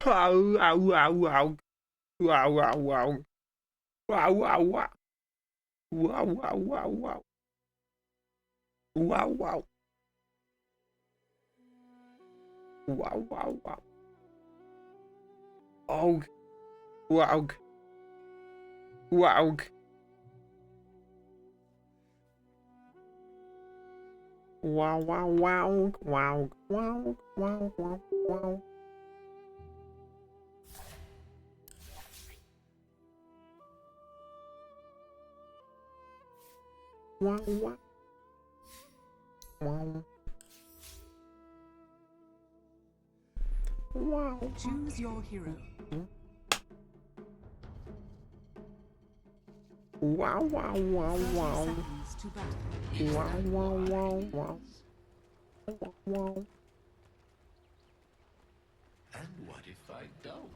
Wow, wow, wow, wow. Wow, wow, wow. Wow, wow, wow. Wow, wow, wow, wow. Wow, wow. Wow, wow, wow. Oh, wow. Wow. Wow, wow, wow. Wow, wow, wow, wow, wow. Wow, wow, wow. Wow. Choose your hero. Wow, wow, wow, 30 wow. seconds to battle. Wow, wow, wow, wow. Wow, wow. And what if I don't?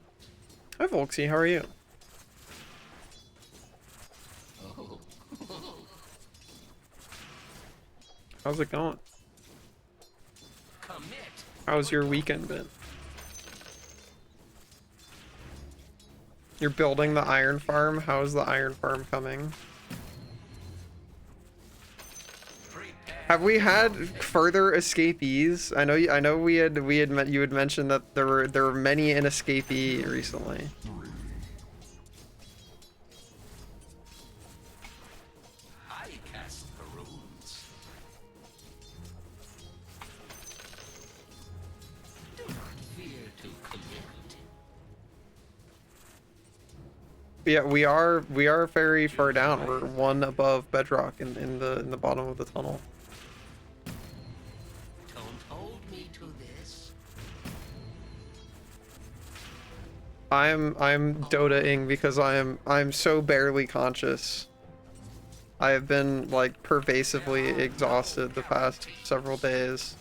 Hi, Volksy, how are you? Oh, How's it going? commit. How's your weekend been? You're building the iron farm? How's the iron farm coming? Have we had further escapees? I know you had mentioned that there were many in escapee recently. I cast the runes. Do not fear to commit. Yeah, we are very far down. We're one above bedrock in the bottom of the tunnel. Don't hold me to this. I'm Dota-ing because I'm so barely conscious. I have been like pervasively exhausted the past several days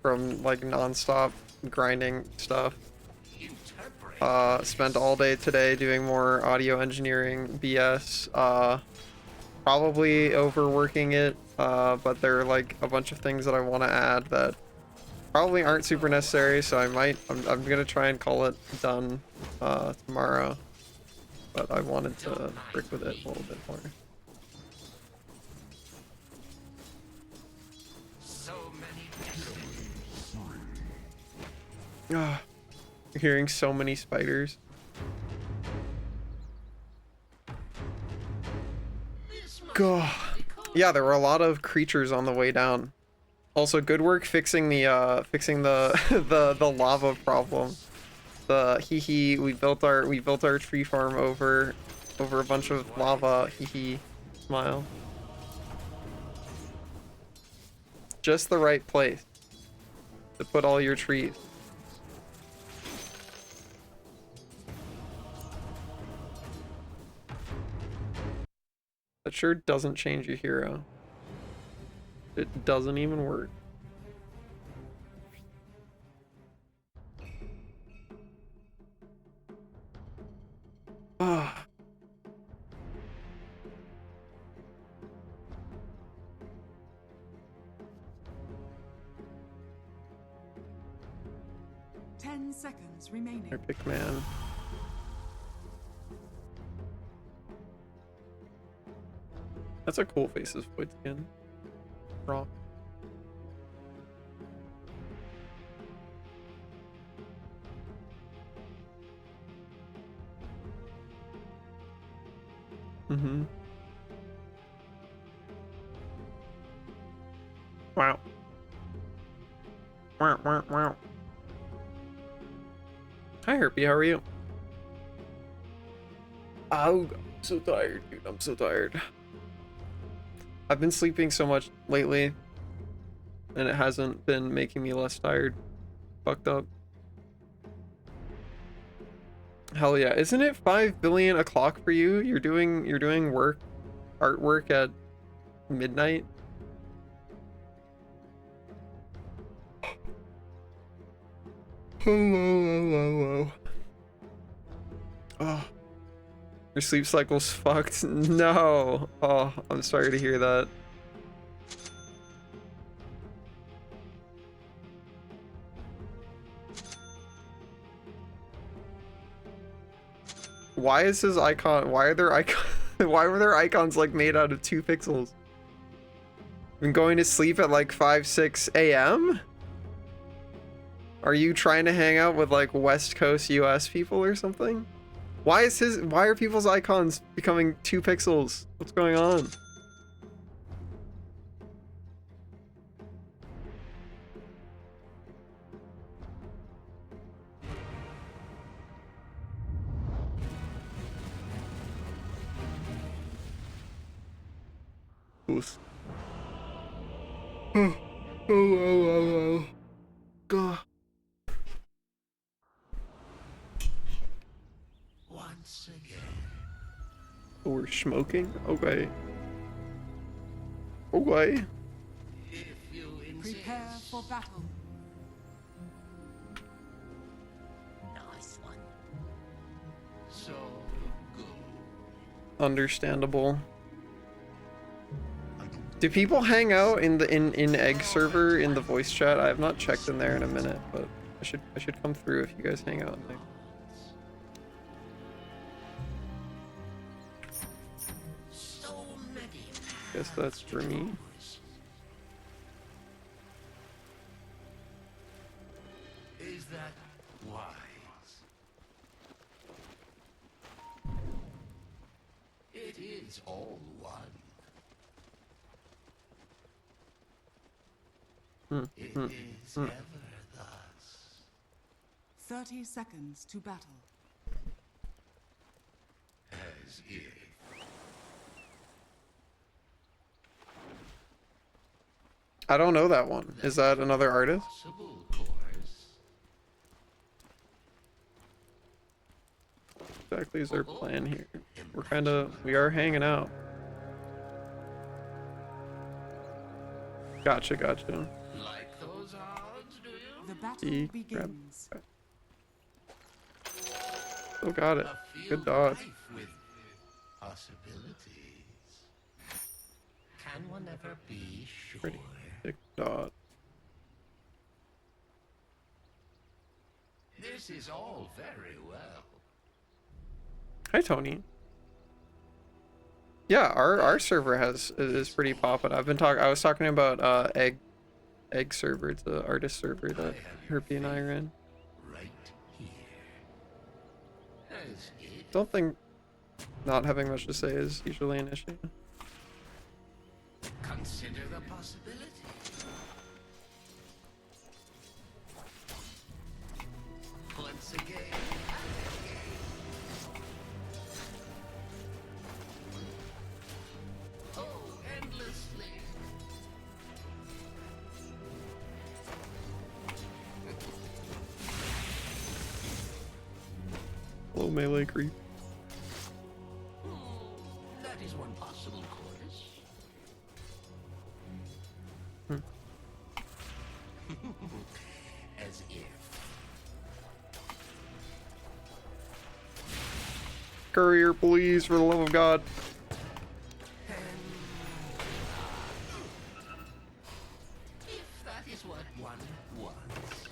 from like non-stop grinding stuff. Spent all day today doing more audio engineering BS. Probably overworking it. But there are like a bunch of things that I want to add that probably aren't super necessary, so I'm gonna try and call it done tomorrow. But I wanted to frick with it a little bit more. So many destinies. Ah, hearing so many spiders. God. Yeah, there were a lot of creatures on the way down. Also, good work fixing the fixing the the lava problem. The we built our tree farm over a bunch of lava. Smile. Just the right place to put all your trees. That sure doesn't change your hero. It doesn't even work. Ah. 10 seconds remaining. Epic man. That's a cool Faces Void skin. Raw. Mm-hmm. Wow. Wow, wow, wow. Hi, Herpy. How are you? Oh, I'm so tired, dude. I'm so tired. I've been sleeping so much lately, and it hasn't been making me less tired. Fucked up. Hell yeah. Isn't it 5 billion o'clock for you? You're doing artwork at midnight? Oh, your sleep cycle's fucked. No. Oh, I'm sorry to hear that. Why is his icon? Why are there icon? Why were there icons like made out of 2 pixels? Been going to sleep at like 5, 6 a.m. Are you trying to hang out with like West Coast US people or something? Why are people's icons becoming 2 pixels? What's going on? Oof. Oh. God. Once again. Oh, we're smoking? Okay. Okay. If you insist. Prepare for battle. Nice one. So good. Understandable. Do people hang out in the in egg server in the voice chat? I have not checked in there in a minute, but I should come through if you guys hang out in there. So many. Guess that's for me. Is that wise? It is all one. It is ever thus. 30 seconds to battle. As if. I don't know that one. Is that another artist? Possible course. Exactly is our plan here. We are hanging out. Gotcha. Like those odds, do you? The battle E, begins. Oh, got it. A Good field dodge. rife with possibilities. Can one ever be sure? Pretty thick dot. This is all very well. Hi, Tony. Yeah, our server is pretty poppin'. I was talking about egg server. It's the artist server that Herpy and I are in. Right here. As if Don't think not having much to say is usually an issue. consider the possibility. Once again. Oh, endlessly. Hello, melee creep. That is one possible course. As if. Courier, please, for the love of God. If that is what one wants.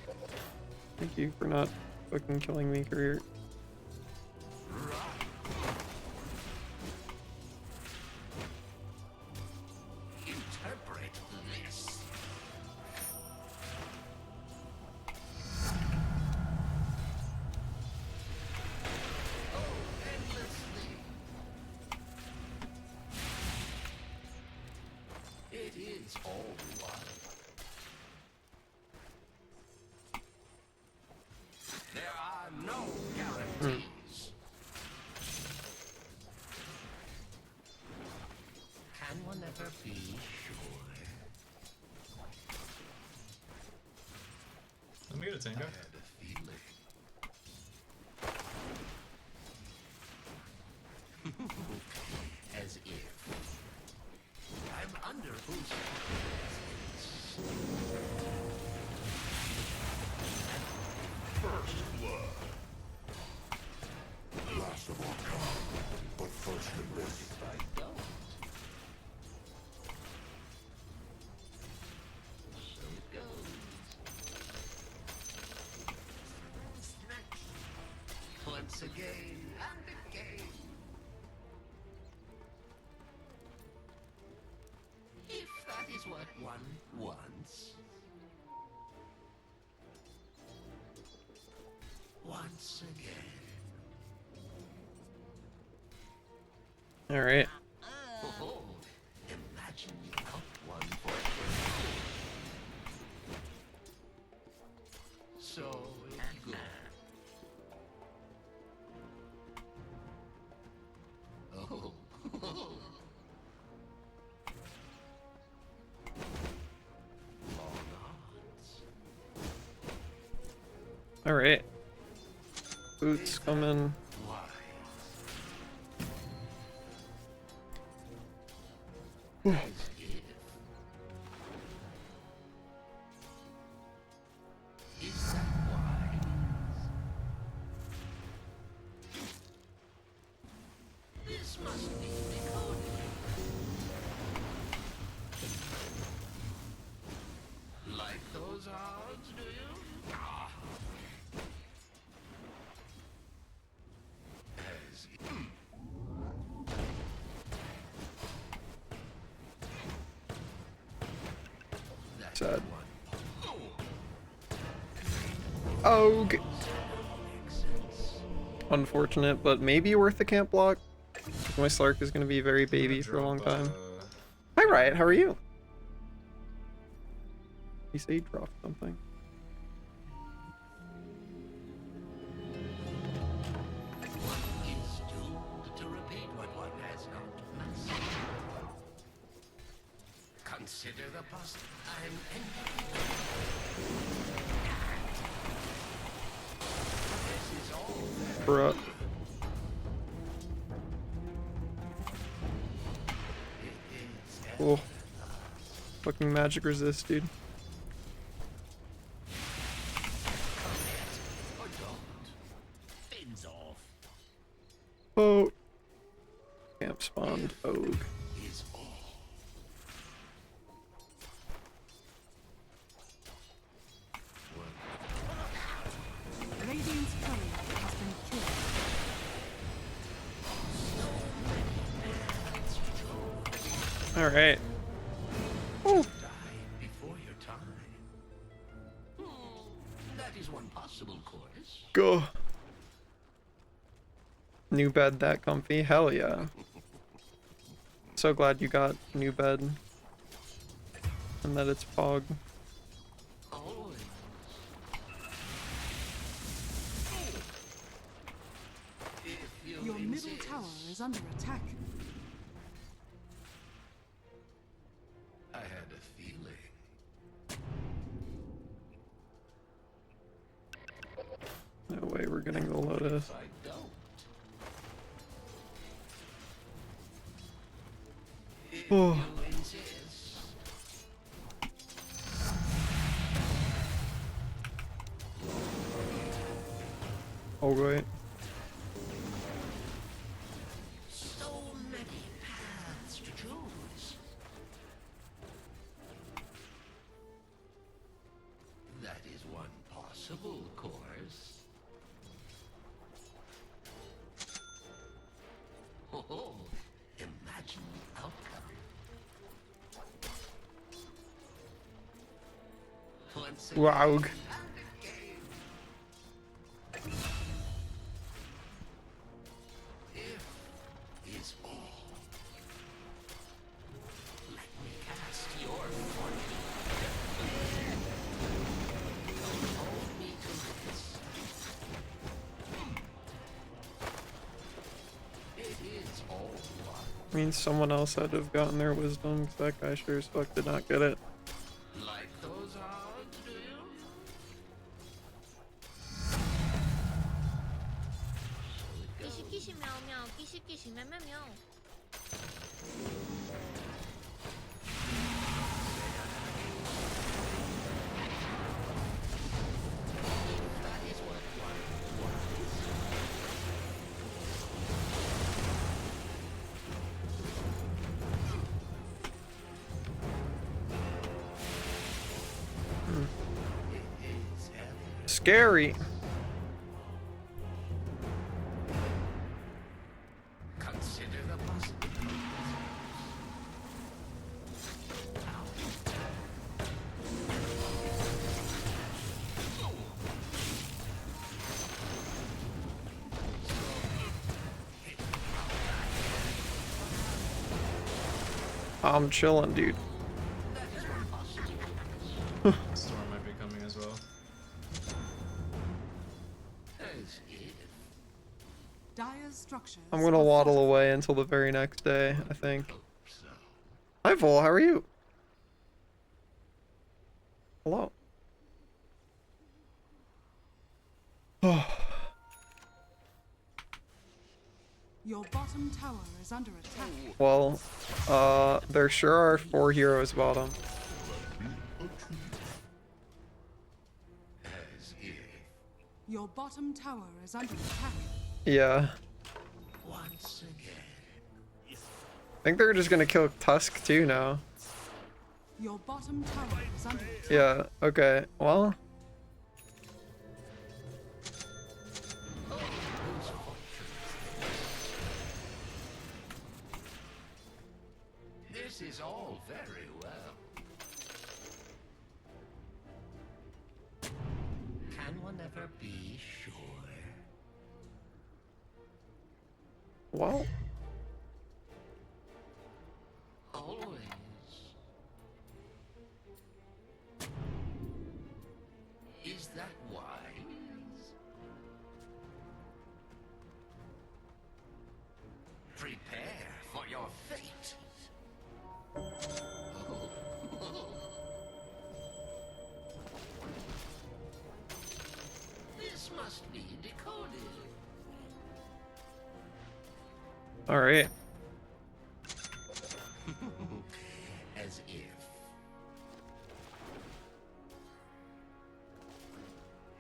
Thank you for not fucking killing me, courier. Interpret this. Oh, endlessly. It is all one. There are no guarantees. Can one ever be sure? Let me get a I tango. had a feeling. As if I'm under whose First blood. Last of all come, but first in this. if I don't. So it goes. Once again and again. game. If that is what one wants. Once again. All right. Oh, imagine you got one for so you go. Oh. Long odds. All right. Boots coming. Why? As if. Is that why? This must be decoded. Like those odds, do you? Ah. As that Sad. one. Oh, Makes sense. unfortunate, but maybe worth the camp block. My Slark is gonna be very baby for a long time. Hi Riot, how are you? You say you dropped something. One is doomed to repeat what one has not mastered. Consider the past. This is all Bruh. it is. Cool. Fucking magic resist, dude. Or don't. Fins off. Oh. Camp spawned. Ogue. Is all. Radiant's courier has been killed. All right. Oh. Die before your time. That is one possible course. Go. New bed that comfy? Hell yeah. So glad you got new bed. And that it's Pog. Always. If you Your middle insist. tower is under attack. I had a feeling. No way we're getting the Lotus. If I don't. If Oh. you insist. Oh, right. So many paths to choose. That is one possible course. Oh, imagine the outcome. Once again, Wow. and again. If is all. Let me cast your fortune. Hold me to this. It is all one. I mean, someone else had to have gotten their wisdom, 'cause that guy sure as fuck did not get it. Like those odds, do you? So it goes. キシキシミャオミャオキシキシミャミャミャオ That is what one wants. It is ever Scary. I'm chilling, dude. That is one possibility. Storm might be coming as well. As if. Dire's structures. I'm gonna are waddle fortified. away until the very next day, I think. Hope so. Hi, Vol, how are you? Hello. Your bottom tower is under attack. Well, there sure are 4 heroes bottom. As if. Your bottom tower is under attack. Yeah. Once again. I think they're just gonna kill Tusk too now. Your bottom tower is under attack. Yeah, okay. Well, This is all very well. Can one ever be sure? well. Always. Is that wise? Prepare for your fate. This must be decoded. Alright. As if.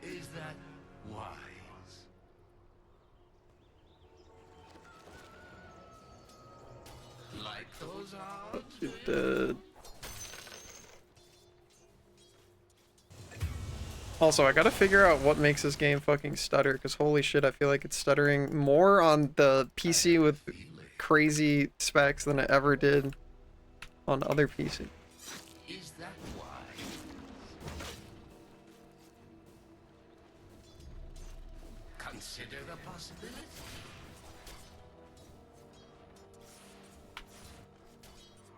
Is that wise? Like those odds? Also, I gotta figure out what makes this game fucking stutter, because holy shit, I feel like it's stuttering more on the PC with crazy specs than it ever did on other PC. Is that wise? Consider the possibility.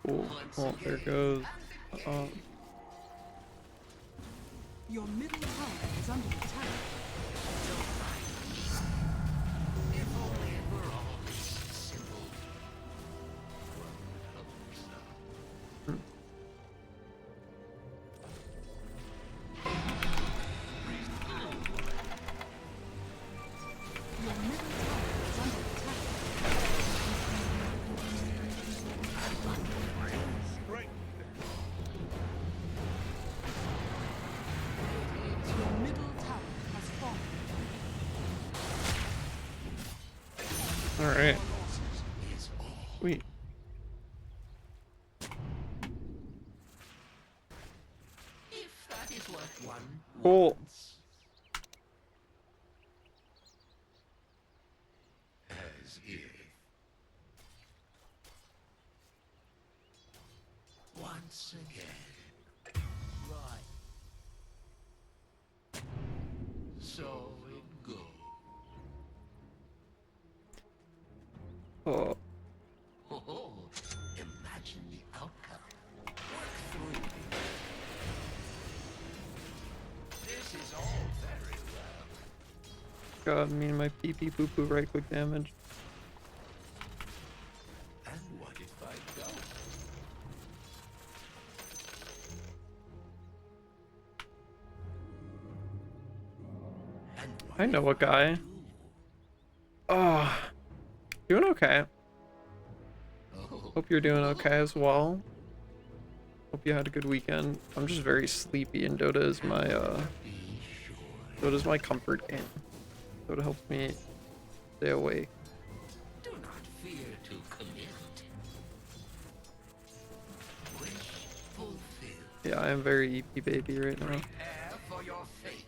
Cool. Oh, there goes. Your middle tower is under attack. If only it were all this simple. One would hope so. Your middle tower is under attack. Your middle tower has fallen. Alright. Is all. Sweet. If that is what one Cool. wants. As if. Once again. Right. So it goes. Oh. Oh, imagine the outcome. Work through. This is all very well. God, me and my pee pee poo poo right click damage. And what if I don't? And what I know a if guy. do? Oh. Doing okay. Oh, Hope you're doing okay as well. Hope you had a good weekend. I'm just very sleepy, and Dota is my be sure. Dota's my comfort game. Dota helps me stay awake. Do not fear to commit. Wish fulfilled. Yeah, I am very EP baby right now. Prepare for your fate.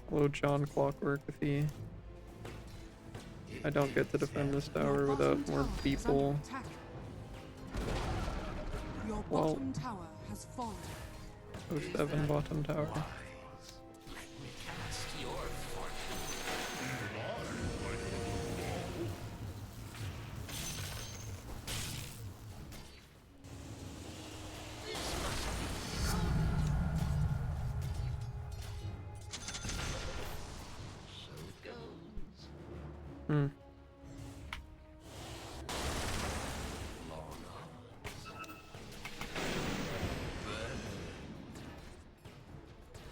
Hello, John Clockwork with E. I don't get to defend this tower Your without bottom more tower is people. under attack. Your Well- bottom tower has fallen. Oh, 7 bottom tower. Wise. Let me cast your fortune. Hmm.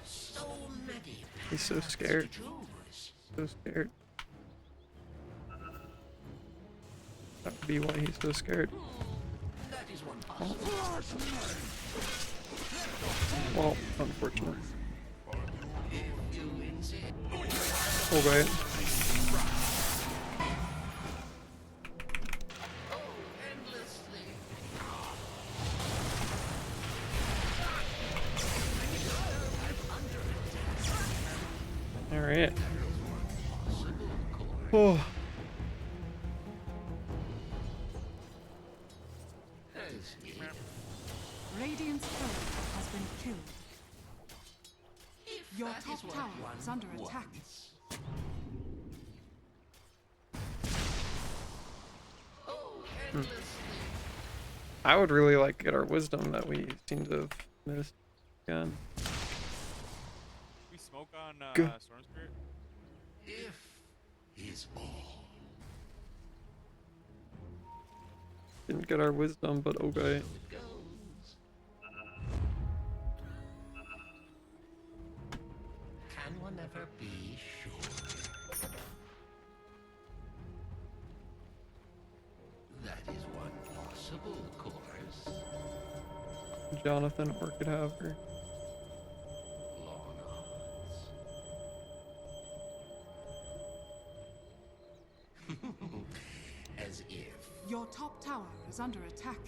So many He's so paths scared. to choose. So scared. That would be why he's so scared. That is one possibility. Well, unfortunate. If you insist. Okay. Endlessly. Alright. Oh. As if Radiant's turret has been killed. Your that top is what tower one is under attack. wants. Endlessly. I would really like to get our wisdom that we seem to have missed again. We smoke on Good. Storm Spirit. If is all. Didn't get our wisdom, but okay. It goes. Can one ever be sure? That is one possible course. Jonathan or could have her. Long odds. As if. Your top tower is under attack.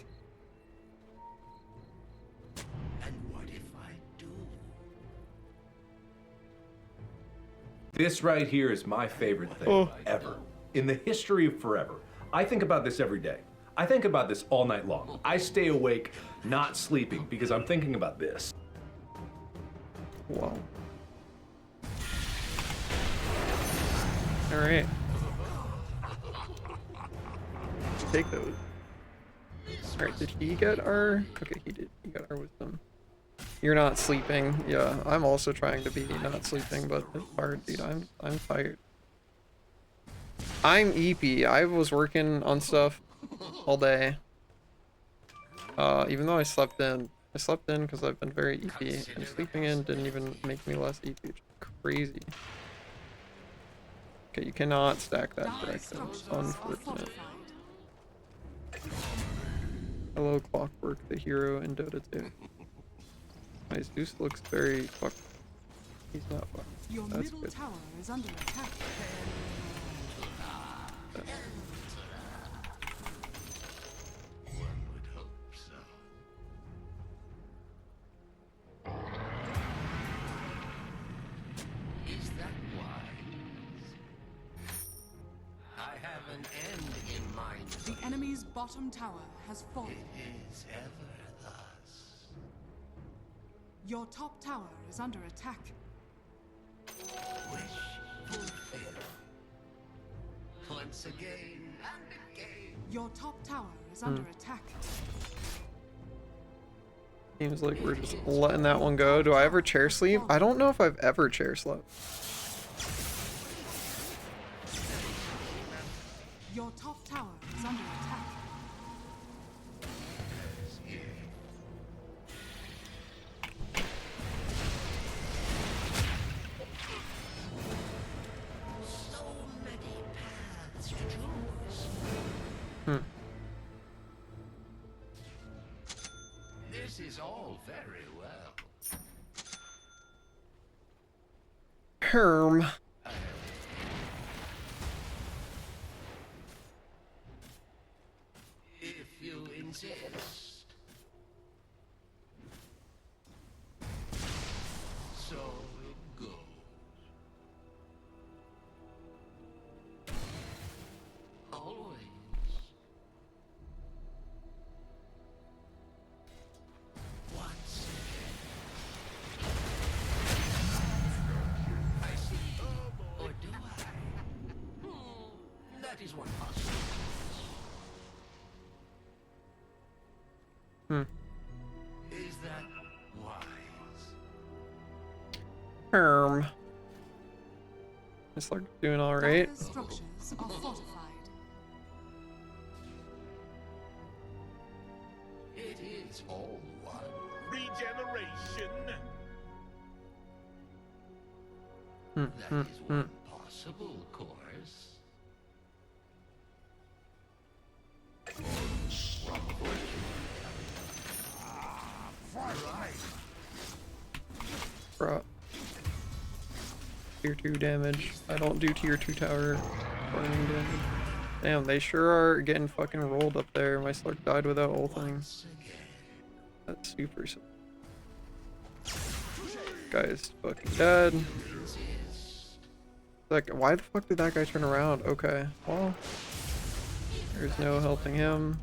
And what if I do? This right here is my favorite thing ever. In the history of forever. I think about this every day. I think about this all night long. I stay awake, not sleeping, because I'm thinking about this. Wow. Alright. Take those. Alright, did he get our... Okay, he did. He got our wisdom. You're not sleeping. Yeah, I'm also trying to be not sleeping, but it's hard, dude. I'm tired. I'm EP. I was working on stuff all day. Even though I slept in. I slept in because I've been very EP, and sleeping in didn't even make me less EP, which is crazy. Okay, you cannot stack that Dire correctly. structures It's are unfortunate. fortified. Hello, Clockwork, the hero in Dota 2. My Zeus looks very fucked. He's not fucked. Your That's middle good. tower is under attack. One would hope so. Is that wise? I have an end in mind. The enemy's bottom tower has fallen. It is ever thus. Your top tower is under attack. Wish fulfilled. Once again and again. Your top tower is under attack. Seems like we're just letting that one go. Do I ever chair sleep? I don't know if I've ever chair slept. Your top tower is under attack. So many paths to choose. Hmm. This is all very well. Herm. If you insist. So it goes. Always. Once I see. Or do I? That is one possibility. Hmm. Is that wise? Herm. It's like doing all right. Dire's structures are fortified. It is all one. Regeneration. That is one possible course. Bruh. Tier 2 damage. I don't do tier 2 tower burning damage. Damn, they sure are getting fucking rolled up there. My Slurk died without ulting. That's super simple. Guy's fucking dead. Like, why the fuck did that guy turn around? Okay, well, there's no helping him.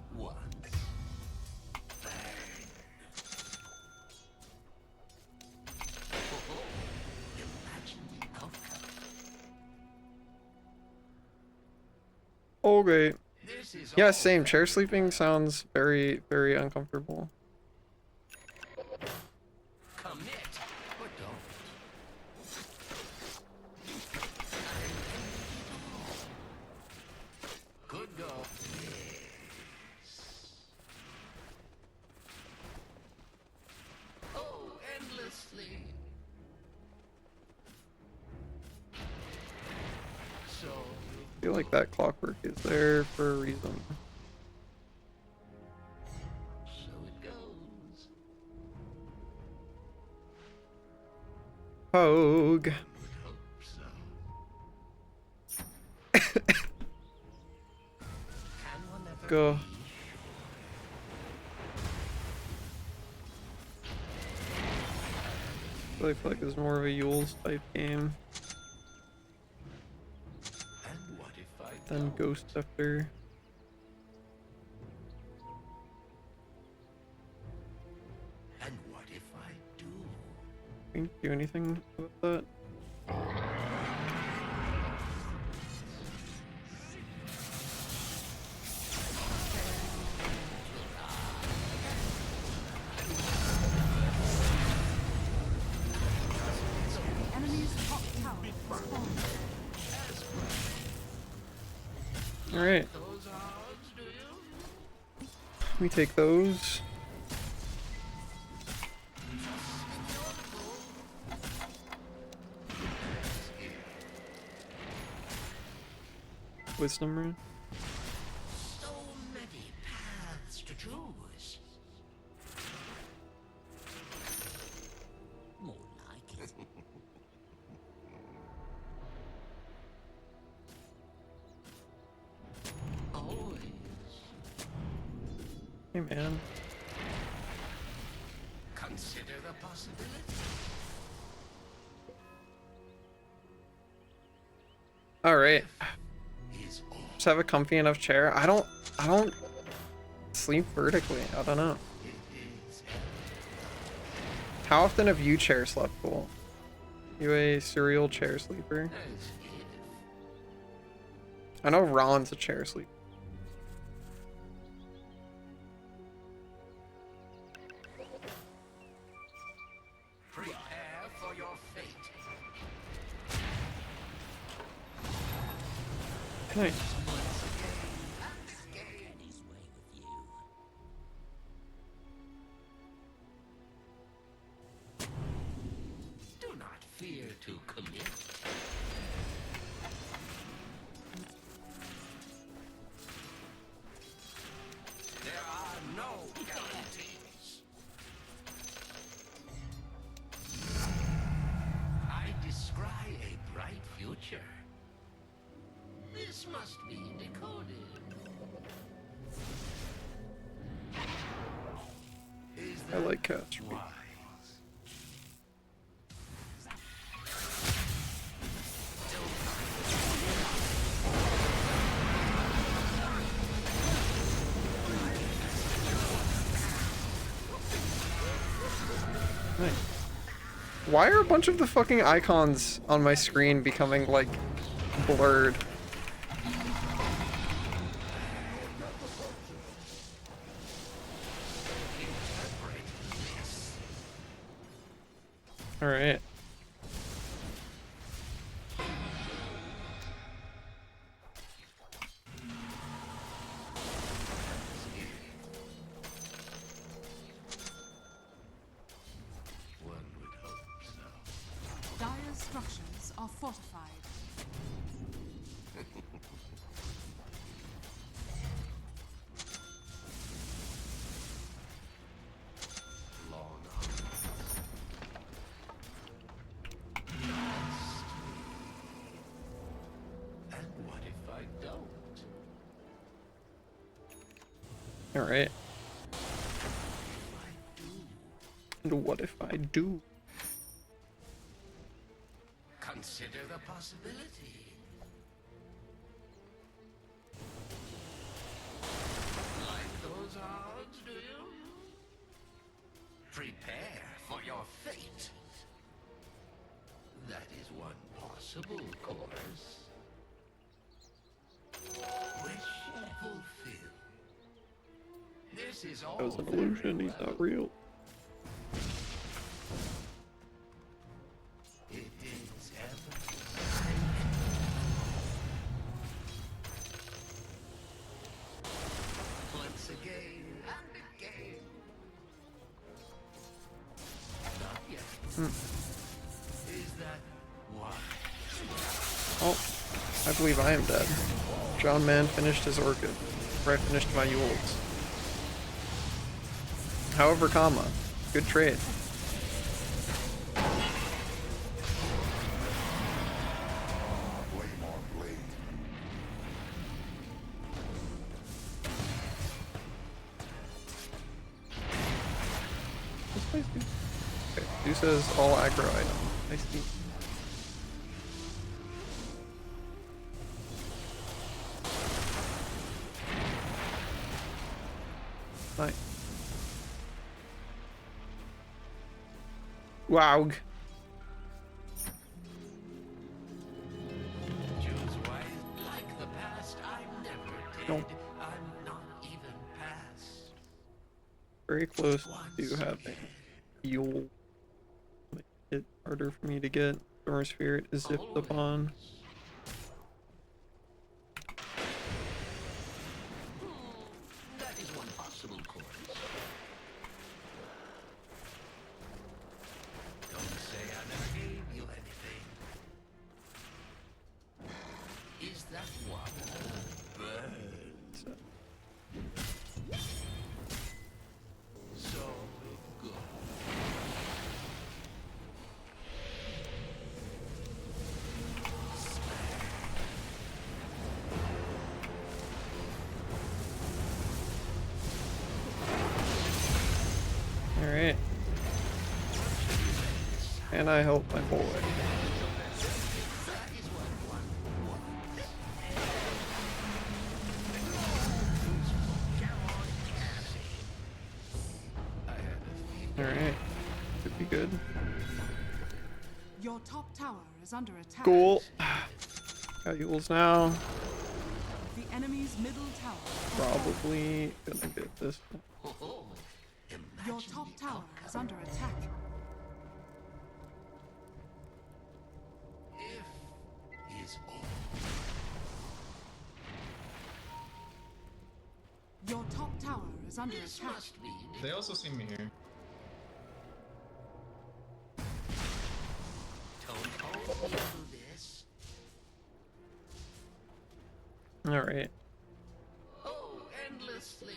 Okay. Yeah, same. Chair sleeping sounds very, very uncomfortable. Commit or don't. Good go. Oh, endlessly. So I feel like that clockwork is there for a reason. it goes. Hogue. Would hope so. Can one ever Go. be I feel like it's more of a Yule's type game And what if I than don't? Ghost Scepter. And what if I do? Can you do anything about that? Enemy's top tower is falling. Alright, Those odds, do you? we take those. Wisdom rune. So many paths to choose. More like it. Always. Hey man. Consider the possibility. Alright. Is all. Just have a comfy enough chair. I don't sleep vertically. I don't know. It is. How often have you chair slept, Cool? You a serial chair sleeper? As if. I know Ron's a chair sleeper. Prepare for your fate. Nice. Do not fear to commit. There are no guarantees. I descry a bright future. This must be decoded. Is I that like cats. wise? Nice. Why are a bunch of the fucking icons on my screen becoming like blurred? Alright. don't. All right. I do. And what if I do? Consider the possibility. Like those odds, do you? Prepare for your fate. That is one possible course. Wish fulfilled. This is all That was an very illusion. He's well. not real. It is ever. Once again and again. Not yet. Is that why? Oh, I believe I am dead. John Mann finished his orchid. Where I finished my Yules. However, comma. Good trade. Blame on blade. What's place do? Okay, do says all aggro item. I see. Nice. Wow. Choose wise. Like the past, I'm never dead. Nope. I'm not even past. Very close to having Yule. Make it harder for me to get. Storm Spirit is zipped upon. That is one possible course. Don't say I never gave you anything. Is that what? Burn. So good. Alright. And I help my boy. That is what one wants. I had a feeling. Alright. Could be good. Your top tower is under attack. Cool. Got Yules now. The enemy's middle tower. Probably gonna get this. Oh, Your imagine top the tower outcome. is under attack. If is all. Your top tower is under This attack. must be They also see me here. Don't hold me to this. Alright. Oh, endlessly.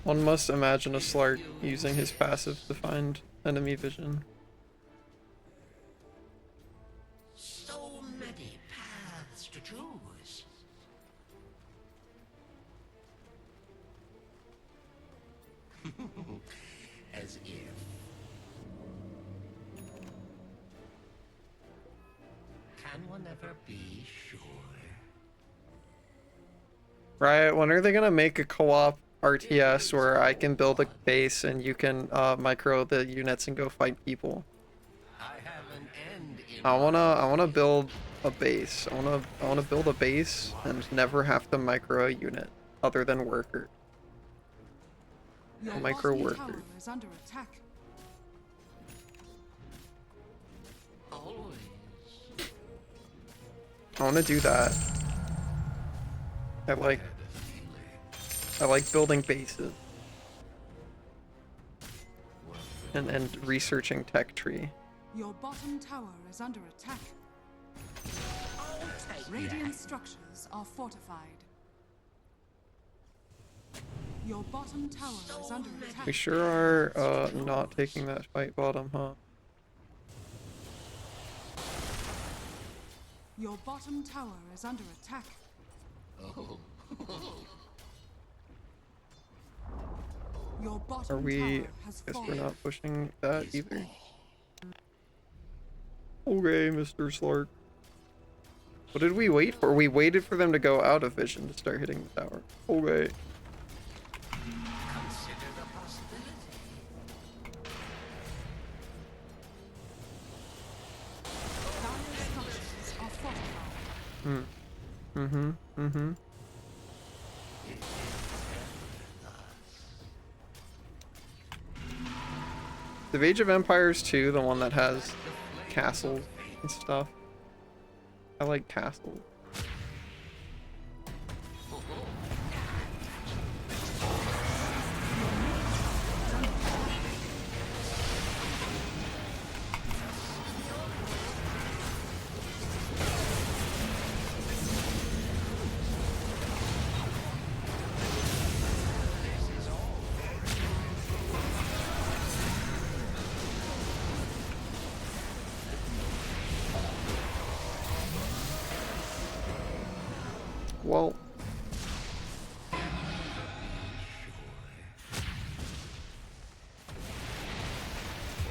One must imagine a Slark using his passive to find enemy vision. So many paths to choose. As if. Can one ever be sure? Right, when are they gonna make a co-op RTS where I can build a base and you can micro the units and go fight people? I have an end in I wanna build a base. I wanna build a base and never have to micro a unit other than worker. Your Micro bottom worker. tower is under attack. always. I wanna do that. I like building bases. And researching tech tree. Your bottom tower is under attack. Radiant structures are fortified. Your bottom tower is under attack. We sure are not taking that fight bottom, huh? Your bottom tower is under attack. Your bottom Are we? tower has Guess we're fallen. not pushing that either. Okay, Mr. Slark. What did we wait for? We waited for them to go out of vision to start hitting the tower. Okay. Consider the possibility. Dire's structures are fortified. Mm-hmm. The Age of Empires 2, the one that has castles and stuff. I like castles.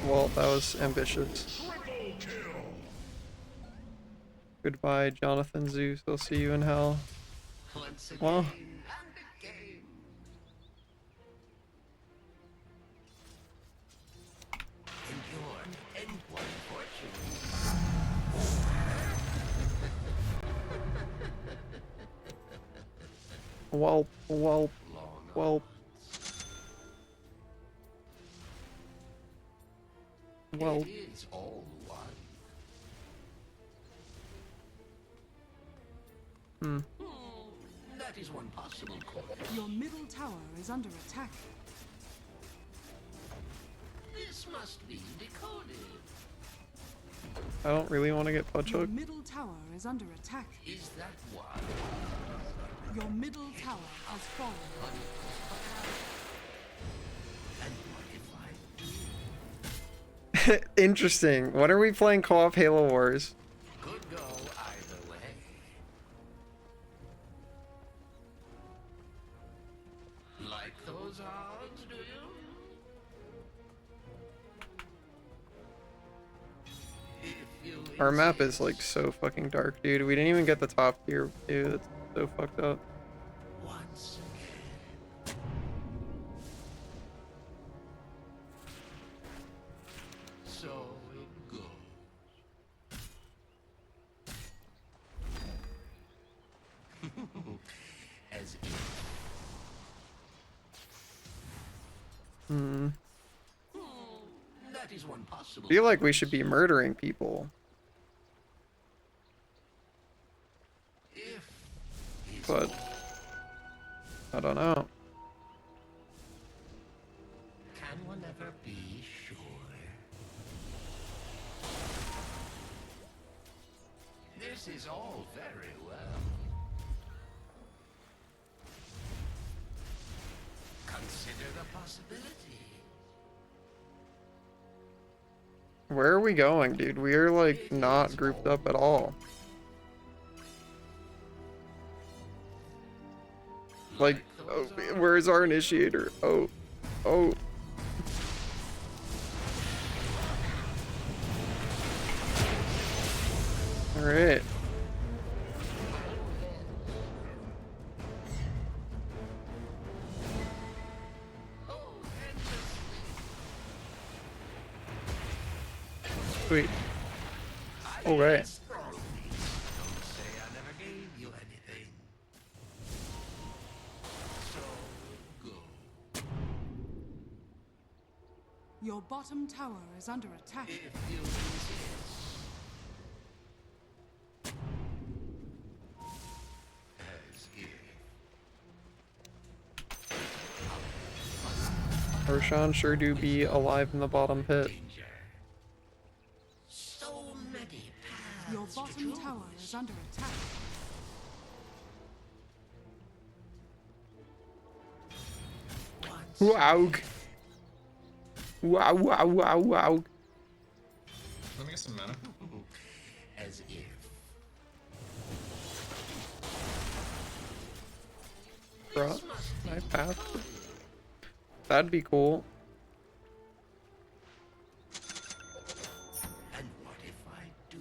Well, that was ambitious. Goodbye, Jonathan Zeus. I'll see you in hell. Once again Well, and again. Endured and one fortune. well. Long Well, It is all one. That is one possible course. Your middle tower is under attack. This must be decoded. I don't really want to get punch Your hooked. middle tower is under attack. Is that why? Your middle tower has fallen. And what if I do? Interesting. When are we playing co-op Halo Wars? Could go either way. Like those odds, do you? If you Our map is insist. like so fucking dark, dude. We didn't even get the top tier, dude. That's so fucked up. Once again. So it goes. As if. That is one possible. I feel like we should be murdering people, If is but I don't know. Can one ever be sure? This is all very well. Consider the possibility. Where are we going, dude? We are like not grouped up at all. Like, oh, where's our initiator? Oh. All right. Oh, endlessly. Sweet. All right. Don't say I never gave you anything. So go. Your bottom tower is under attack. If you insist. As if Roshan sure do be alive in the bottom pit. danger. So many paths. Your to bottom choose. tower is under attack. Once Wow. Wow. Let me get some mana. as if Bruh. Can I pass? That'd be cool. And what if I do?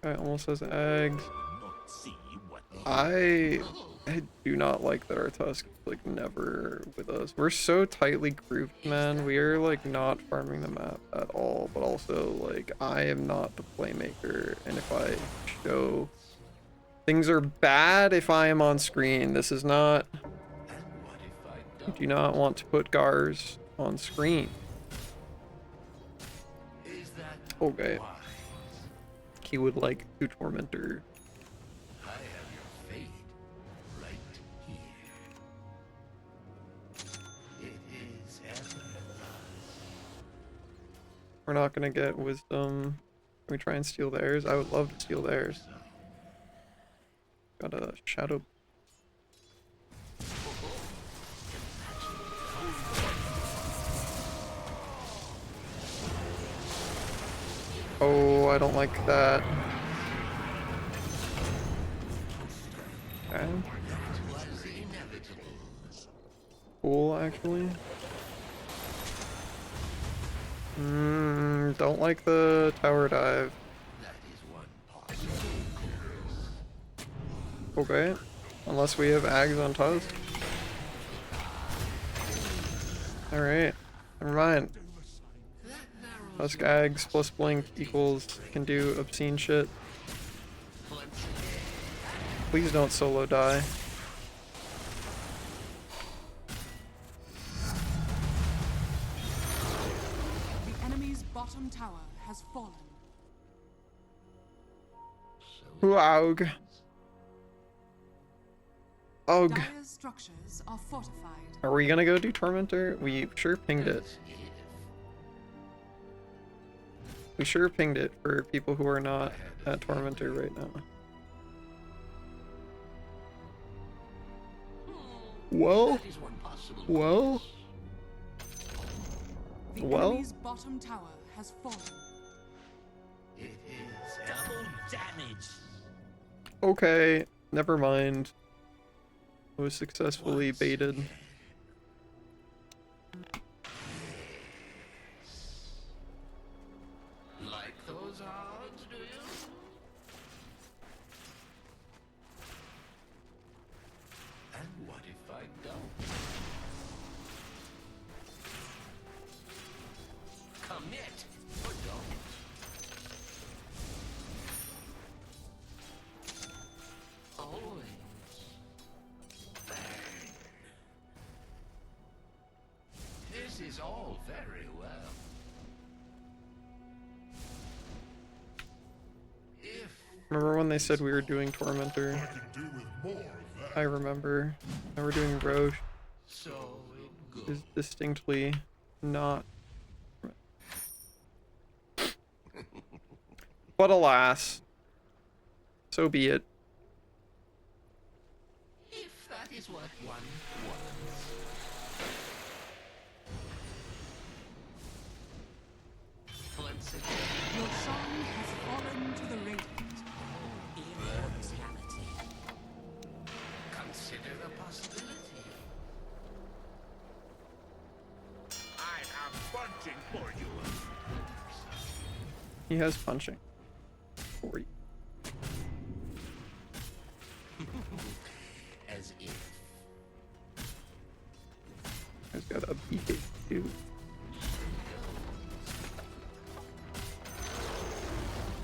Guy almost has eggs. Not see what they I do not like that our Tusk is like never with us. We're so tightly grouped, man. We are like not farming the map at all, but also like I am not the playmaker, and if I show things are bad if I am on screen. This is not. And what if I I don't? do not want to put Gars on screen. Is that Okay. wise? He would like to Tormentor. I have your fate right here. It is ever thus. We're not gonna get wisdom. Can we try and steal theirs? I would love to steal theirs. Got a shadow. Oh, I don't like that. Okay. Was inevitable. Cool, actually. Don't like the tower dive. That is one possible course. Okay. Unless we have Ags on Tusk. Alright. Never mind. Tusk Ags plus Blink equals can do obscene shit. Please don't solo die. The enemy's bottom tower has fallen. Aug. Aug. Dire's structures are fortified. Are we gonna go do Tormentor? We sure pinged it. We sure pinged it for people who are not at Tormentor right now. Well, That is one possible well, The well. enemy's bottom tower has fallen. It is double damage. Okay, never mind. I was successfully baited. Like those odds, do you? And what if I don't? Commit or don't. Always burn. This is all very well. If Remember when they said we were doing Tormentor? I can do with more of that. I remember. Now we're doing Roche. so it goes. Is distinctly not. But alas, so be it. If that is what one wants. Once again, Your shrine has fallen to the radiant. immortality. Consider the possibility. I have punching for you. He has punching. For you. As if. He's got a BK too.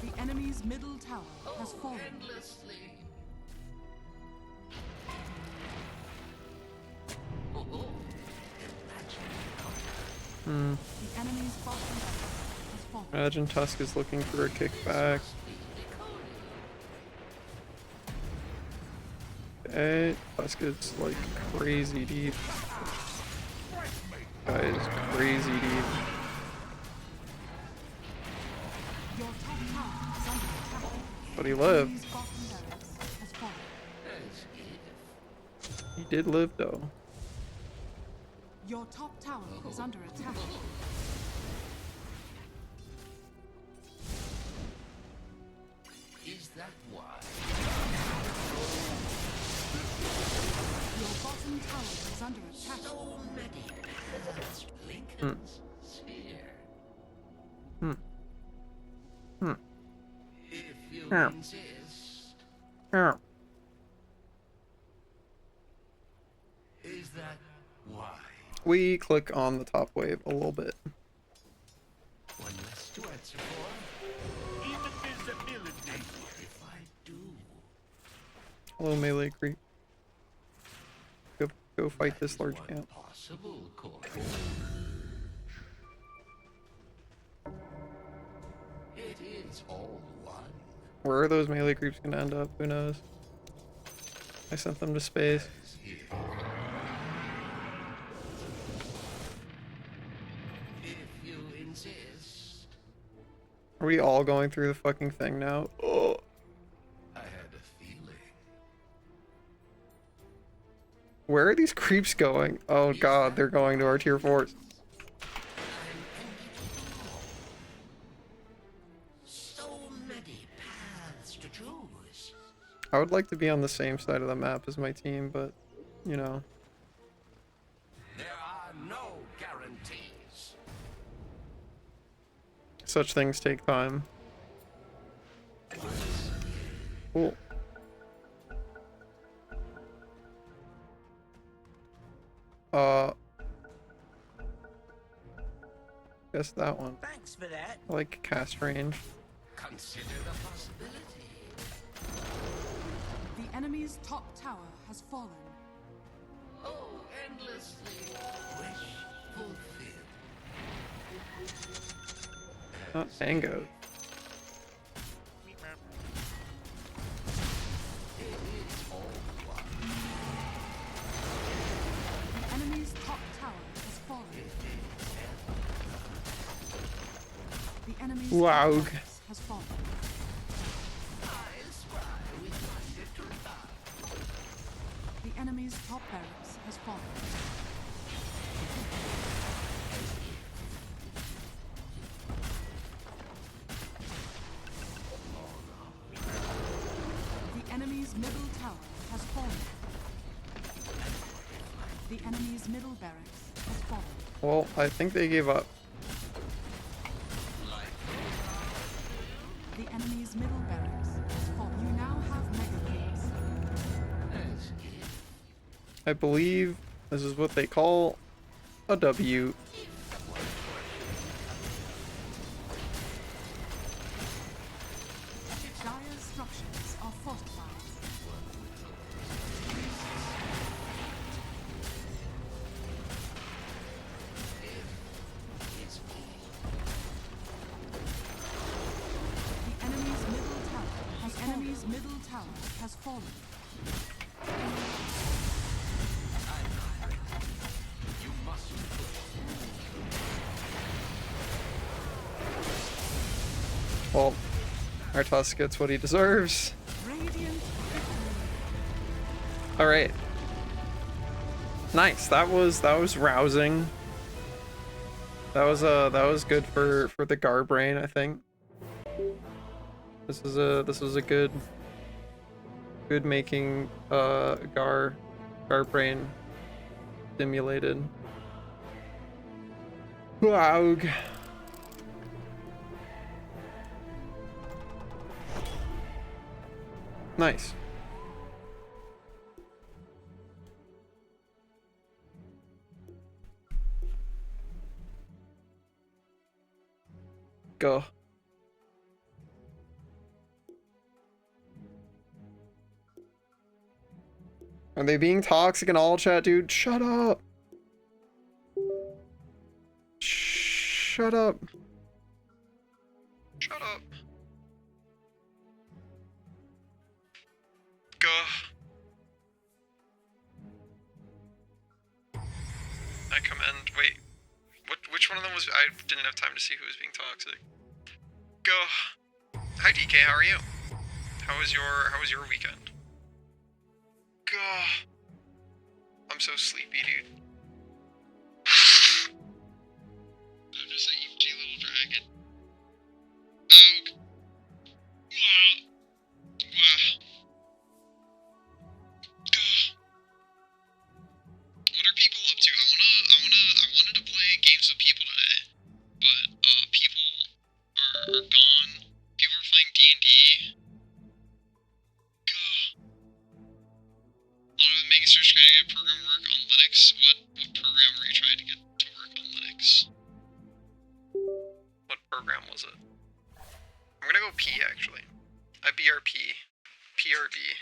The enemy's middle tower has fallen. Endlessly. Oh, imagine. The enemy's bottom tower has fallen. Imagine Tusk is looking for a kickback. Okay, Tusk is like crazy deep. Guy is crazy deep. Your top tower is under attack. But he The lived. enemy's bottom barracks has fallen. As if. He did live though. Your top tower is under attack. Is that why? Your bottom tower is under attack. So many paths. Lincoln's sphere. If you Yeah. insist. Yeah. Is that why? We click on the top wave a little bit. One less to answer for. Invisibility. And what if I do? Hello, melee creep. Go fight this large One camp. possible course. It is all one. Where are those melee creeps gonna end up? Who knows? I sent them to space. Is here. If you insist. Are we all going through the fucking thing now? Oh. I had a feeling. Where are these creeps going? Oh god, they're going to our tier 4s. So many paths to choose. I would like to be on the same side of the map as my team, but, you know. There are no guarantees. Such things take time. Cool. Guess that one. Thanks for that. I like cast range. Consider the possibility. The enemy's top tower has fallen. Oh, endlessly wish fulfilled. Oh, Tango. It is all one. The enemy's top tower has fallen. The enemy's Wow. top barracks has fallen. I spy with my little eye. The enemy's top barracks has fallen. The enemy's middle tower has fallen. The enemy's middle barracks has fallen. Well, I think they gave up. The enemy's middle barracks has fallen. You now have mega creeps. As if I believe this is what they call a W. Dire structures are fortified. it's me. The enemy's middle tower has fallen. You must Well, Artos gets what he deserves. Radiant victory. All right. Nice. That was rousing. That was good for the Gar brain, I think. This was a good making Gar brain stimulated. Wow. Nice. Go. Are they being toxic in all chat, dude? Shut up. Shut up. Shut up. Go. I commend. Wait. Which one of them was? I didn't have time to see who was being toxic. Go. Hi DK, how are you? How was your weekend? Go. I'm so sleepy, dude. I'm just an empty little dragon. Wow. Wow. Go. actually. A BRP. PRB.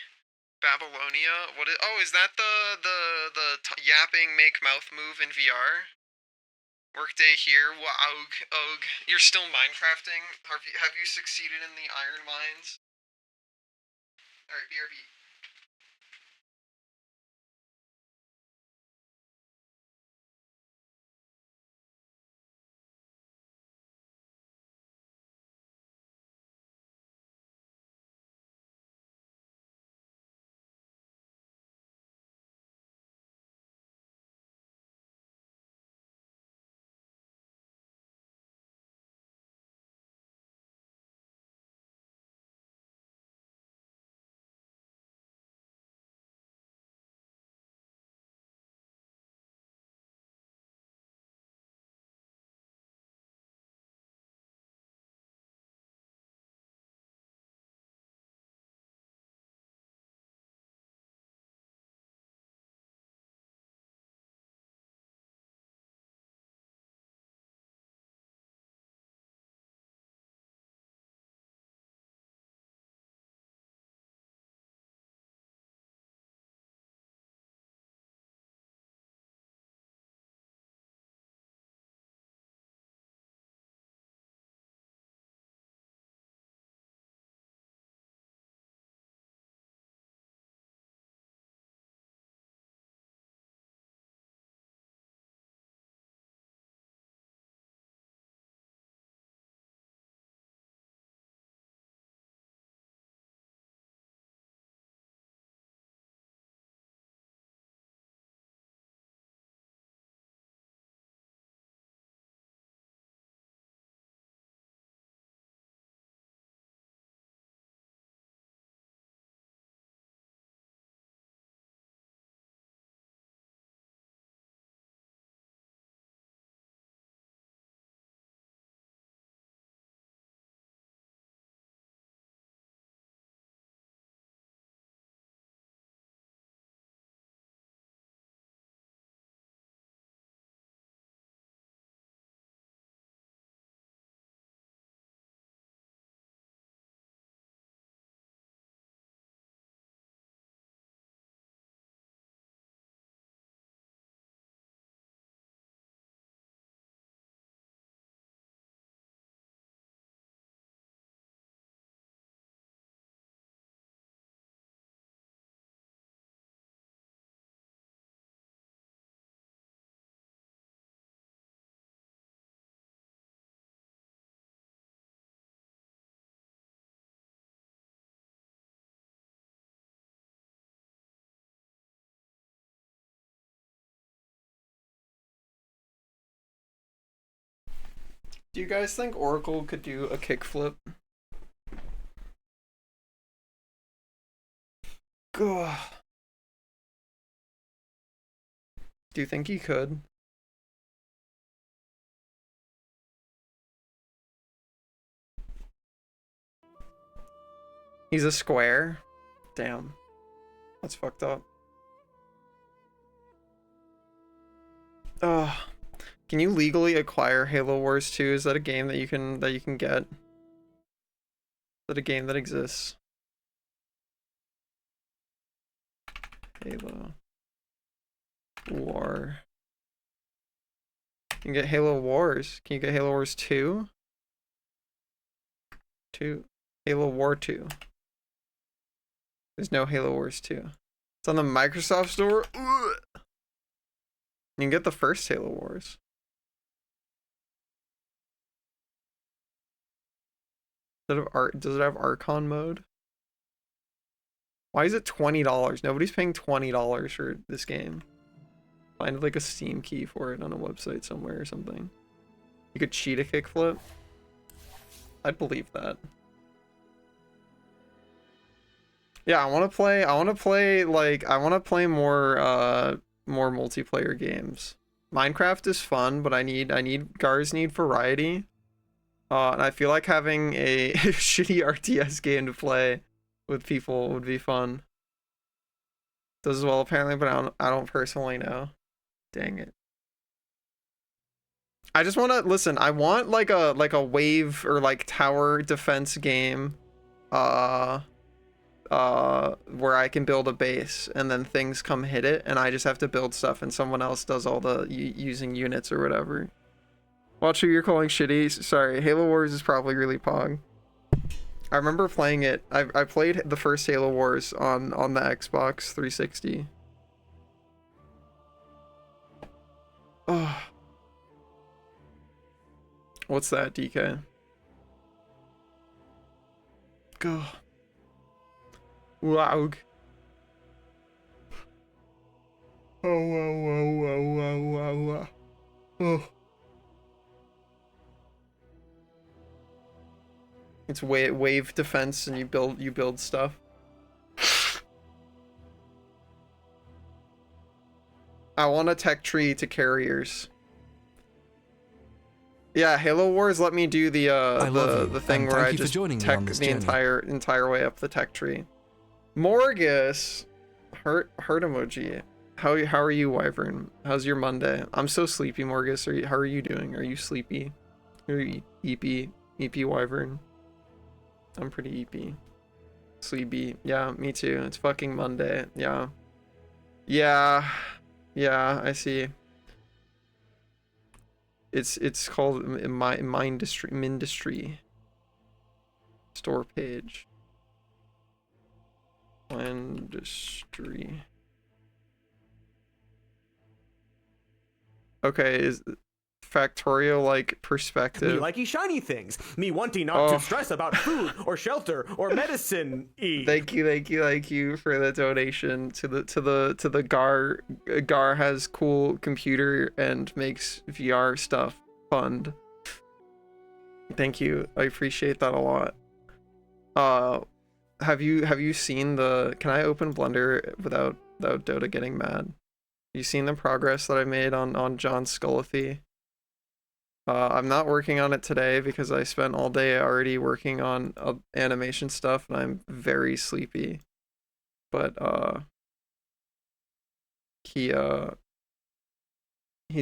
Babylonia? What is... Oh, is that the yapping make mouth move in VR? Workday here. Wow. Og. You're still Minecrafting? Have you succeeded in the iron mines? Alright, BRB. Do you guys think Oracle could do a kickflip? Gah. Do you think he could? He's a square? Damn. That's fucked up. Ugh. Can you legally acquire Halo Wars 2? Is that a game that you can get? Is that a game that exists? Halo War. You can get Halo Wars. Can you get Halo Wars 2? 2. Halo War 2. There's no Halo Wars 2. It's on the Microsoft Store. Ugh. You can get the first Halo Wars. Does it have Archon mode? Why is it $20? Nobody's paying $20 for this game. Find like a Steam key for it on a website somewhere or something. You could cheat a kickflip. I'd believe that. Yeah, I want to play more multiplayer games. Minecraft is fun, but Gars need variety. And I feel like having a shitty RTS game to play with people would be fun. Does as well apparently, but I don't personally know. Dang it. I just want to listen. I want like a wave or like tower defense game where I can build a base and then things come hit it and I just have to build stuff and someone else does all the using units or whatever. Watch who you're calling shitty. Sorry, Halo Wars is probably really pog. I remember playing it. I played the first Halo Wars on the Xbox 360. Oh. What's that, DK? Go. Wow. Oh. It's wave defense, and you build stuff. I want a tech tree to carriers. Yeah, Halo Wars let me do the thing where I just tech the entire way up the tech tree. Morgus, heart emoji. How are you, Wyvern? How's your Monday? I'm so sleepy, Morgus. How are you doing? Are you sleepy? Are you EP Wyvern? I'm pretty EP. Sleepy. Yeah, me too. It's fucking Monday. Yeah. Yeah, I see. It's called Mindustry. Store page. Industry. Okay, is factorial like perspective. Me liking shiny things. Me wanting not to stress about food or shelter or medicine. Thank you for the donation to the Gar. Gar has cool computer and makes VR stuff fun. Thank you. I appreciate that a lot. Have you seen the, can I open Blender without Dota getting mad? You seen the progress that I made on John's Skullithy? I'm not working on it today because I spent all day already working on animation stuff and I'm very sleepy. But he's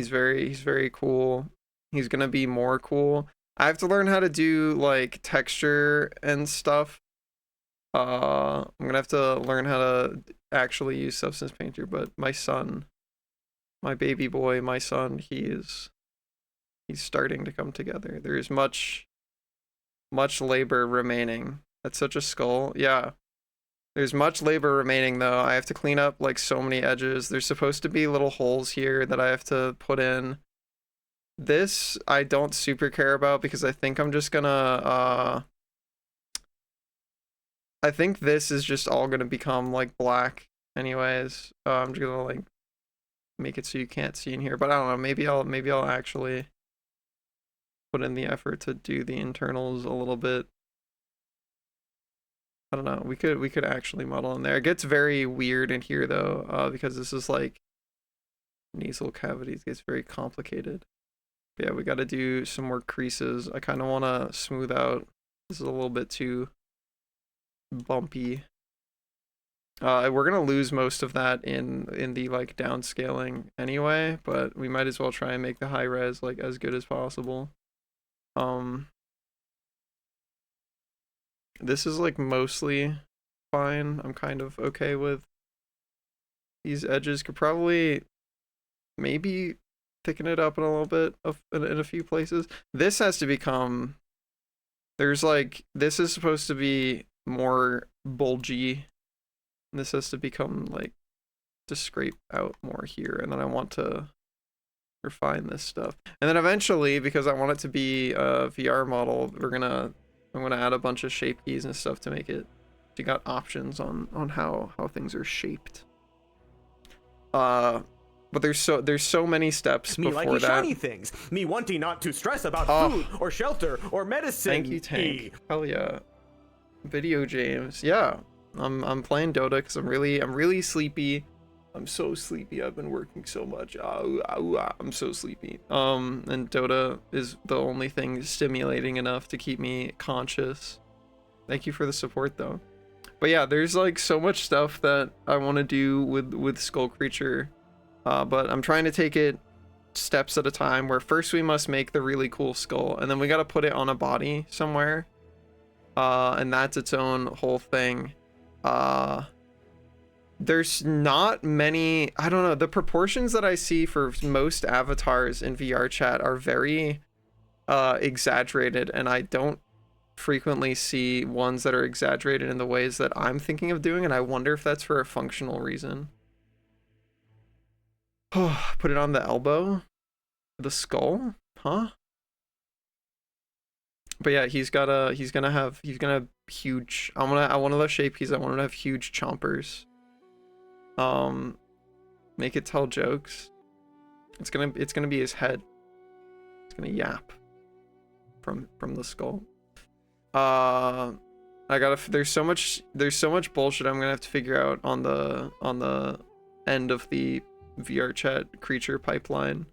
very cool. He's gonna be more cool. I have to learn how to do like texture and stuff. I'm gonna have to learn how to actually use Substance Painter, but my son, my baby boy, my son, he's starting to come together. There's much labor remaining. That's such a skull. Yeah. There's much labor remaining though. I have to clean up like so many edges. There's supposed to be little holes here that I have to put in. This I don't super care about because I think I'm just gonna I think this is just all gonna become like black anyways. I'm just gonna like make it so you can't see in here, but I don't know, maybe I'll actually put in the effort to do the internals a little bit. I don't know, we could actually model in there. It gets very weird in here though, because this is like nasal cavities, it gets very complicated. But yeah, we got to do some more creases. I kind of want to smooth out. This is a little bit too bumpy. We're gonna lose most of that in the like downscaling anyway, but we might as well try and make the high res like as good as possible. This is like mostly fine. I'm kind of okay with these edges. Could probably maybe thicken it up in a little bit in a few places. This has to become, there's like, this is supposed to be more bulgy. This has to become like, to scrape out more here. And then I want to refine this stuff. And then eventually, because I want it to be a VR model, I'm gonna add a bunch of shape keys and stuff to make it, you got options on how things are shaped. But there's so many steps me before liking that. shiny things. Me wanting not to stress about food or shelter or medicine. Thank you, Tank. Hell yeah. Video James. Yeah. I'm playing Dota because I'm really sleepy. I'm so sleepy. I've been working so much. I'm so sleepy. And Dota is the only thing stimulating enough to keep me conscious. Thank you for the support though. But yeah, there's like so much stuff that I want to do with Skull Creature. But I'm trying to take it steps at a time, where first we must make the really cool skull, and then we got to put it on a body somewhere. and that's its own whole thing. There's not many, I don't know, the proportions that I see for most avatars in VR chat are very exaggerated, and I don't frequently see ones that are exaggerated in the ways that I'm thinking of doing, and I wonder if that's for a functional reason. Put it on the elbow, the skull, huh? But yeah, he's gonna have huge, I want of those shape keys, I want him to have huge chompers. Make it tell jokes. It's gonna be his head. It's gonna yap from the skull. There's so much bullshit I'm gonna have to figure out on the end of the VR chat creature pipeline.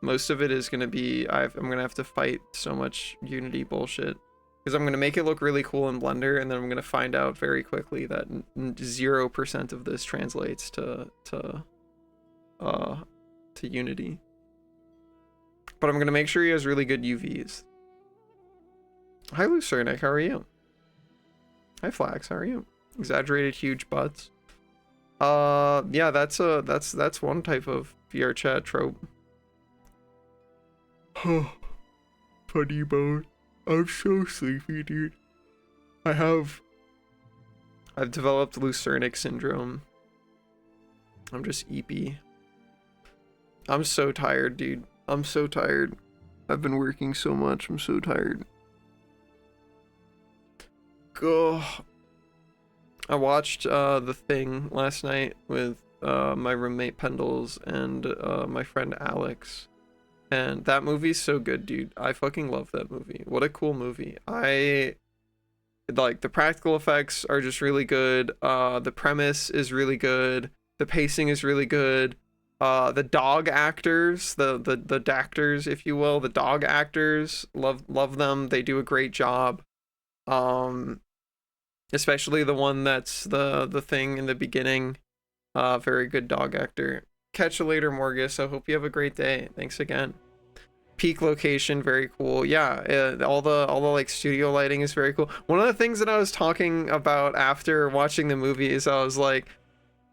Most of it is gonna be I'm gonna have to fight so much Unity bullshit, because I'm gonna make it look really cool in Blender, and then I'm gonna find out very quickly that 0% of this translates to Unity. But I'm gonna make sure he has really good UVs. Hi Lucernic, how are you? Hi Flax, how are you? Exaggerated huge butts. Yeah, that's one type of VR chat trope. Funny mode. I'm so sleepy, dude. I've developed Lucernic syndrome. I'm just eepy. I'm so tired, dude. I'm so tired. I've been working so much. I'm so tired. Go. I watched The Thing last night with my roommate Pendles and my friend Alex. And that movie's so good, dude. I fucking love that movie. What a cool movie. Like, the practical effects are just really good. The premise is really good. The pacing is really good. The dog actors, the dactors, if you will, the dog actors, love them. They do a great job. Especially the one that's the thing in the beginning. Very good dog actor. Catch you later, Morgus. I hope you have a great day. Thanks again. Peak location, very cool. Yeah, all the like studio lighting is very cool. One of the things that I was talking about after watching the movie is I was like,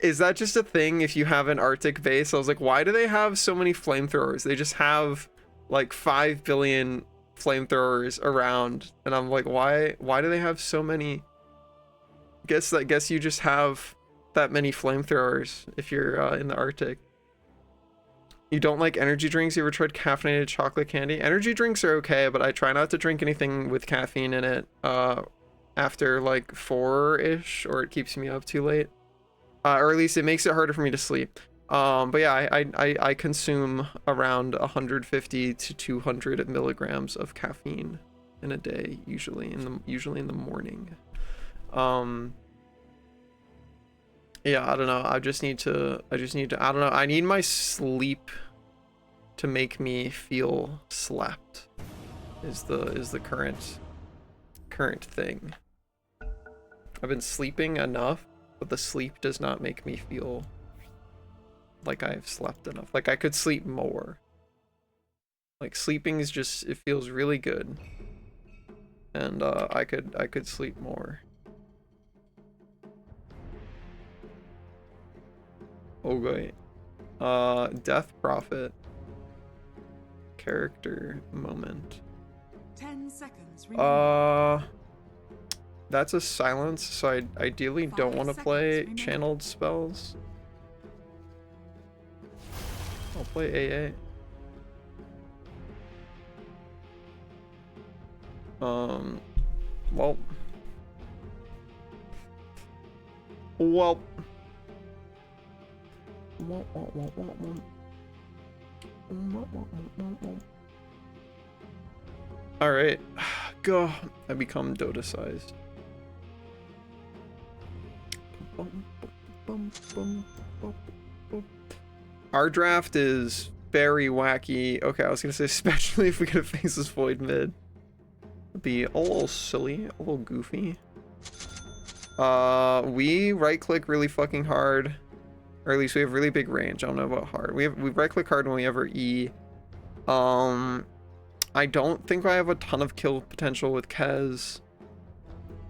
is that just a thing if you have an Arctic base? I was like, why do they have so many flamethrowers? They just have like 5 billion flamethrowers around, and I'm like, why do they have so many? Guess you just have that many flamethrowers if you're in the Arctic. You don't like energy drinks? You ever tried caffeinated chocolate candy? Energy drinks are okay, but I try not to drink anything with caffeine in it after like 4-ish, or it keeps me up too late. Or at least it makes it harder for me to sleep. But yeah, I consume around 150 to 200 milligrams of caffeine in a day, usually in the morning. Yeah, I don't know. I just need to, I don't know. I need my sleep to make me feel slept is the current thing. I've been sleeping enough, but the sleep does not make me feel like I've slept enough. Like I could sleep more. Like sleeping is just, it feels really good. And I could sleep more. Okay. Death Prophet. Character moment. 10 seconds remaining. That's a silence, so I ideally don't want to 5 play seconds channeled spells. I'll play AA. Well. Alright. Go. I become Dota sized. Our draft is very wacky. Okay, I was gonna say, especially if we get a Faceless Void mid. It'd be a little silly, a little goofy. We right click really fucking hard. Or at least we have really big range. I don't know about hard. We right click hard when we ever E. I don't think I have a ton of kill potential with Kez.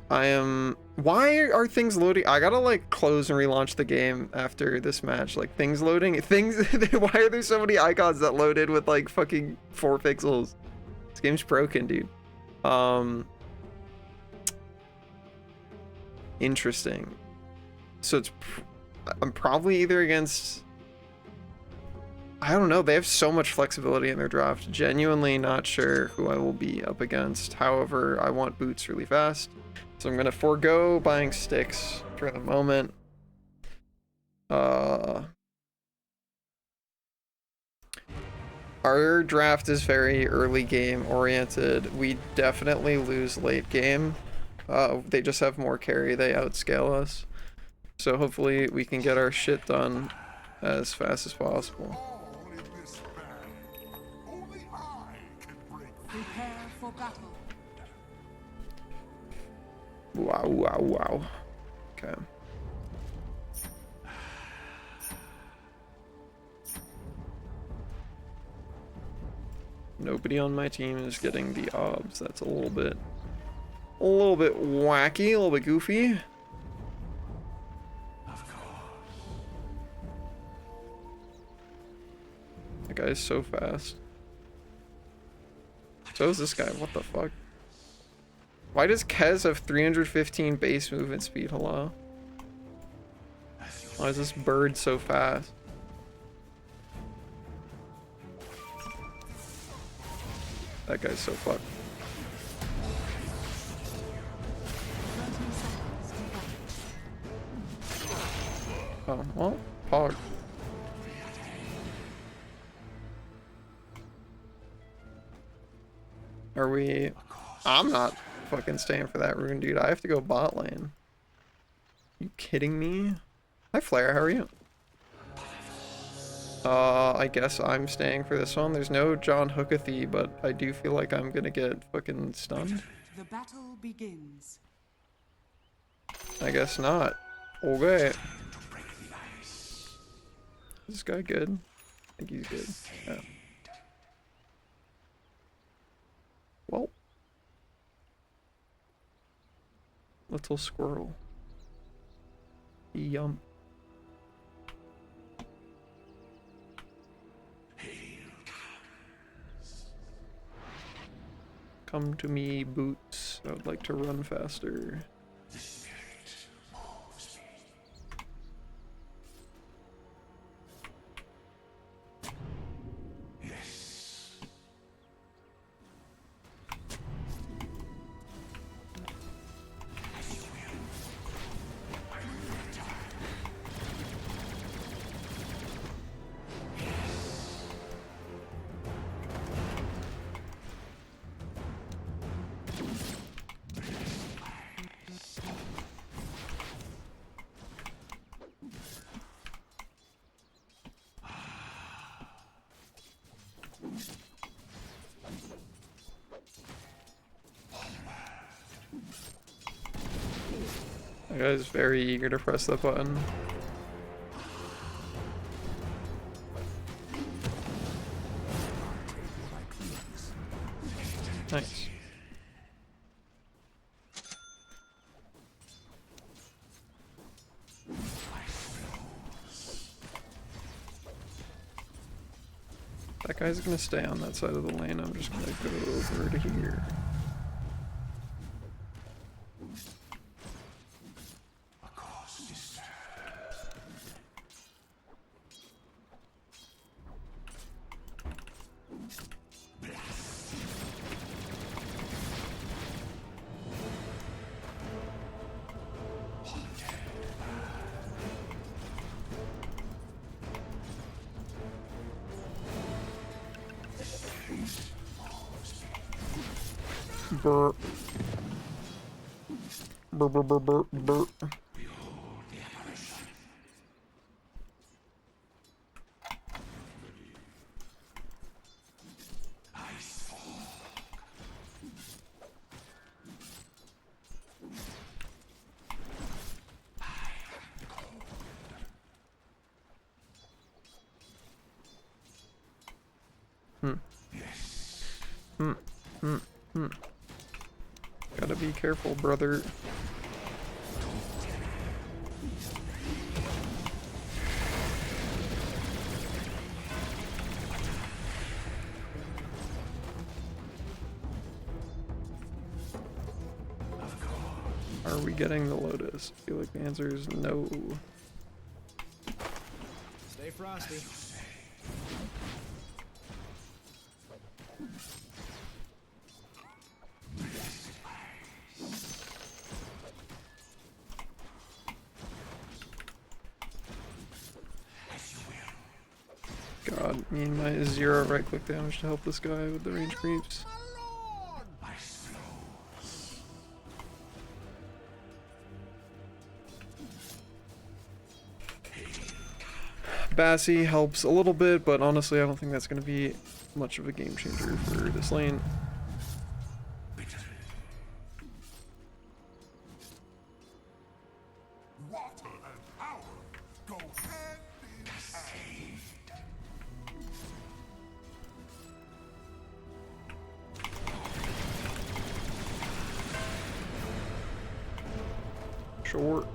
Why are things loading? I gotta like close and relaunch the game after this match. Like things loading, why are there so many icons that loaded with like fucking 4 pixels? This game's broken, dude. Interesting. So I'm probably either against, I don't know, they have so much flexibility in their draft. Genuinely not sure who I will be up against. However, I want boots really fast. So I'm gonna forego buying sticks for the moment. Our draft is very early game oriented. We definitely lose late game. They just have more carry, they outscale us. So hopefully we can get our shit done as fast as possible. All in this bag. Only I can break. Prepare for battle. Wow, wow, wow. Okay. Nobody on my team is getting the obs. That's a little bit wacky, a little bit goofy. That guy's so fast. So is this guy. What the fuck? Why does Kez have 315 base movement speed? Hello? Why is this bird so fast? That guy's so fucked. 30 seconds to battle. Oh, well, Pog. Are we... I'm not fucking staying for that rune, dude. I have to go bot lane. You kidding me? Hi, Flare. How are you? I guess I'm staying for this one. There's no John Hookathy, but I do feel like I'm gonna get fucking stunned. The battle begins. I guess not. Okay. Is this guy good? I think he's good. Yeah. Well. Little squirrel. Yum. Come to me, Boots. I would like to run faster. That guy's very eager to press that button. Nice. That guy's gonna stay on that side of the lane. I'm just gonna go over to here. Burp. Burp, burp, burp, burp, burp. Hmm. careful, brother. Are we getting the Lotus? I feel like the answer is no. Stay frosty. God, me and my 0 right click damage to help this guy with the range creeps. Bassie helps a little bit, but honestly, I don't think that's going to be much of a game changer for this lane. Water and power go hand in hand. Short.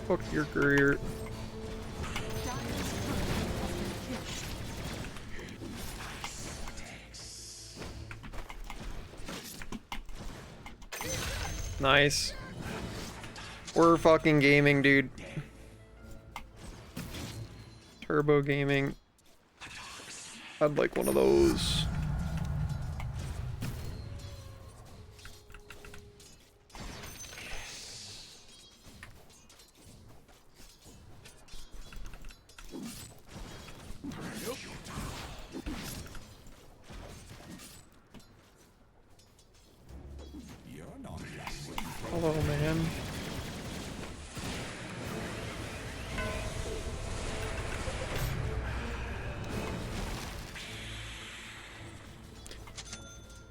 Fuck your career. Nice. We're fucking gaming, dude. Turbo gaming. I'd like one of those. Hello, man.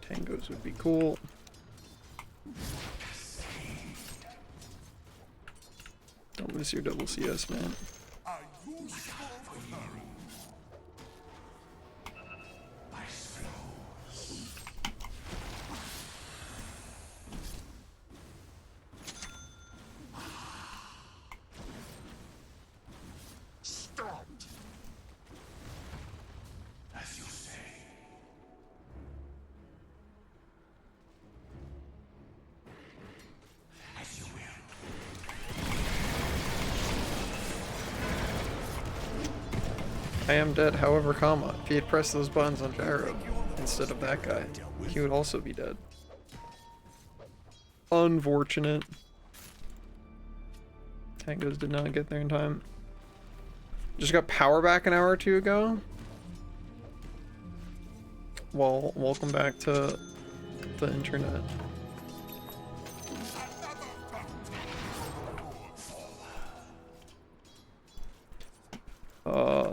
Tangos would be cool. Don't miss your double CS, man. A useful veteran. Stopped. As you say. As you will. I am dead, however, comma. If he had pressed those buttons on Gyro instead of that guy, he would also be dead. Unfortunate. Tangos did not get there in time. Just got power back an hour or two ago. Well, welcome back to the internet.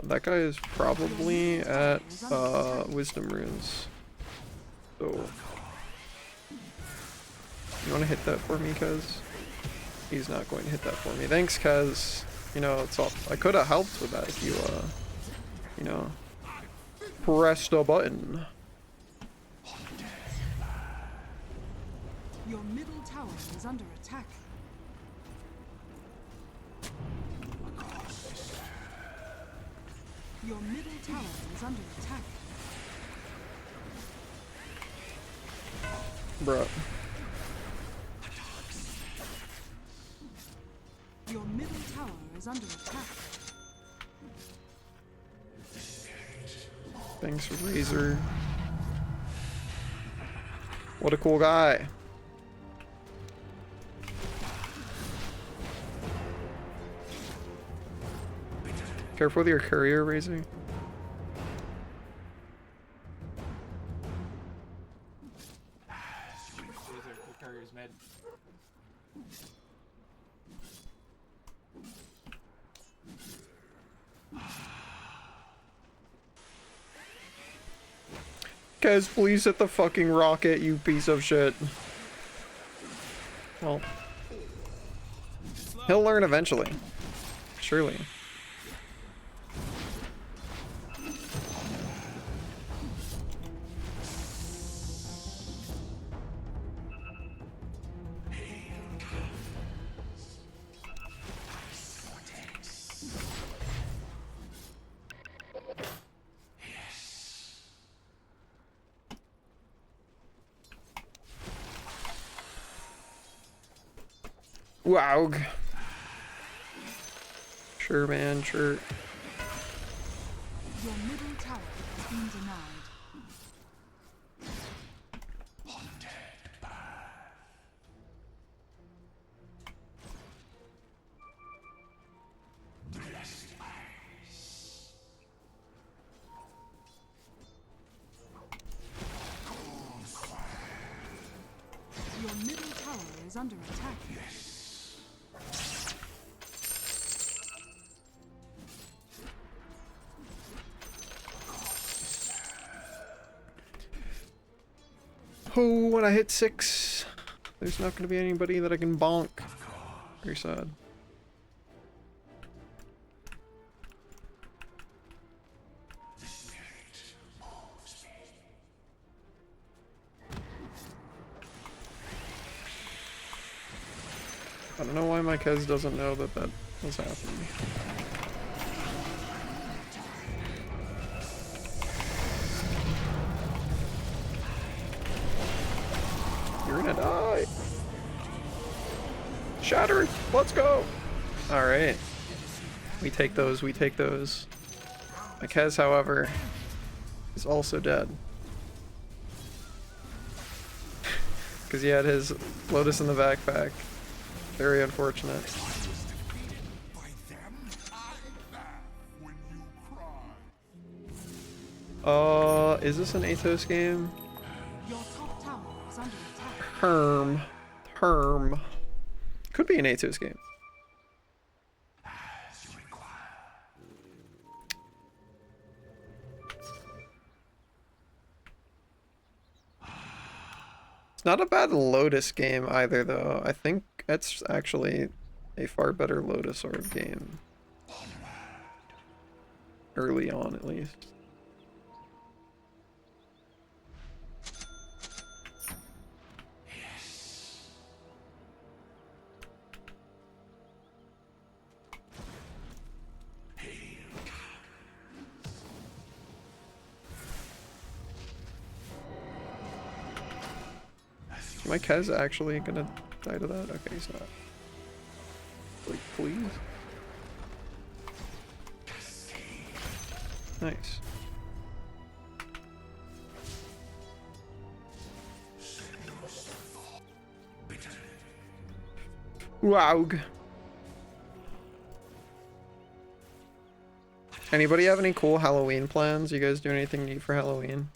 That guy is probably at Wisdom Runes. So you wanna hit that for me, Kaz? He's not going to hit that for me. Thanks, Kaz. You know, it's all I could have helped with that if you you know, pressed a button. Your middle tower is under attack. Your middle tower is under attack. Bruh. Your middle tower is under attack. Thanks, Razor. What a cool guy. Careful with your courier raising. Courier's mid. Guys, please hit the fucking rocket, you piece of shit. Well, he'll learn eventually. Surely. Wow. Sure, man, sure. Your middle tower has been denied. Your middle tower is under attack. Oh, when I hit 6, there's not going to be anybody that I can bonk. Very sad. I don't know why my Kez doesn't know that that was happening. You're gonna die. Shattered. Let's go. All right. We take those. We take those. My Kez, however, is also dead. Because he had his Lotus in the backpack. Very unfortunate. By them, I laugh when you cry. Is this an Atos game? Your top tower is under attack. Herm. Could be an Atos game. It's not a bad Lotus game either, though. I think it's actually a far better Lotus Orb game. Early on, at least. Is my Kez actually gonna die to that? Okay, he's not. Like, please. Nice. Wow. Anybody have any cool Halloween plans? You guys doing anything neat for Halloween?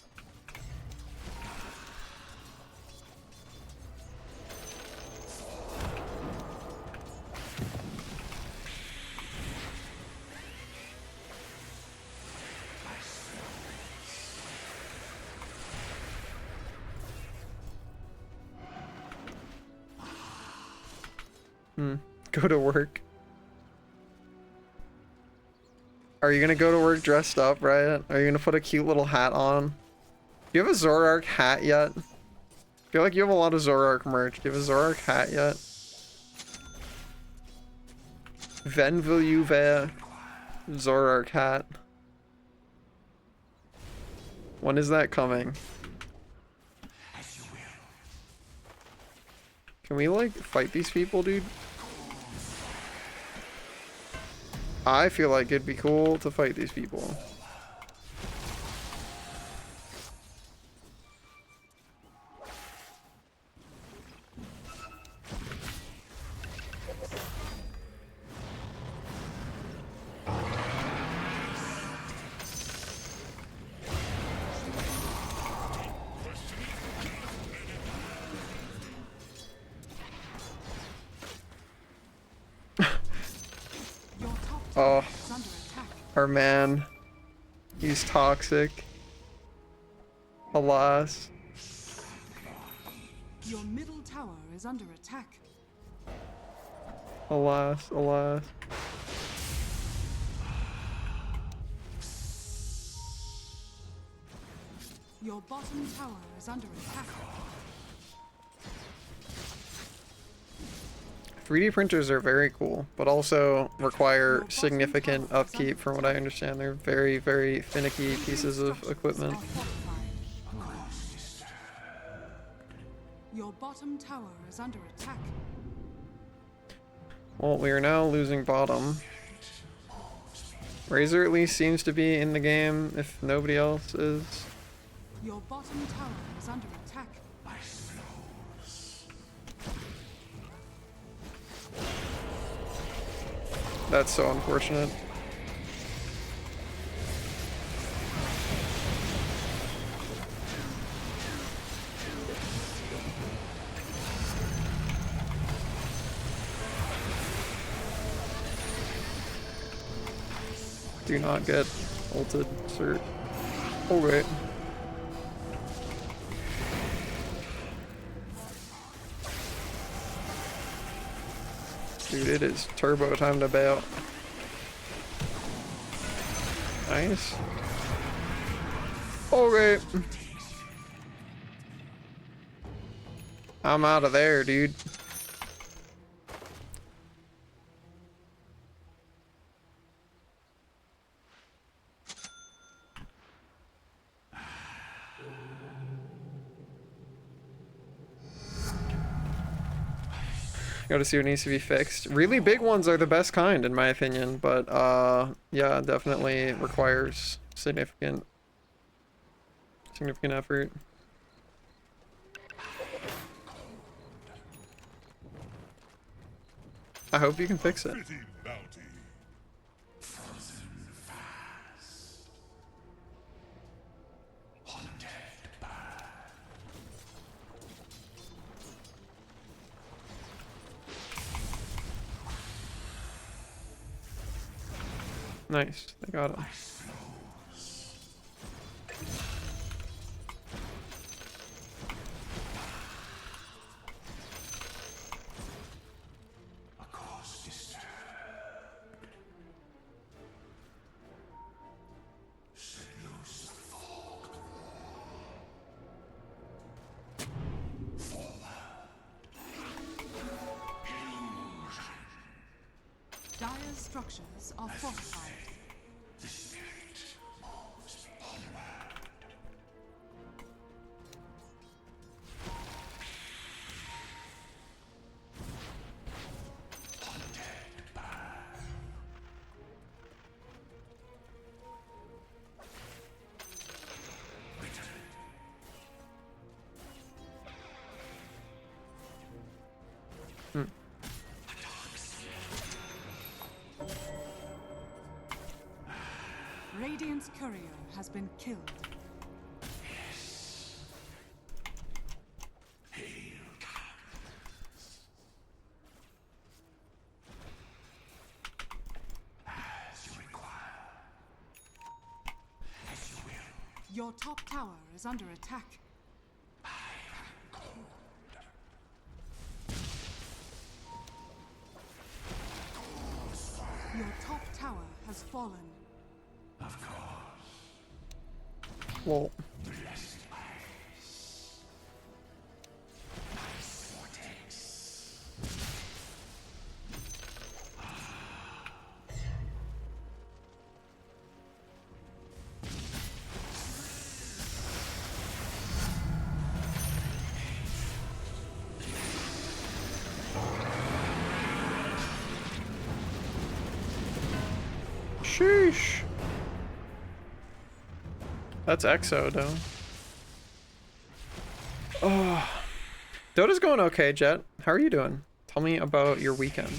Go to work. Are you gonna go to work dressed up, right? Are you gonna put a cute little hat on? Do you have a Zoroark hat yet? I feel like you have a lot of Zoroark merch. Do you have a Zoroark hat yet? Ven will you wear Zoroark hat? When is that coming? Can we, like, fight these people, dude? I feel like it'd be cool to fight these people. tower Oh, is under attack. our man. He's toxic. Alas. Your middle tower is under attack. Alas, alas. Your bottom tower is under attack. 3D printers are very cool, but also require significant upkeep from what I understand. They're very, very finicky pieces of equipment. Are fortified. Your bottom tower is under attack. Well, we are now losing bottom. Razor at least seems to be in the game, if nobody else is. Your bottom tower is under attack. That's so unfortunate. Do not get ulted, sir. Okay. Dude, it is turbo time to bail. Nice. Okay. I'm out of there, dude. Gotta see what needs to be fixed. Really big ones are the best kind, in my opinion, but yeah, definitely requires significant effort. I hope you can fix it. Fitting bounty. Nice, they got him. Dire's structures are fortified. Radiant's courier has been killed. Your top tower is under attack. Your top tower has fallen. Well, sheesh. That's EXO, though. Oh. Dota's going okay, Jet. How are you doing? Tell me about your weekend.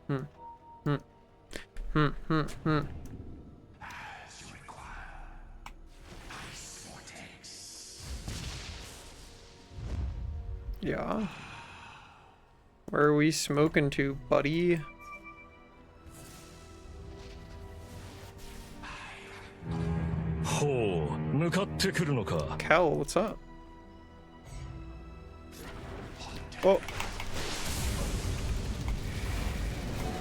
Hmm. Hmm. Hmm. Hmm. Hmm. As you require. Ice vortex. Yeah. Where are we smoking to, buddy? Kel, what's up? Oh.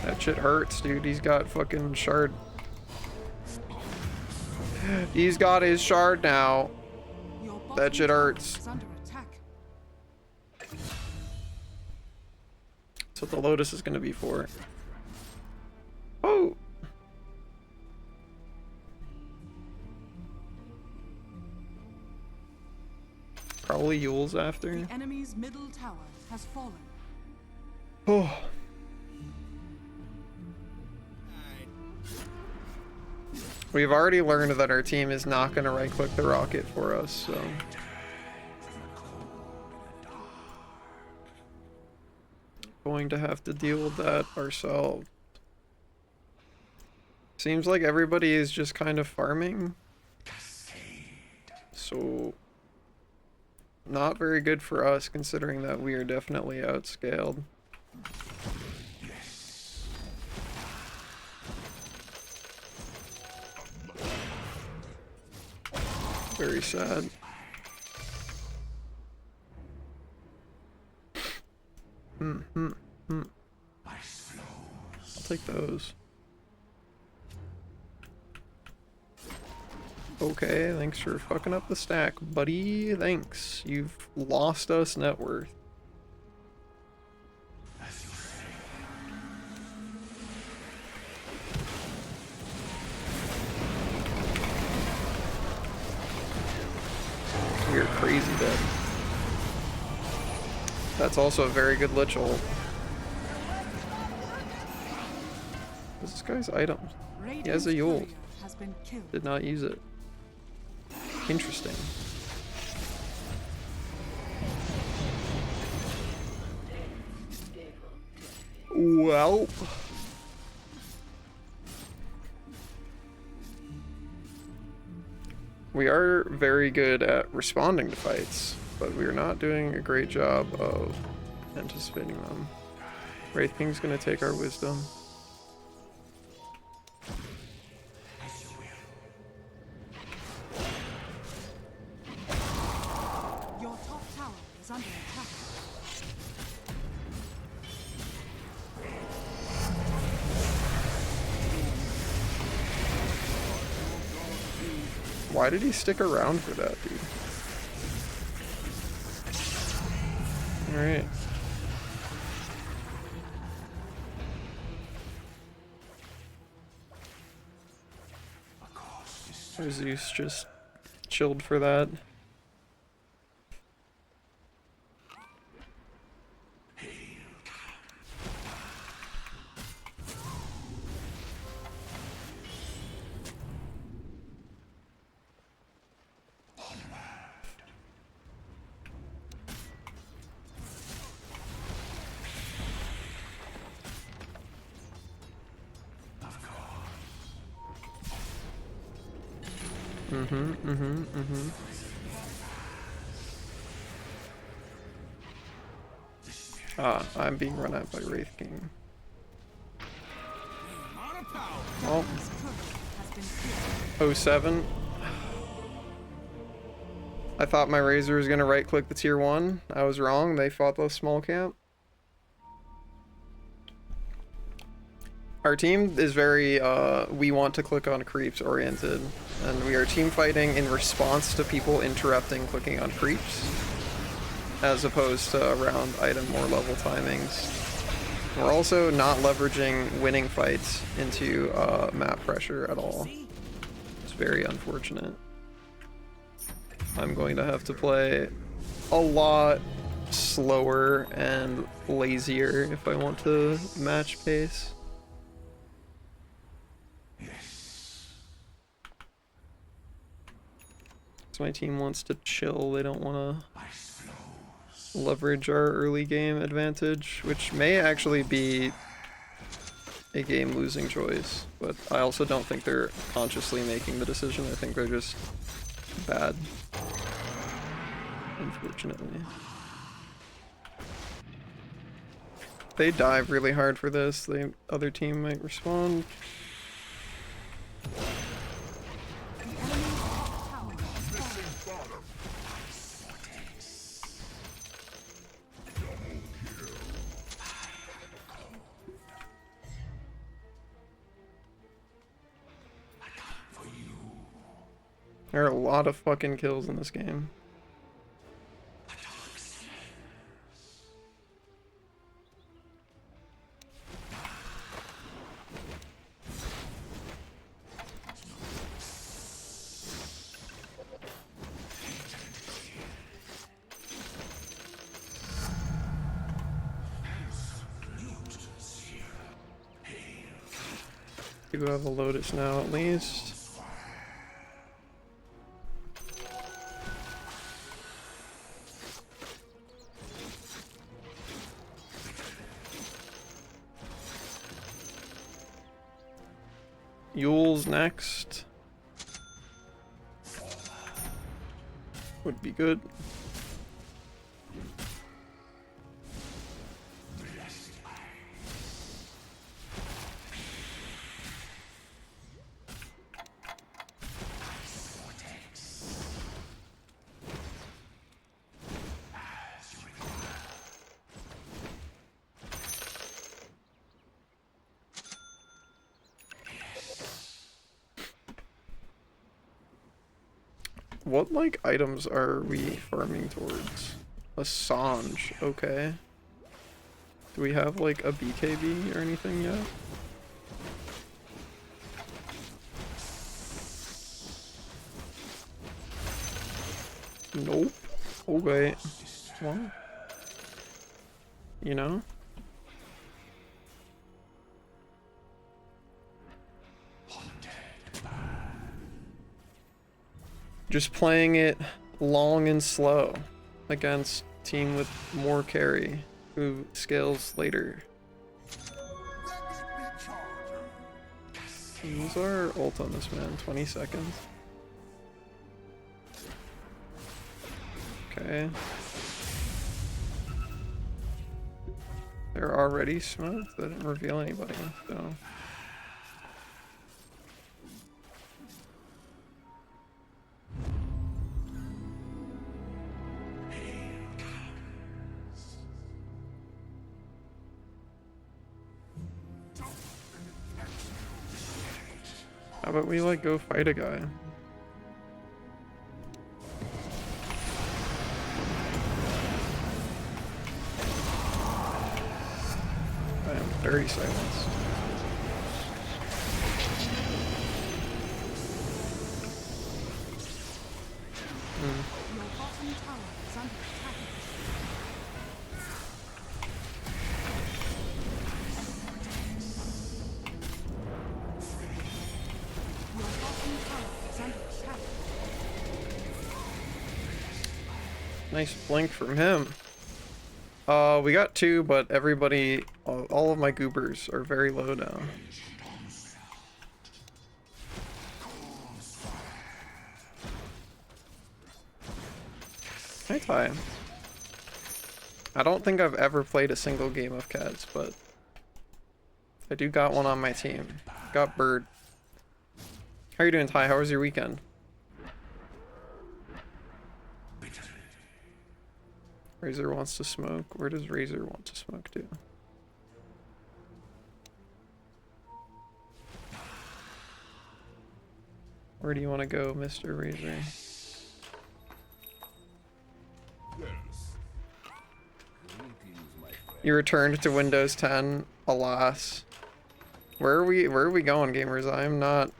That shit hurts, dude. He's got fucking shard. He's got his shard now. Your bottom That shit tower hurts. is under attack. That's what the Lotus is gonna be for. Oh! Probably Yule's after. The enemy's middle tower has fallen. Oh. We've already learned that our team is not gonna right-click the rocket for us, so... Going to have to deal with that ourselves. Seems like everybody is just kind of farming. So... Not very good for us, considering that we are definitely outscaled. Very sad. I'll take those. Okay, thanks for fucking up the stack, buddy. Thanks. You've lost us net worth. You're crazy dead. That's also a very good lich ult. What's this guy's items? He has a Yule. Has been killed. Did not use it. Interesting. Well. We are very good at responding to fights, but we are not doing a great job of anticipating them. Wraith King's gonna take our wisdom. Your top tower is under attack. Why did he stick around for that, dude? Alright. Zeus just chilled for that. Ah, I'm being run at by Wraith King. Oh. 07. I thought my Razor was gonna right click the tier 1. I was wrong, they fought the small camp. Our team is very, we want to click on creeps oriented, and we are team fighting in response to people interrupting clicking on creeps, as opposed to around item or level timings. We're also not leveraging winning fights into map pressure at all. It's very unfortunate. I'm going to have to play a lot slower and lazier if I want to match pace. So my team wants to chill, they don't want to leverage our early game advantage, which may actually be a game-losing choice, but I also don't think they're consciously making the decision. I think they're just bad, unfortunately. They dive really hard for this. The other team might respond. There are a lot of fucking kills in this game. You have a Lotus now at least. Yule's next. Would be good. What, like, items are we farming towards? A Sange, okay. Do we have, like, a BKB or anything yet? Nope. Okay. Well, you know? Just playing it long and slow against team with more carry who scales later. What's our ult on this man? 20 seconds. Okay. They're already smoked? They didn't reveal anybody, so. How about we, like, go fight a guy? I am very silenced. Your bottom tower is under attack. Your bottom tower is under attack. Nice blink from him. We got two, but everybody, all of my goobers are very low now. Hi, Ty. I don't think I've ever played a single game of Cats, but I do got one on my team. Got Bird. How are you doing, Ty? How was your weekend? Razor wants to smoke. Where does Razor want to smoke to? Where do you want to go, Mr. Razor? You returned to Windows 10, alas. Where are we going, gamers? I'm not.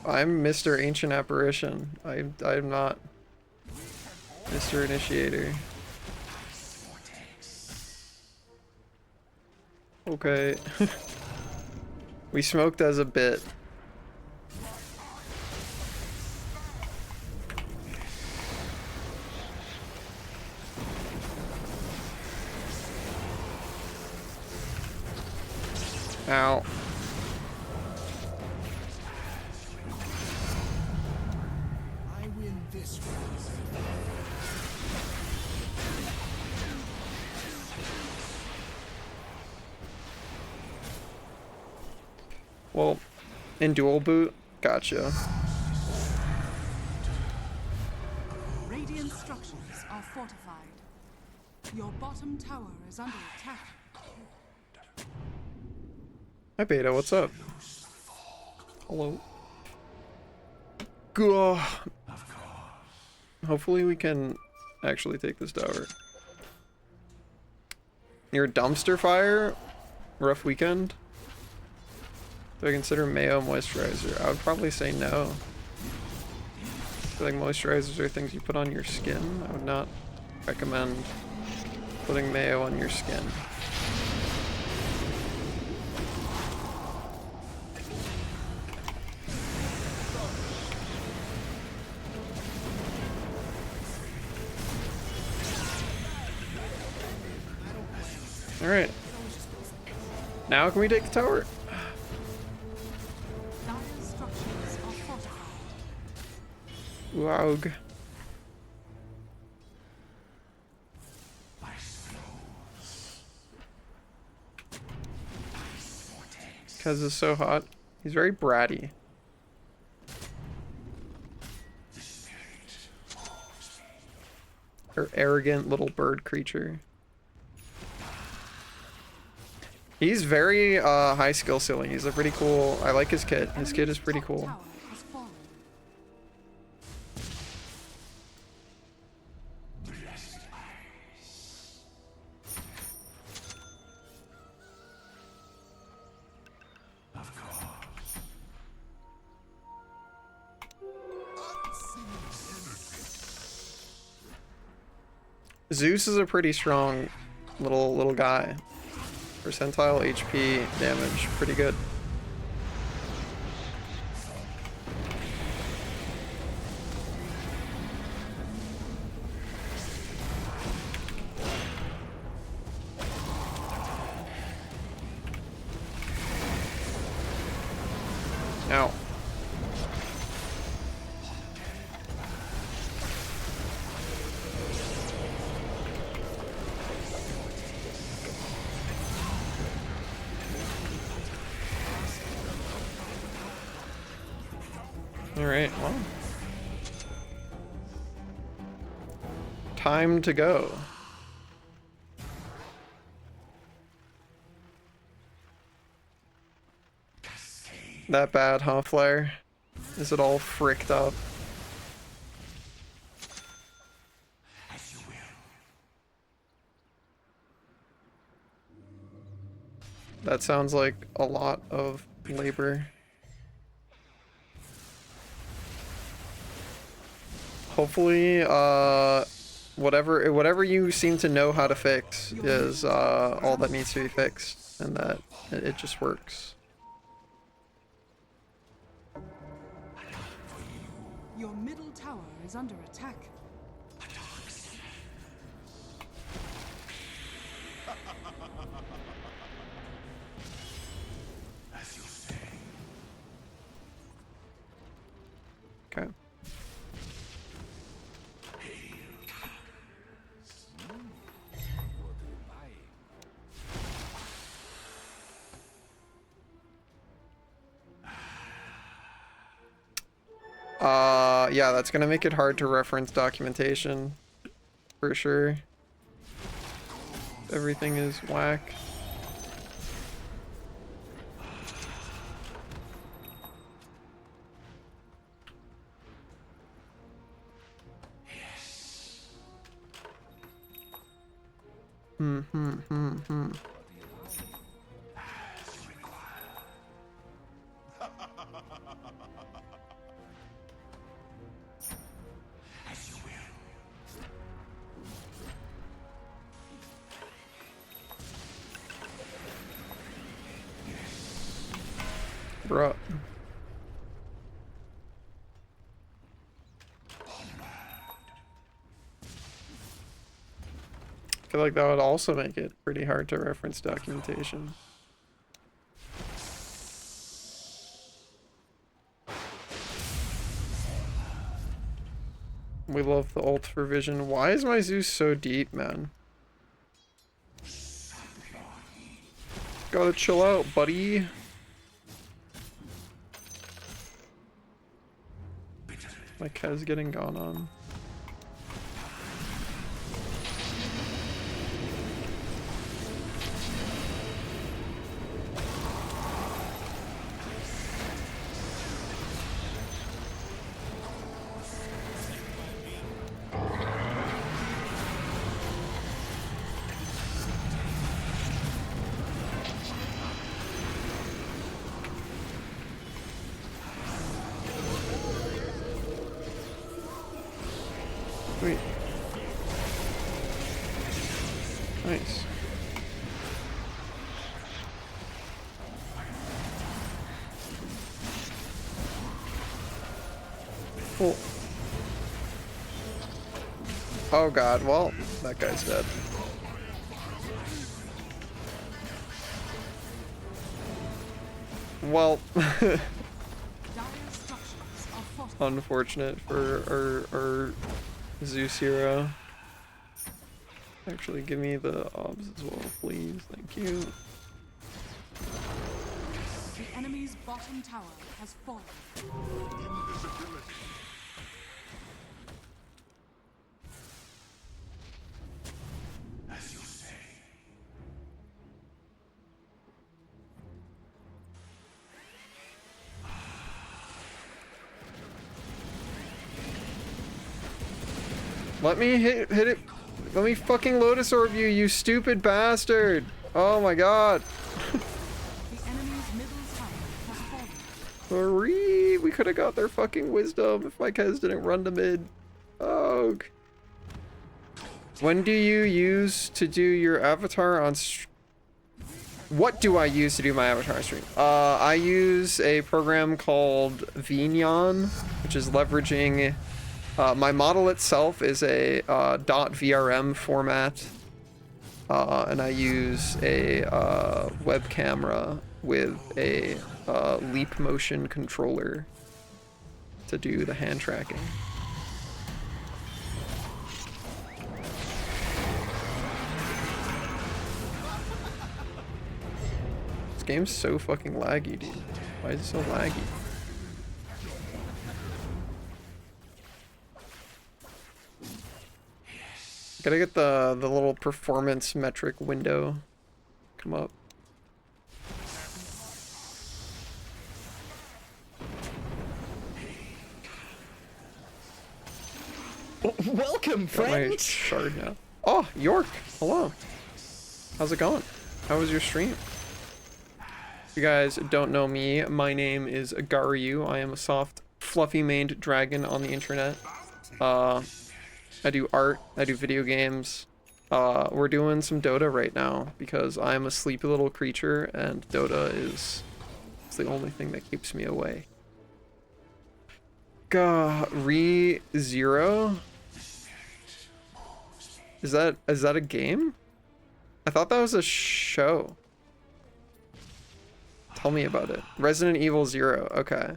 I'm Mr. Ancient Apparition. I'm not Mr. Initiator. Okay. We smoked as a bit. Ow. I win this round. Well, in dual boot, gotcha. Radiant structures are fortified. Your bottom tower is under attack. Hi Beta, what's up? Hello. Gah. Hopefully we can actually take this tower. Near dumpster fire? Rough weekend? Do I consider mayo moisturizer? I would probably say no. I feel like moisturizers are things you put on your skin. I would not recommend putting mayo on your skin. Alright. Now can we take the tower? Dire structures are fortified. Waug. Kez is so hot. He's very bratty. Or arrogant little bird creature. He's very high skill ceiling. He's a pretty cool. I like his kit. His kit is pretty cool. Tower has fallen. Zeus is a pretty strong little guy. Percentile HP damage, pretty good. Ow. Alright, well. Time to go. That bad, huh, Flare? Is it all fricked up? That sounds like a lot of labor. Hopefully, whatever you seem to know how to fix is all that needs to be fixed, and that it just works. Your middle tower is under attack. Okay. Yeah, that's gonna make it hard to reference documentation, for sure. Everything is whack. Hmm. Bruh. I feel like that would also make it pretty hard to reference documentation. We love the ult for vision. Why is my Zeus so deep, man? Gotta chill out, buddy. My Kez getting gone on. Sweet. Nice. Cool. Oh god, well, that guy's dead. Well, unfortunate for our Zeus hero. Actually, give me the obs as well, please. Thank you. The enemy's bottom tower has fallen. Invisibility. As you say. Let me hit it. Let me fucking Lotus Orb you, you stupid bastard. Oh my god. The enemy's middle tower has fallen. Marie, we could have got their fucking wisdom if my Kez didn't run to mid. Oh. When do you use to do your avatar on What do I use to do my avatar stream? I use a program called Vignon, which is leveraging my model itself is a .vrm format, and I use a web camera with a leap motion controller to do the hand tracking. This game's so fucking laggy, dude. Why is it so laggy? Gotta get the little performance metric window come up. Welcome, Got my friend. shard now. Oh, York! Hello. How's it going? How was your stream? If you guys don't know me, my name is Garyu. I am a soft, fluffy-maned dragon on the internet. I do art, I do video games. We're doing some Dota right now because I'm a sleepy little creature and Dota is the only thing that keeps me away. Re-Zero? Is that a game? I thought that was a show. Tell me about it. Resident Evil Zero, okay.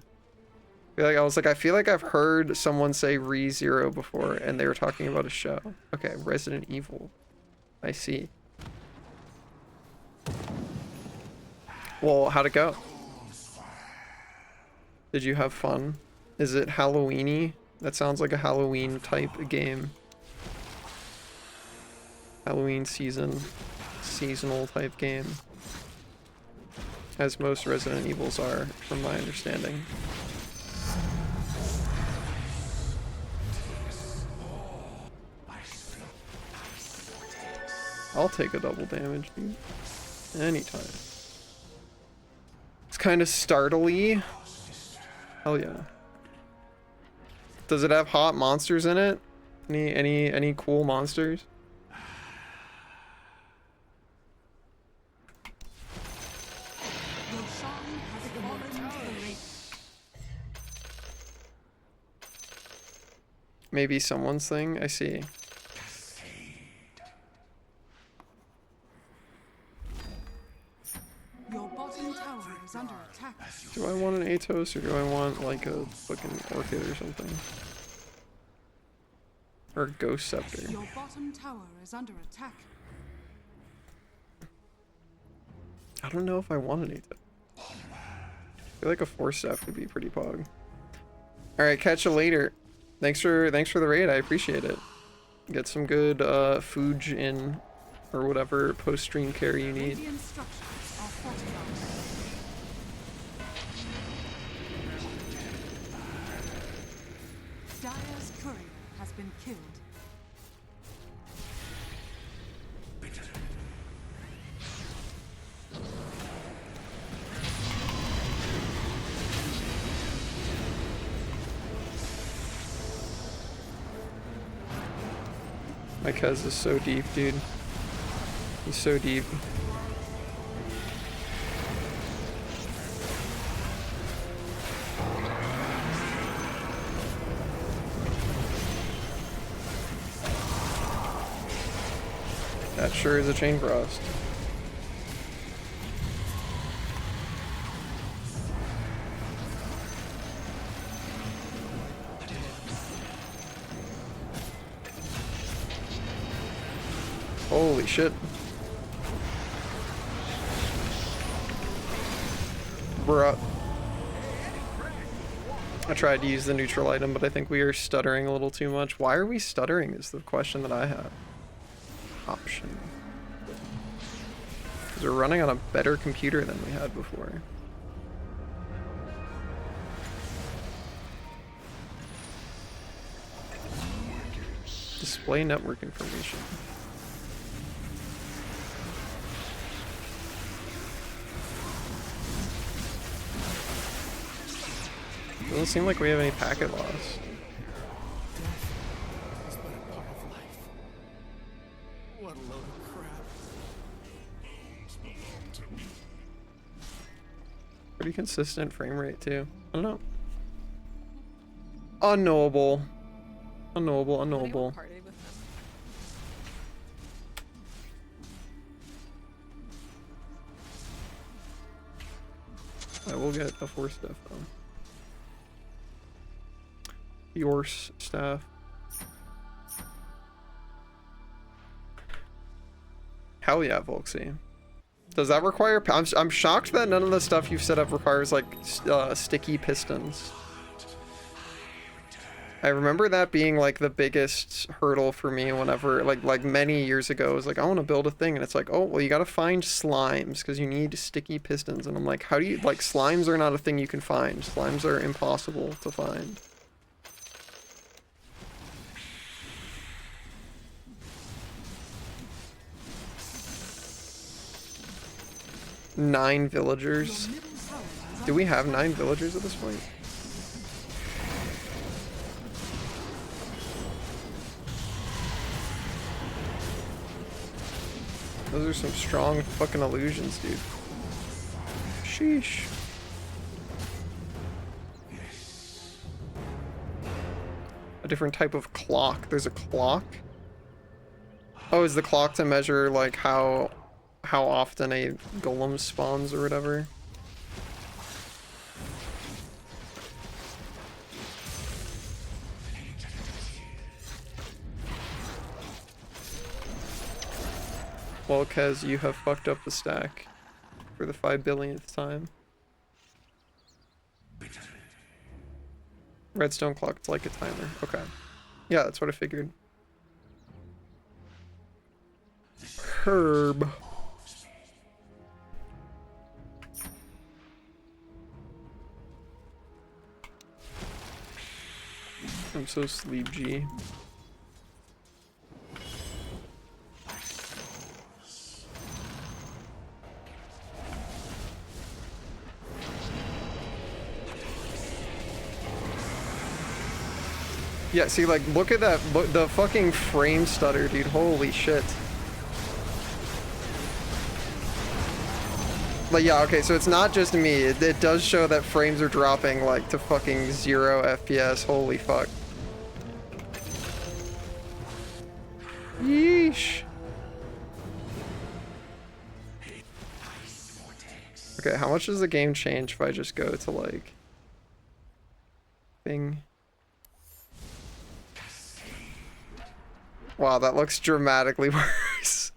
I feel like I've heard someone say Re-Zero before and they were talking about a show. Okay, Resident Evil. I see. Well, how'd it go? Did you have fun? Is it Halloween-y? That sounds like a Halloween type game. Halloween seasonal type game. As most Resident Evils are, from my understanding. I'll take a double damage, dude. Anytime. It's kind of startly. Hell yeah. Does it have hot monsters in it? Any cool monsters? Maybe someone's thing? I see. Your bottom tower is under attack. Do I want an Atos or do I want like a fucking Orchid or something? Or Ghost Scepter. Your bottom tower is under attack. I don't know if I want anything. I feel like a Force Staff would be pretty pog. Alright, catch you later. Thanks for the raid, I appreciate it. Get some good food in, or whatever post-stream care you need. Radiant structures are fortified. Dire's courier has been killed. My Kez is so deep, dude. He's so deep. That sure is a Chain Frost. Holy shit. Bruh. I tried to use the neutral item, but I think we are stuttering a little too much. Why are we stuttering is the question that I have. Option. Because we're running on a better computer than we had before. Display network information. Doesn't seem like we have any packet loss. What a load of crap. Pretty consistent frame rate too. I don't know. Unknowable. Unknowable, unknowable. I will get a Force Staff though. Force Staff. Hell yeah, Volksy. Does that require... I'm shocked that none of the stuff you've set up requires, like, sticky pistons. I remember that being, like, the biggest hurdle for me whenever, like many years ago. It was like, I want to build a thing, and it's like, oh, well, you gotta find slimes, because you need sticky pistons. And I'm like, how do you... Like, slimes are not a thing you can find. Slimes are impossible to find. Nine villagers. Do we have 9 villagers at this point? Those are some strong fucking illusions, dude. Sheesh. A different type of clock. There's a clock? Oh, is the clock to measure, like, how often a golem spawns or whatever? Well, Kez, you have fucked up the stack for the 5 billionth time. Redstone clock, it's like a timer. Okay. Yeah, that's what I figured. Herb. I'm so sleep G. Yeah, see, like, look at that, the fucking frame stutter, dude. Holy shit. Like, yeah, okay, so it's not just me. It does show that frames are dropping, like, to fucking 0 FPS. Holy fuck. Yeesh. Okay, how much does the game change if I just go to, like... Bing. Wow, that looks dramatically worse.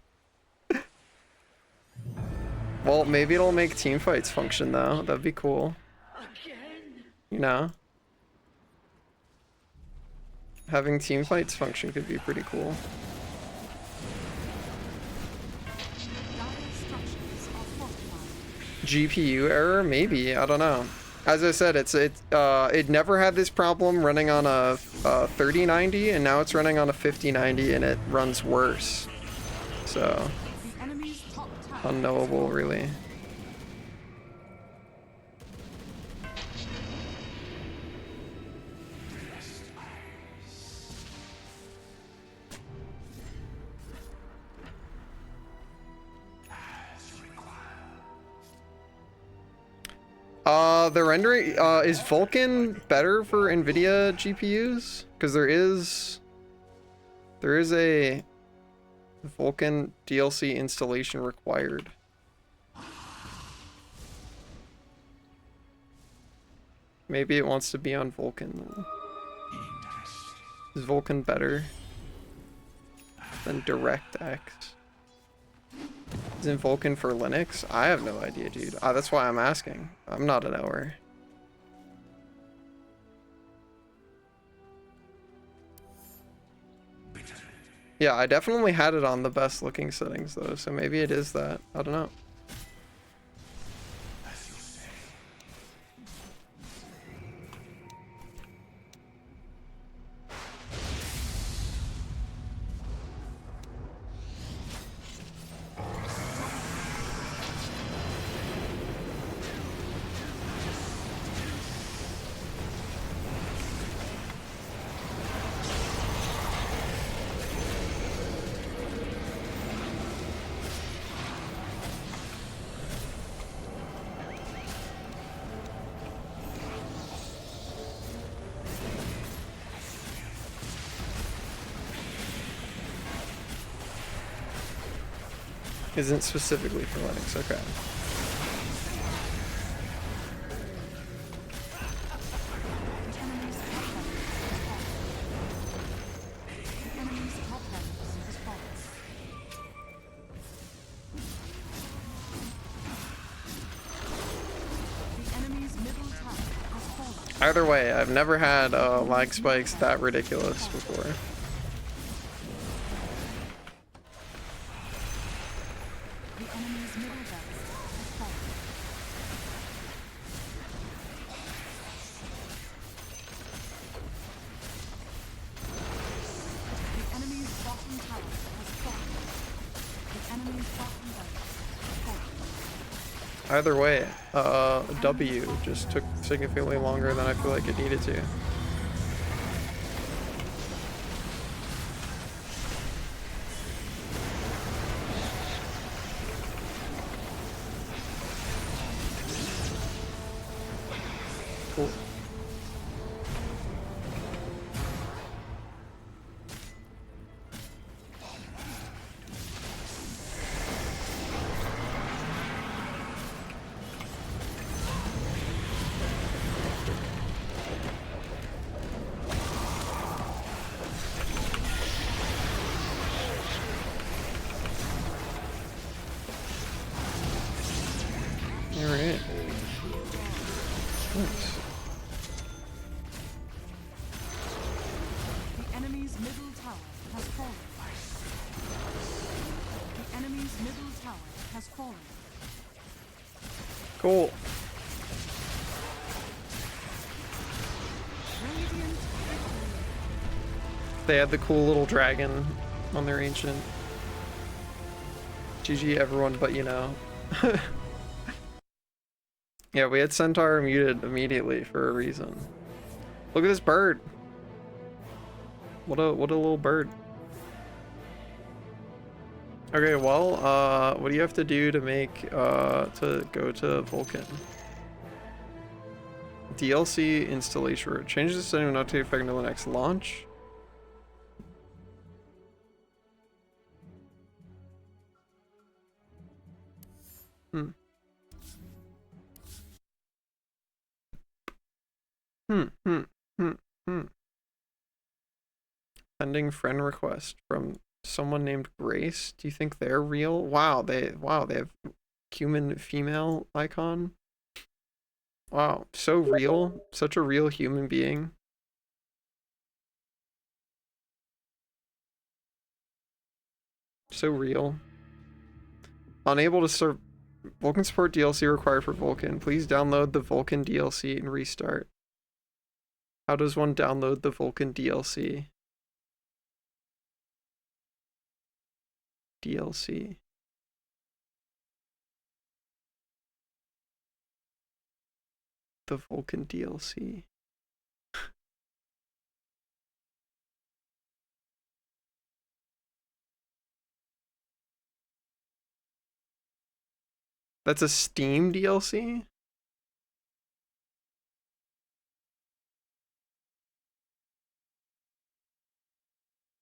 Well, maybe it'll make team fights function though. That'd be cool. You know? Having team fights function could be pretty cool. Dire structures are fortified. GPU error? Maybe. I don't know. As I said, it never had this problem running on a 3090, and now it's running on a 5090, and it runs worse. So, The enemy's top tower. unknowable, really. The rendering, is Vulkan better for NVIDIA GPUs? Because there is a Vulkan DLC installation required. Maybe it wants to be on Vulkan. Is Vulkan better than DirectX? Isn't Vulkan for Linux? I have no idea, dude. That's why I'm asking. I'm not a knower. Yeah, I definitely had it on the best looking settings though, so maybe it is that. I don't know. Isn't specifically for Linux, okay. The enemy's top barracks has fallen. The enemy's middle tower has fallen. Either way, I've never had lag spikes that ridiculous before. The enemy's middle barracks has fallen. The enemy's bottom tower has fallen. The enemy's bottom barracks has fallen. Either way, W just took significantly longer than I feel like it needed to. Cool. Alright. Nice. The enemy's middle tower has fallen. The enemy's middle tower has fallen. Cool. Radiant victory. They had the cool little dragon on their ancient. GG everyone but you know. Yeah, we had Centaur muted immediately for a reason. Look at this bird. What a little bird. Okay, well, what do you have to do to make to go to Vulkan? DLC installation. Change the setting not to affect until the next launch. Sending friend request from someone named Grace. Do you think they're real? Wow, they have human female icon. Wow, so real. Such a real human being. So real. Unable to serve Vulcan support DLC required for Vulcan. Please download the Vulcan DLC and restart. How does one download the Vulcan DLC? DLC. The Vulcan DLC. That's a Steam DLC?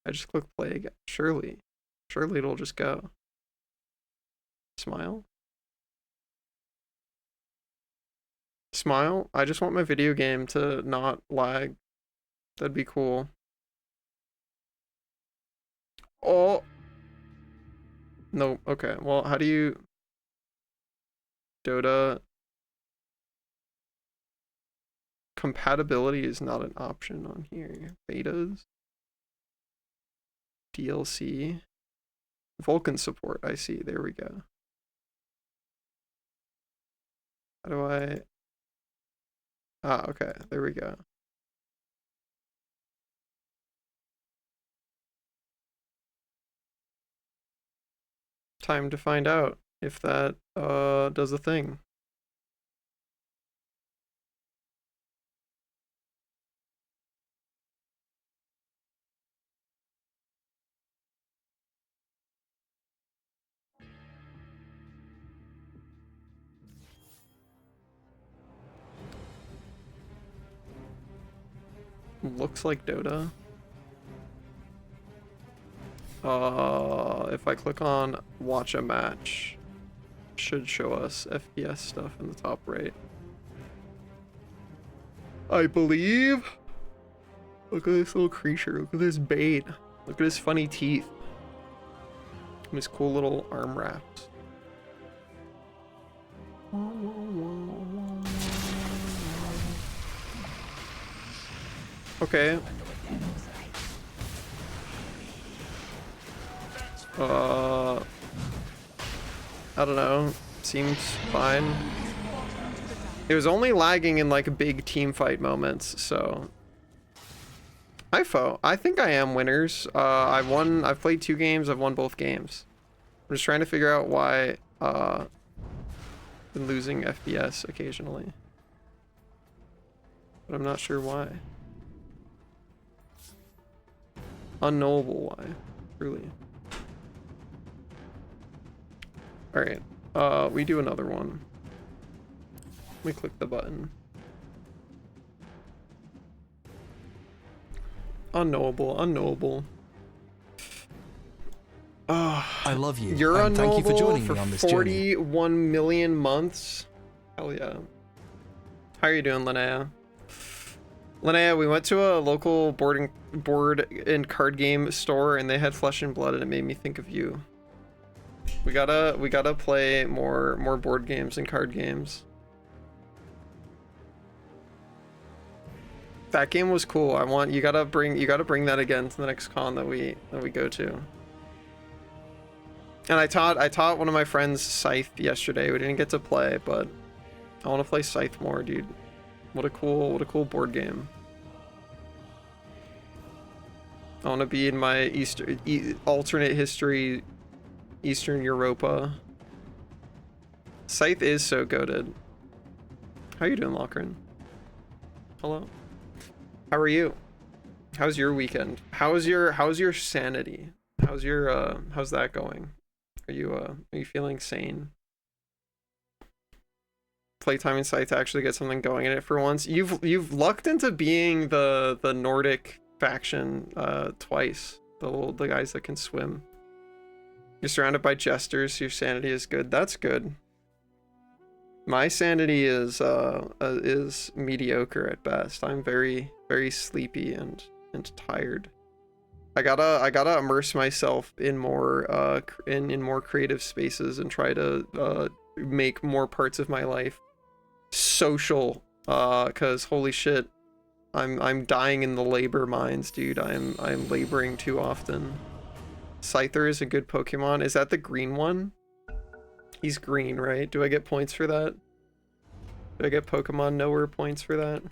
I just click play again. Surely. Surely it'll just go. Smile? Smile? I just want my video game to not lag. That'd be cool. Oh! No, okay. Well, how do you... Dota... Compatibility is not an option on here. Betas? DLC? Vulcan support, I see. There we go. How do I... Ah, okay. There we go. Time to find out if that does a thing. Looks like Dota. If I click on watch a match, should show us FPS stuff in the top right. I believe. Look at this little creature. Look at this bait. Look at his funny teeth. And his cool little arm wraps. Okay. I don't know. Seems fine. It was only lagging in like big team fight moments, so. IFO. I think I am winners. I've played 2 games, I've won both games. I'm just trying to figure out why been losing FPS occasionally. But I'm not sure why. Unknowable why, truly. Alright, we do another one. Let me click the button. Unknowable, unknowable. I love you. You're and unknowable thank you for joining for me on this journey. 41 million months? Hell yeah. How are you doing, Linnea? Linnea, we went to a local board and card game store and they had Flesh and Blood and it made me think of you. We gotta play more board games and card games. That game was cool. You gotta bring that again to the next con that we go to. And I taught one of my friends Scythe yesterday. We didn't get to play, but I want to play Scythe more, dude. What a cool board game. I want to be in my alternate history, Eastern Europa. Scythe is so goated. How you doing, Lochran? Hello. How are you? How's your weekend? How's your sanity? How's that going? Are you feeling sane? Playtime in Scythe to actually get something going in it for once. You've lucked into being the Nordic faction twice. The guys that can swim. You're surrounded by jesters, so your sanity is good. That's good. My sanity is mediocre at best. I'm very sleepy and tired. I gotta immerse myself in more in more creative spaces and try to make more parts of my life social, cause holy shit, I'm dying in the labor mines, dude. I'm laboring too often. Scyther is a good Pokemon. Is that the green one? He's green, right? Do I get points for that? Do I get Pokemon Nowhere points for that?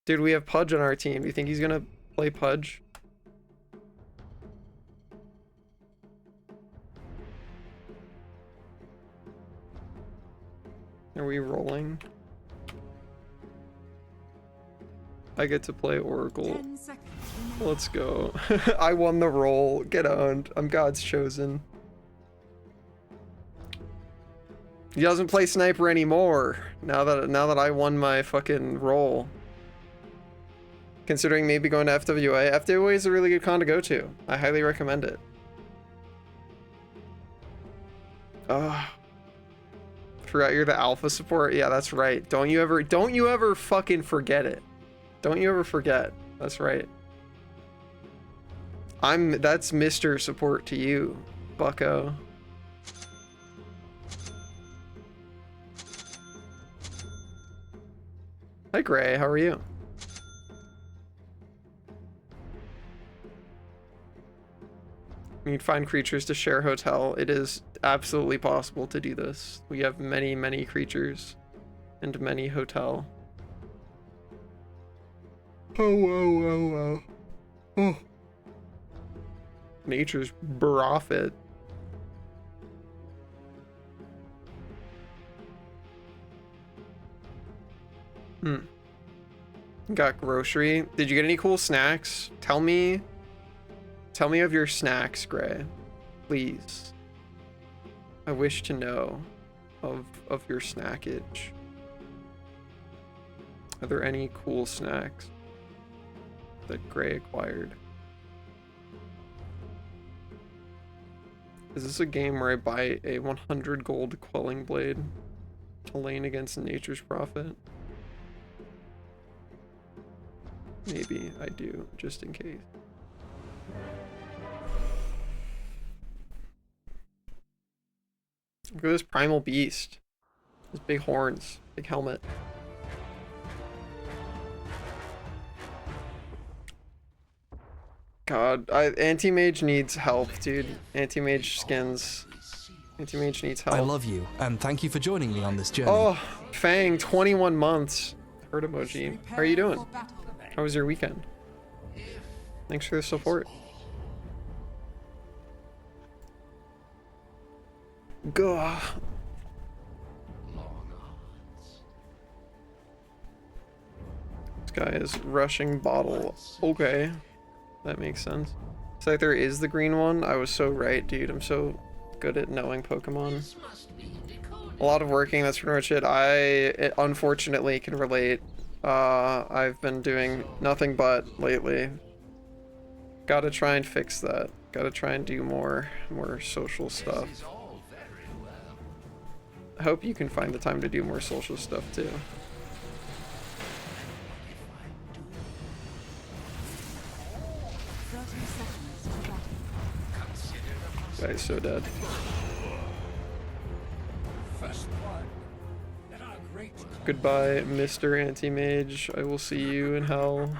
Dude, we have Pudge on our team. Do you think he's gonna play Pudge? Are we rolling? I get to play Oracle. 10 seconds remaining. Let's go. I won the roll. Get owned. I'm God's chosen. He doesn't play sniper anymore. Now that I won my fucking roll. Considering maybe going to FWA. FWA is a really good con to go to. I highly recommend it. Forgot you're the alpha support? Yeah, that's right. Don't you ever fucking forget it. Don't you ever forget. That's right. That's Mr. Support to you, bucko. Hi Gray, how are you? We need find creatures to share hotel. It is absolutely possible to do this. We have many, many creatures and many hotel. Oh, whoa, whoa, whoa. Oh. Nature's profit. Got grocery. Did you get any cool snacks? Tell me of your snacks, Gray. Please. I wish to know of your snackage. Are there any cool snacks that Gray acquired? Is this a game where I buy a 100 gold quelling blade to lane against nature's prophet? Maybe I do, just in case. Look at this primal beast. His big horns, big helmet. God, Anti-Mage needs help, dude. Anti-Mage skins. Anti-Mage needs help. I love you, and thank you for joining me on this journey. Oh, Fang, 21 months. Heart emoji. How are you doing? How was your weekend? Thanks for the support. Gah. This guy is rushing bottle. Okay. That makes sense. Scyther is the green one. I was so right, dude. I'm so good at knowing Pokemon. A lot of working, that's pretty much it. I unfortunately can relate. I've been doing nothing but lately. Gotta try and fix that. Gotta try and do more social stuff. I hope you can find the time to do more social stuff too. 30 seconds to battle. Guy's so dead. Goodbye, Mr. Anti-Mage. I will see you in hell.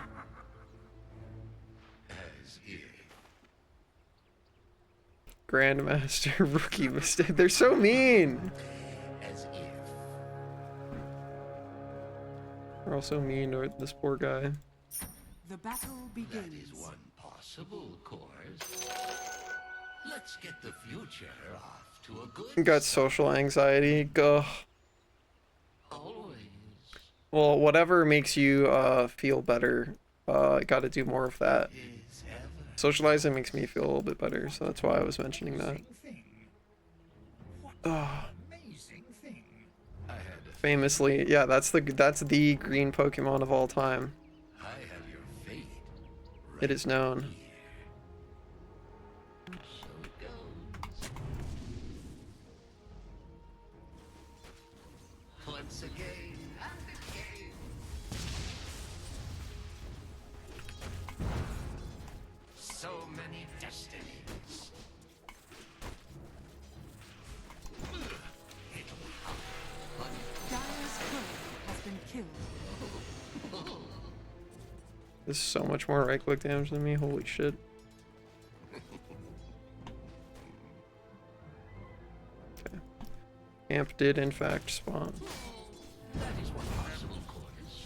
Grandmaster rookie mistake. They're so mean. They're also mean to this poor guy. The battle begins. That is one possible course. Let's get the future off to a good Got social anxiety. Go. always. Well, whatever makes you feel better. Gotta do more of that. Is ever Socializing makes me feel a little bit better, so that's why I was mentioning that. I had Famously, yeah, that's the green Pokemon of all time. I have your fate. It is known. So it goes. Once again and again. This is so much more right click damage than me. Holy shit. Okay. Amp did in fact spawn. That is one possible course.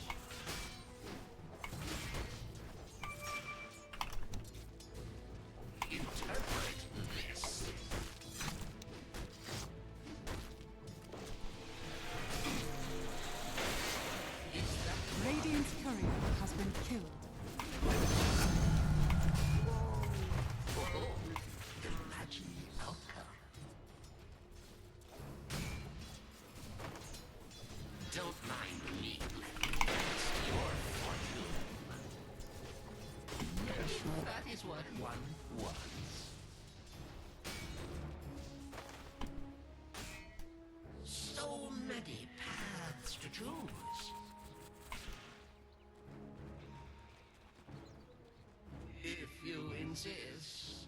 Interpret this. Radiant's courier has been killed. Imagine the outcome. Don't mind me. It's your fortune. That is what one wants. So many paths to choose. If you insist.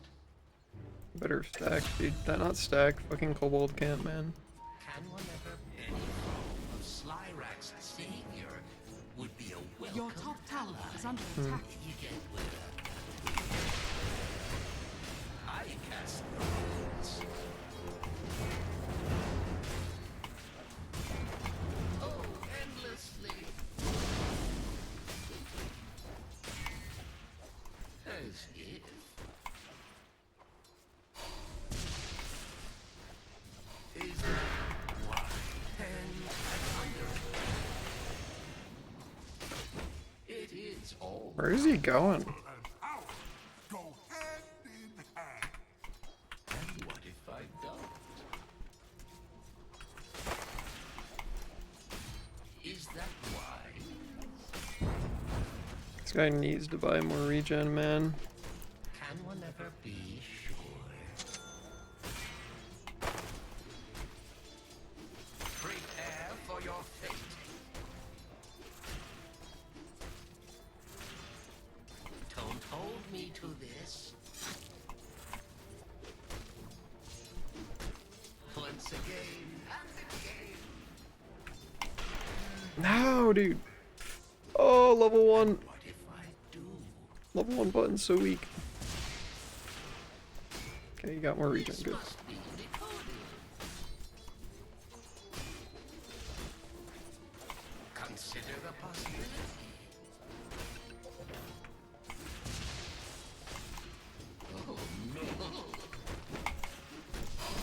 Better stack, dude. That not stack. Fucking kobold can't, man. Can one ever any form of Slyrax's savior would be a welcome Your top tower ally. is under attack. You get where I cast rules. Oh, endlessly. As if. Is that why? And I wonder. It is all. Where is he going? And out go hand in hand. And what if I don't? Is that why? This guy needs to buy more regen, man. Can one ever be sure? Prepare for your fate. Don't hold me to this. Once again and again. No, dude. Oh, level 1. What if I do? Level 1 button's so weak. Okay, you got more regen. This Good. must be decoded. Consider the possibility. Oh no!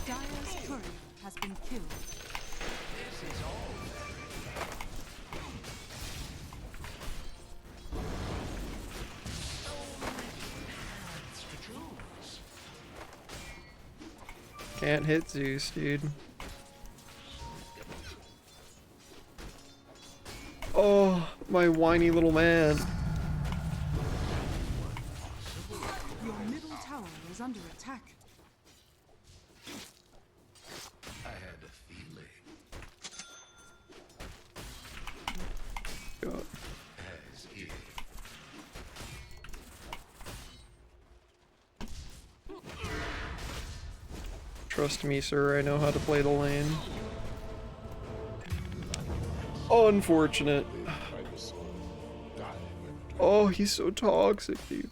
Dire's courier has been killed. This is all so many paths to choose. Can't hit Zeus, dude. Oh, my whiny little man. Your middle tower is under attack. I had a feeling. God. As if. Trust me, sir. I know how to play the lane. Unfortunate. Oh, he's so toxic, dude.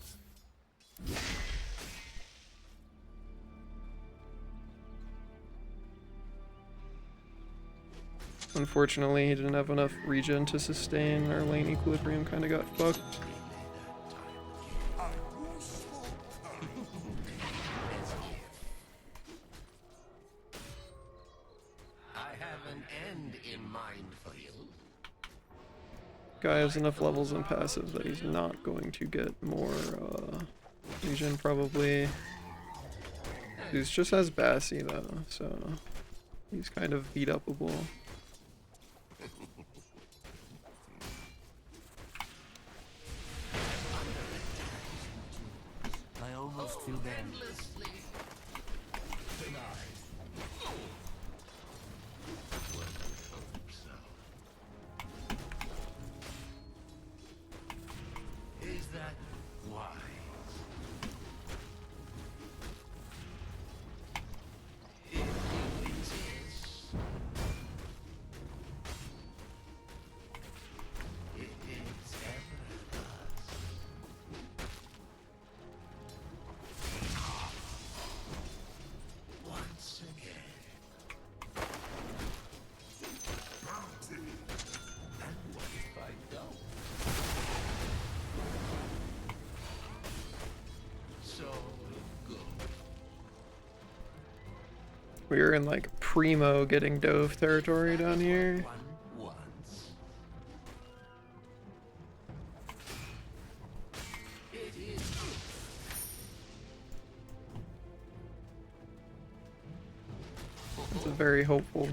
Unfortunately, he didn't have enough regen to sustain. Our lane equilibrium kind of got fucked. I have an end in mind for you. Guy has enough levels in passive that he's not going to get more regen probably. Zeus just has Bassi though, so he's kind of beat upable. I almost feel bad. Endlessly. Denied. One would hope so. Is that wise? If you insist. We're in like primo getting dove territory down here. One once. It is It's a very hopeful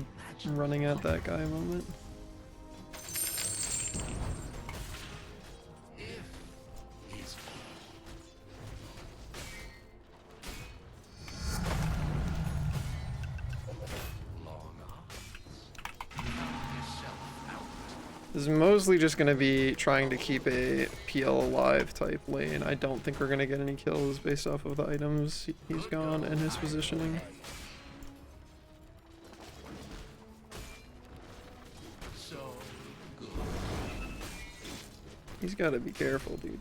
running at that guy moment. is long This is mostly just going to be trying to keep a PL alive type lane. I don't think we're going to get any kills based off of the items he's gone and his positioning. so good. He's got to be careful, dude.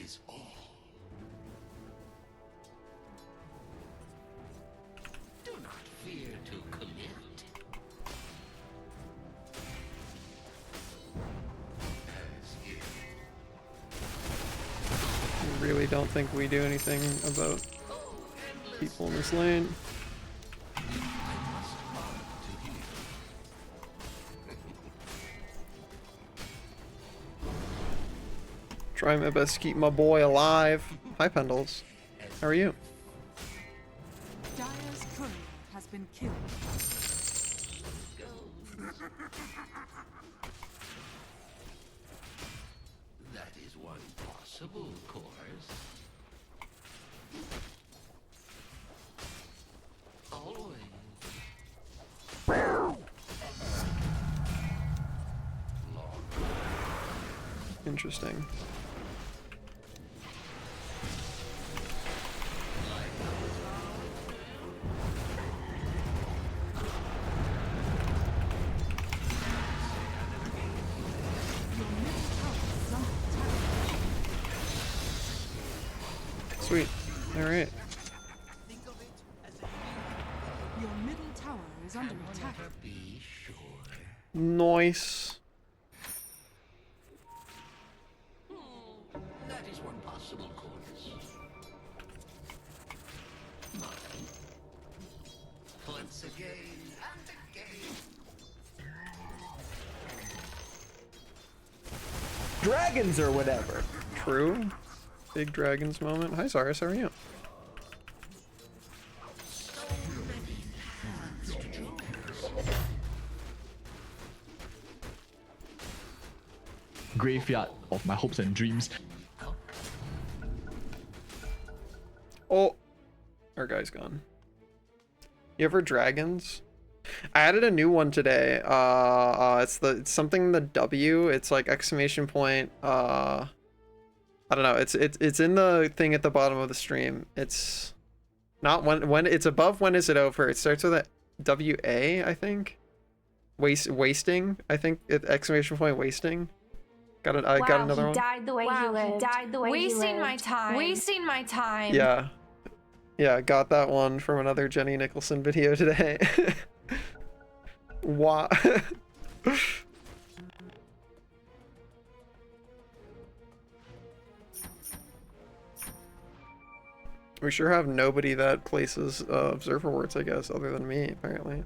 Is all. Do not fear to commit. As if I really don't think we do anything about people in this lane. Trying my best to keep my boy alive. Hi, Pendles. How are you? Dire's courier has been killed. that is one possible course. Always. Interesting. Sweet. Alright. Your middle tower is under attack. Be sure. Nice. That is one possible course. Mine. Once again and again. Dragons or whatever. True. Big dragons moment. Hi, Cyrus. How are you? Graveyard of my hopes and dreams. Oh, our guy's gone. You ever dragons? I added a new one today. It's something the W. It's like exclamation point. I don't know. It's in the thing at the bottom of the stream. It's not when it's above. When is it over? It starts with a WA, I think. Wasting. I think exclamation point wasting. I got another one. Died the way he lived. Died the way Wasting my time. Wasting my time. Yeah. Yeah, got that one from another Jenny Nicholson video today. What? We sure have nobody that places observer words, I guess, other than me, apparently.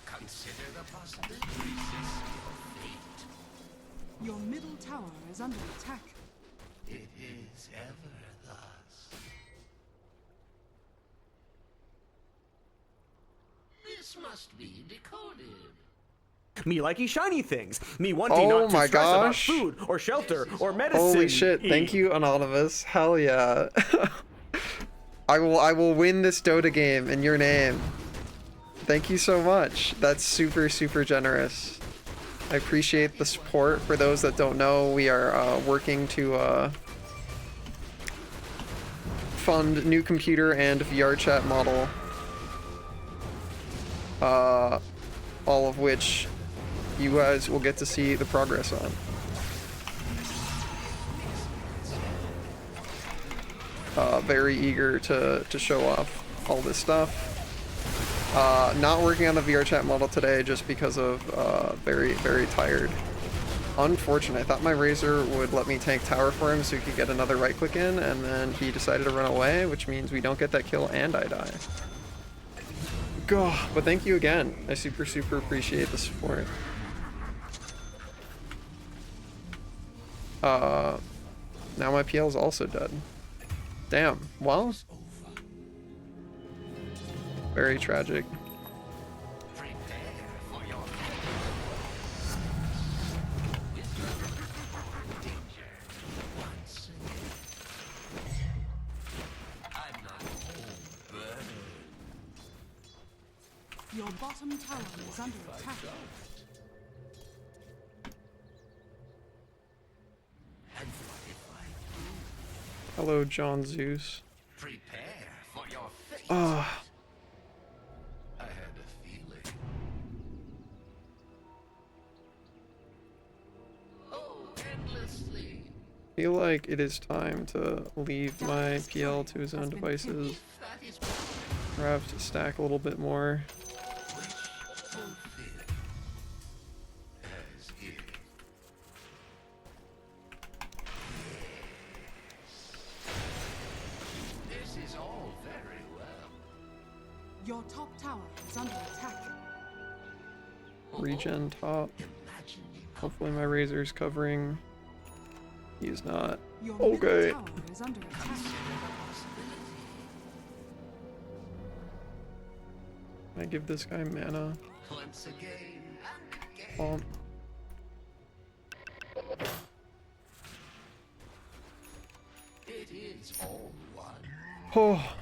Consider the possibilities of fate. Your middle tower is under attack. It is ever thus. This must be decoded. Me likey shiny things. Me wanting Oh not to my stress about gosh. food or shelter or medicine. Holy shit, thank you, Anonymous. Hell yeah. I will win this Dota game in your name. Thank you so much. That's super, super generous. I appreciate the support. For those that don't know, we are working to fund new computer and VR chat model. All of which you guys will get to see the progress on. very eager to show off all this stuff. Not working on the VR chat model today just because of very, very tired. Unfortunate. I thought my Razor would let me tank tower for him so he could get another right click in, and then he decided to run away, which means we don't get that kill and I die. God, but thank you again. I super, super appreciate the support. Now my PL is also dead. Damn. Well, very tragic. Your bottom tower is under attack. Hello, John Zeus. Prepare for your fate. Ah. I had a feeling. Oh, endlessly. Feel like it is time to leave my PL to his own devices. That is Perhaps to stack a little bit more. as is. This is all very well. Your top tower is under attack. Regen top. Imagine Hopefully my Razor's covering. He's not. Your Okay. middle tower is under attack. Can I give this guy mana? once again and again. Pump. It is all one. Oh.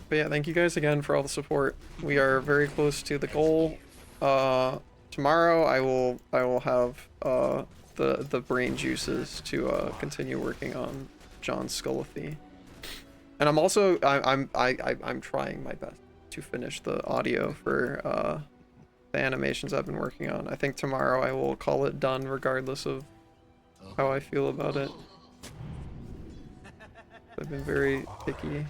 But yeah, thank you guys again for all the support. We are very close to the goal. Tomorrow I will have the brain juices to continue working on John's Skullithy. And I'm also I'm trying my best to finish the audio for the animations I've been working on. I think tomorrow I will call it done regardless of how I feel about it. I've been very picky.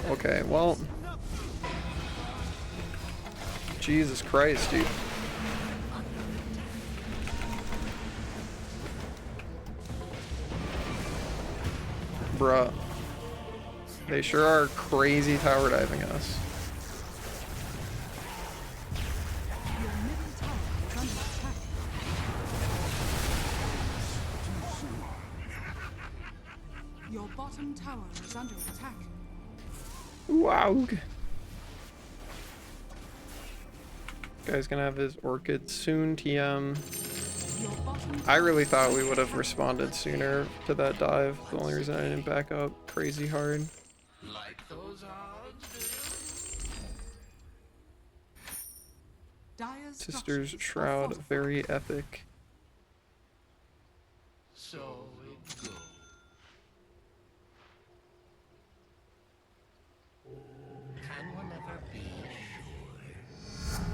Okay, well, Jesus Christ, dude. Bruh. They sure are crazy tower diving us. Your middle tower is under attack. Your bottom tower is under attack. Wow. Guy's gonna have his orchid soon, TM. Your bottom I really thought we would have responded sooner to that dive. The only reason I didn't back up crazy hard. Like those odds, Dire's Sister's structures are Shroud, fortified. very epic. so it goes. Can one ever be sure?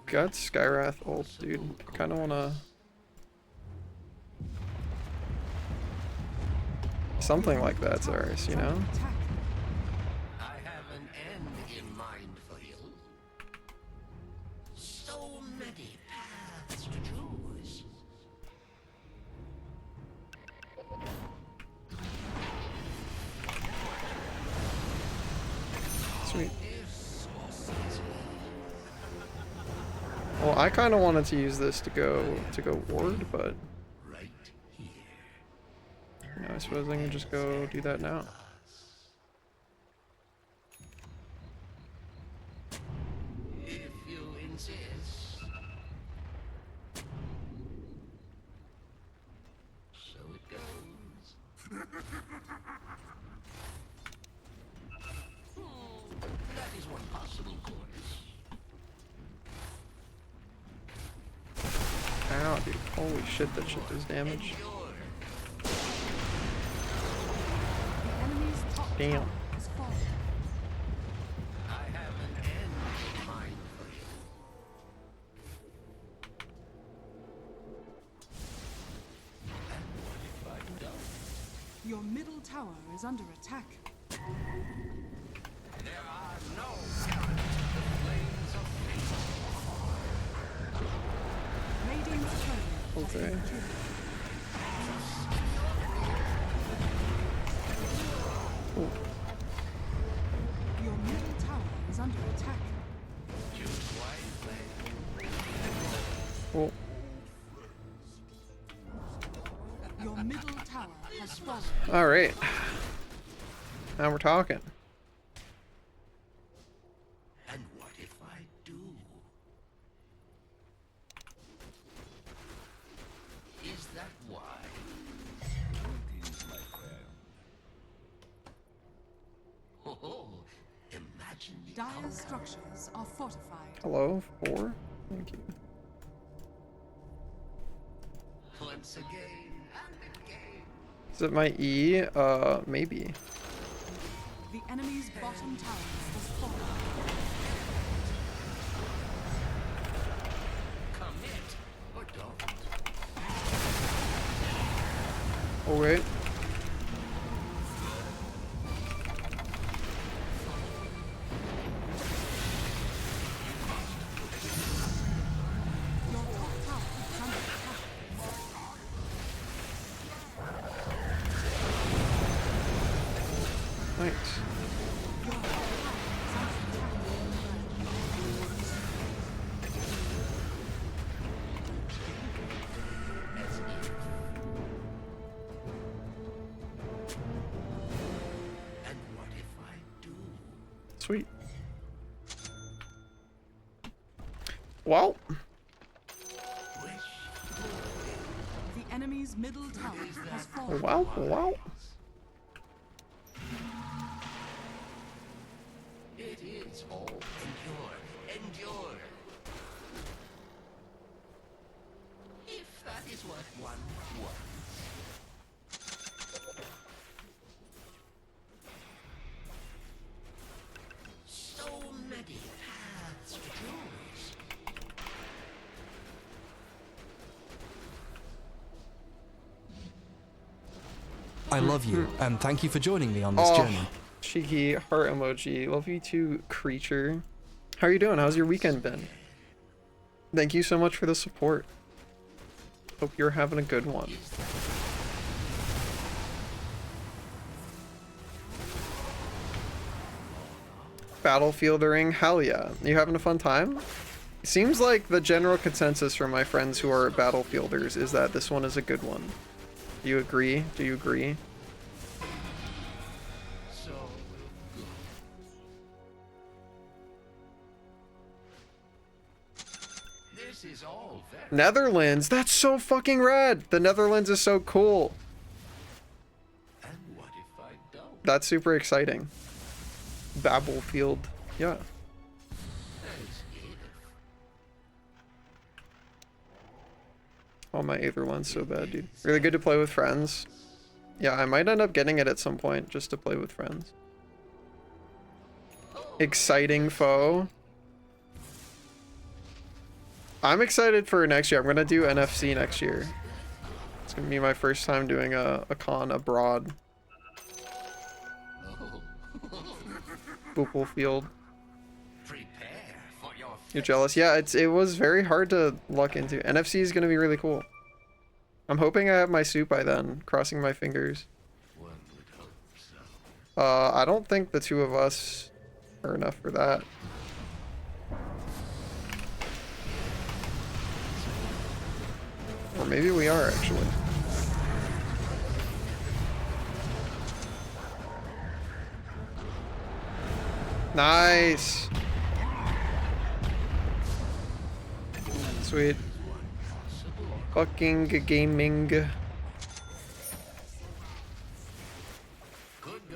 Got Skyrath ult, dude. Kinda wanna... Something like that's ours, you know? Attack. I have an end in mind for you. So many paths to choose. Sweet. Well, I kind of wanted to use this to go ward, but Right here. you know, I suppose I can just go do that now. If you insist. So it goes. That is one possible course. Ow, dude. Holy shit, that shit does damage. The enemy's top Damn. tower is falling. Your middle tower is under attack. There are no guarantees the flames of fate. Radiant's turret has Okay. been killed. Your middle tower is under attack. Oh, Your middle tower has fallen. all right. Now we're talking. And what if I do? Is that why? Oh, imagine the Dire outcome. structures are fortified. Hello, 4. Thank you. Once again and again. Is it my E? Maybe. The enemy's bottom tower has fallen. Commit or don't. Oh, wait. Your top tower is under attack. Nice. Your top tower is under attack. And what if I do? Sweet. Well, The enemy's middle tower has fallen. wow. It is all endure. If that is what one wants. So many paths to choose. I love you, and thank you for joining me on this journey. Cheeky heart emoji. Love you too, creature. How are you doing? How's your weekend been? Thank you so much for the support. Hope you're having a good one. Battlefieldering, hell yeah. You having a fun time? Seems like the general consensus from my friends who are Battlefielders is that this one is a good one. Do you agree? Do you agree? So good. This is all very Netherlands, that's so fucking rad. The Netherlands is so cool. and what if I don't? That's super exciting. Battlefield, yeah. As if Oh, my Aether one's so bad, dude. Really good to play with friends. Yeah, I might end up getting it at some point just to play with friends. Exciting foe. I'm excited for next year. I'm gonna do NFC next year. It's gonna be my first time doing a con abroad. Battlefield. prepare for your You're jealous? Yeah, it was very hard to luck into. NFC is gonna be really cool. I'm hoping I have my suit by then. Crossing my fingers. one would hope so. I don't think the two of us are enough for that. Or maybe we are, actually. Nice! Sweet. Fucking gaming.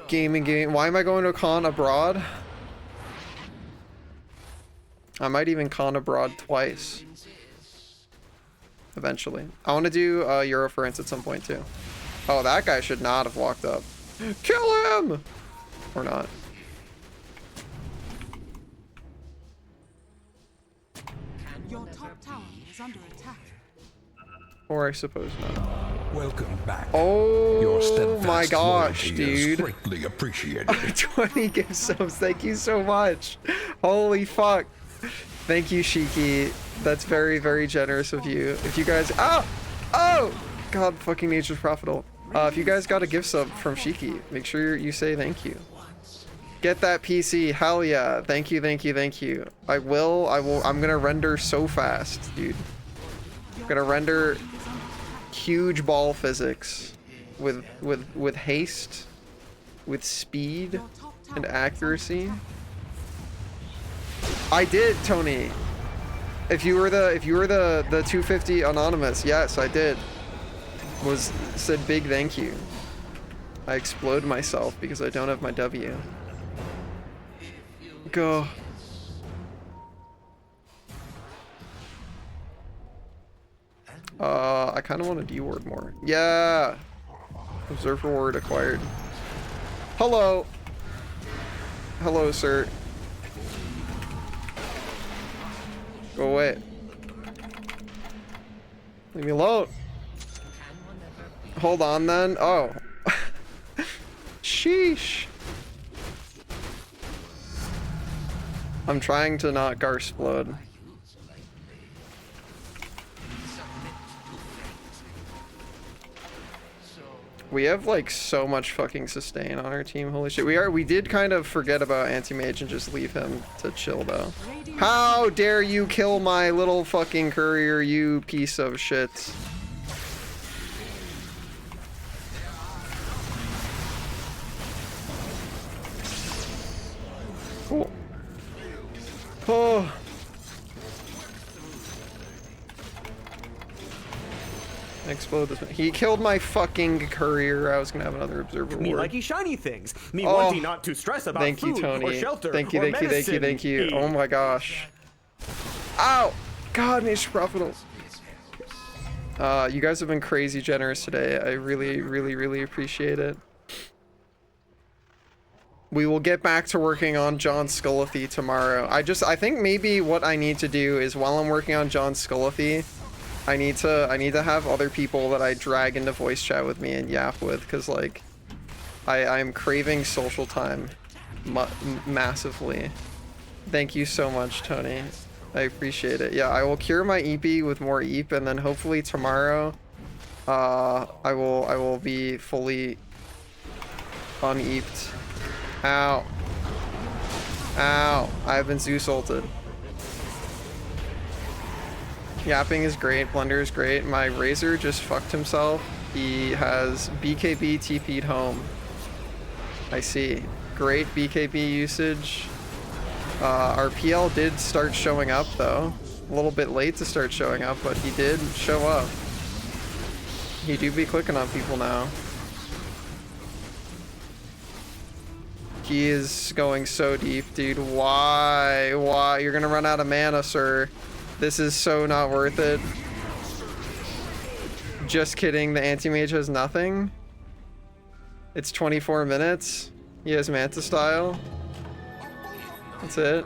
Gaming. Why am I going to con abroad? I might even con abroad twice. Eventually. I want to do Eurofrance at some point too. Oh, that guy should not have walked up. Kill him! Or not. Your top tower is under attack. Or I suppose not. Welcome back. Oh! Your Oh my gosh, dude. Greatly appreciated. 20 gift subs. Thank you so much. Holy fuck. Thank you, Shiki. That's very, very generous of you. If you guys... Oh! God, fucking nature's profitable. If you guys got a gift sub from Shiki, make sure you say thank you. Get that PC. Hell yeah. Thank you, thank you, thank you. I'm gonna render so fast, dude. I'm gonna render huge ball physics with haste, with speed and accuracy. I did, Tony. If you were the 250 anonymous, yes, I did. Said big thank you. I explode myself because I don't have my W. Go. I kind of want to D-ward more. Yeah. Observe reward acquired. Hello. Hello, sir. Go away. Leave me alone. Hold on then. Oh. Sheesh. I'm trying to not Garsplode. We have like so much fucking sustain on our team. Holy shit. We did kind of forget about anti-mage and just leave him to chill though. How dare you kill my little fucking courier, you piece of shit. Cool. Oh. Explode this. He killed my fucking courier. I was gonna have another observer. Me ward. likey shiny things. Me wanting not to stress about thank you, food Tony. or shelter Thank you, or thank you, thank you, thank you. medicine. Oh my gosh. Ow! God, Mage Profitable. You guys have been crazy generous today. I really, really, really appreciate it. We will get back to working on John Scullithy tomorrow. I think maybe what I need to do is while I'm working on John Scullithy, I need to have other people that I drag into voice chat with me and yap with, because like I'm craving social time massively. Thank you so much, Tony. I appreciate it. Yeah, I will cure my EP with more EP, and then hopefully tomorrow I will be fully un-eeped. Ow. Ow. I've been Zeus ulted. Yapping is great. Blender is great. My Razor just fucked himself. He has BKB TP'd home. I see. Great BKB usage. Our PL did start showing up though. A little bit late to start showing up, but he did show up. He do be clicking on people now. He is going so deep, dude. Why? Why? You're gonna run out of mana, sir. This is so not worth it. Just kidding, the anti-mage has nothing. It's 24 minutes. He has Manta style. That's it.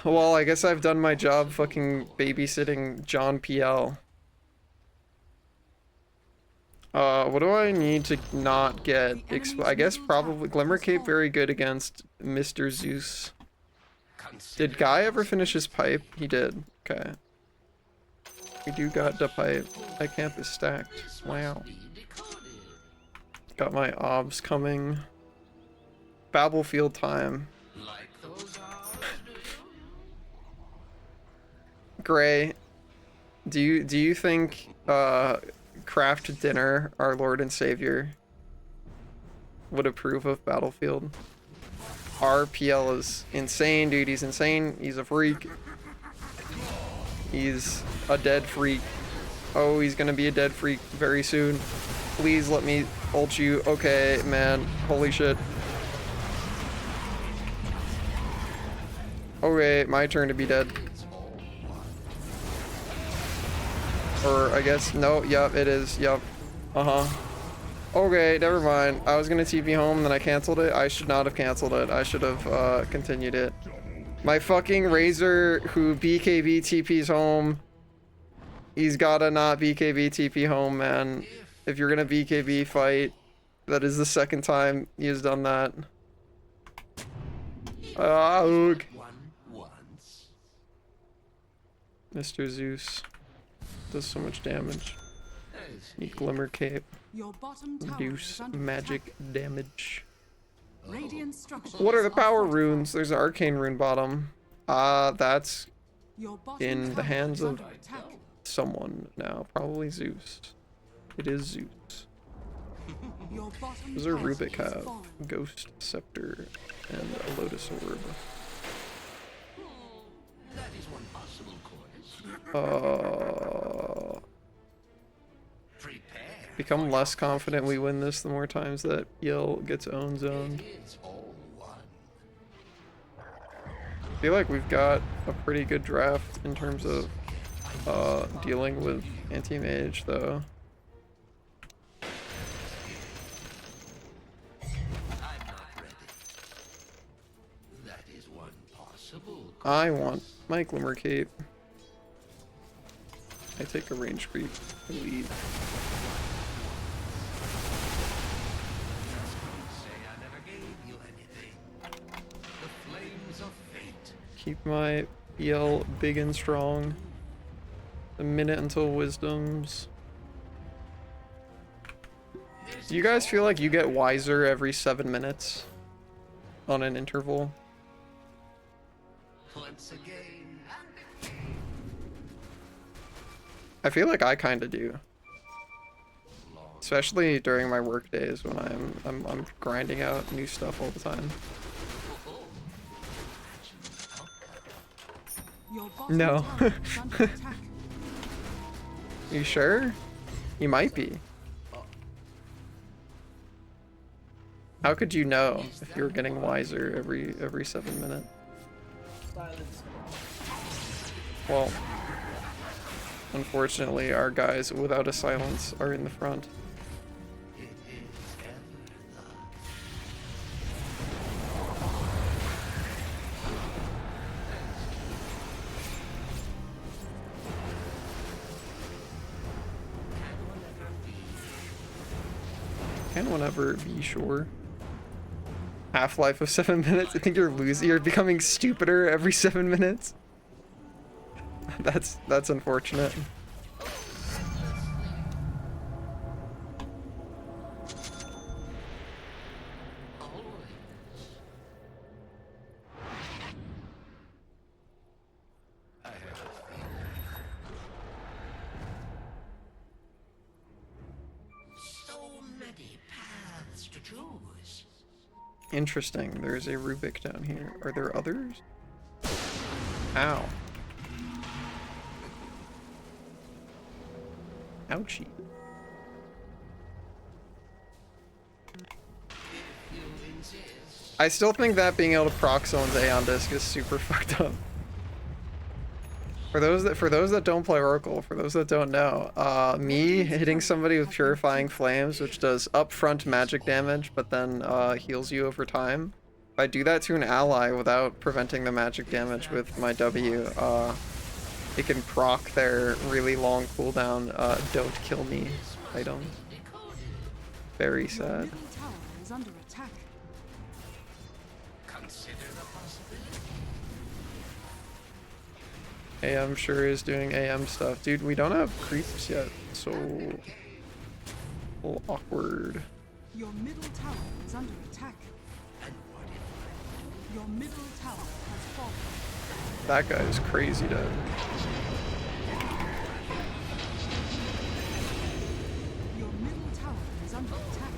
Well, I guess I've done my job fucking babysitting John PL. What do I need to not get? I guess probably Glimmer Cape very good against Mr. Zeus. Did Guy ever finish his pipe? He did. Okay. We do got the pipe. My camp is stacked. Wow. Got my obs coming. Battlefield time. Gray, do you think Craft Dinner, our Lord and Savior, would approve of Battlefield? RPL is insane, dude. He's insane. He's a freak. He's a dead freak. Oh, he's gonna be a dead freak very soon. Please let me ult you. Okay, man. Holy shit. Okay, my turn to be dead. Or I guess, no, yup, it is, yup. Okay, never mind. I was gonna TP home, then I canceled it. I should not have canceled it. I should have continued it. My fucking Razor who BKB TP's home He's gotta not BKB TP home, man. If you're gonna BKB fight, that is the second time he has done that. Ugh. Mr. Zeus does so much damage. Need Glimmer Cape. Your bottom tower Reduce is under magic damage. Radiant structures What are the power fortified. runes? There's an arcane rune bottom. That's Your bottom in the tower hands is of under attack. someone now. Probably Zeus. It is Zeus. Your bottom There's a tower Rubik has have, fallen. Ghost Scepter, and a Lotus Orb. That is one possible course. Prepare. Become less confident we win this the more times that Yell gets own zoned. It's all one. I feel like we've got a pretty good draft in terms of dealing with anti-mage though. I'm not ready. That is one possible course. I want my Glimmer Cape. I take a range creep and leave. Say I never gave you anything. The flames of fate. Keep my Yell big and strong. A minute until wisdoms. Do you guys feel like you get wiser every 7 minutes on an interval? Once again. I feel like I kind of do. Especially during my work days when I'm grinding out new stuff all the time. Your bottom No. tower is under attack. You sure? You might be. How could you know if you were getting wiser every 7 minutes? Well, unfortunately, our guys without a silence are in the front. Can one ever be sure? Half-life of 7 minutes? I think you're losing. You're becoming stupider every 7 minutes. That's unfortunate. So many paths to choose. Interesting. There's a Rubik down here. Are there others? Ow. Ouchie. I still think that being able to proc someone's Aeon Disc is super fucked up. For those that don't play Oracle, for those that don't know, me hitting somebody with Purifying Flames, which does upfront magic damage, but then heals you over time. If I do that to an ally without preventing the magic damage with my W, it can proc their really long cooldown, don't kill me item. Very Your sad. middle tower is under attack. Consider the possibility. AM sure is doing AM stuff. Dude, we don't have creeps yet, so a little awkward. Your middle tower is under attack. And what if Your middle tower has fallen. That guy is crazy dead. Your middle tower is under attack.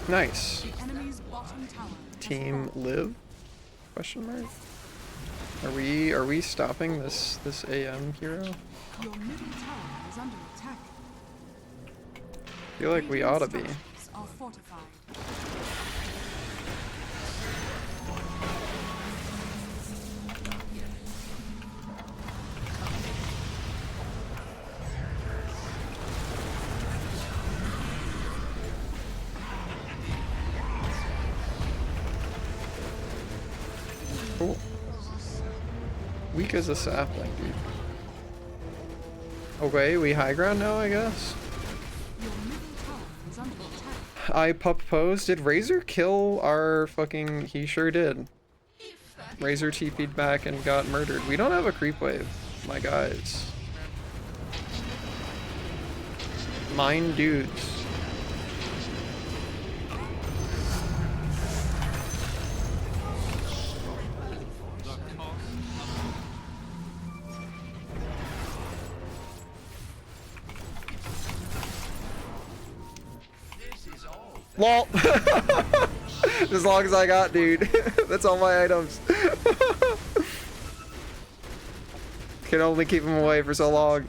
Nice. The enemy's bottom tower has Team fallen. live? Question mark. Are we stopping this AM hero? Your middle tower is under attack. I feel like we ought to be. Structures are fortified. Cool. weak as a sapling, dude. Okay, we high ground now, I guess. Your middle tower is under attack. I pup pose. Did Razor kill our fucking... He sure did. Razor TP'd back and got murdered. We don't have a creep wave, my guys. Mine dudes. LOL. As long as I got, dude. That's all my items. Can only keep him away for so long.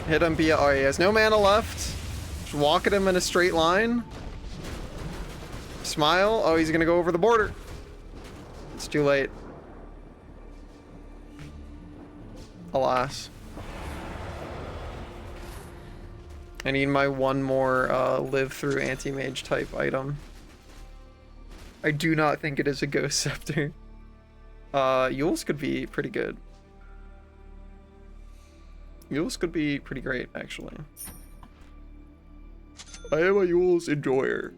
Hit him via... Oh, he has no mana left. Just walk at him in a straight line. Smile. Oh, he's gonna go over the border. It's too late. Alas. I need my one more live through anti-mage type item. I do not think it is a ghost scepter. Yules could be pretty good. Yules could be pretty great, actually. I am a Yules enjoyer.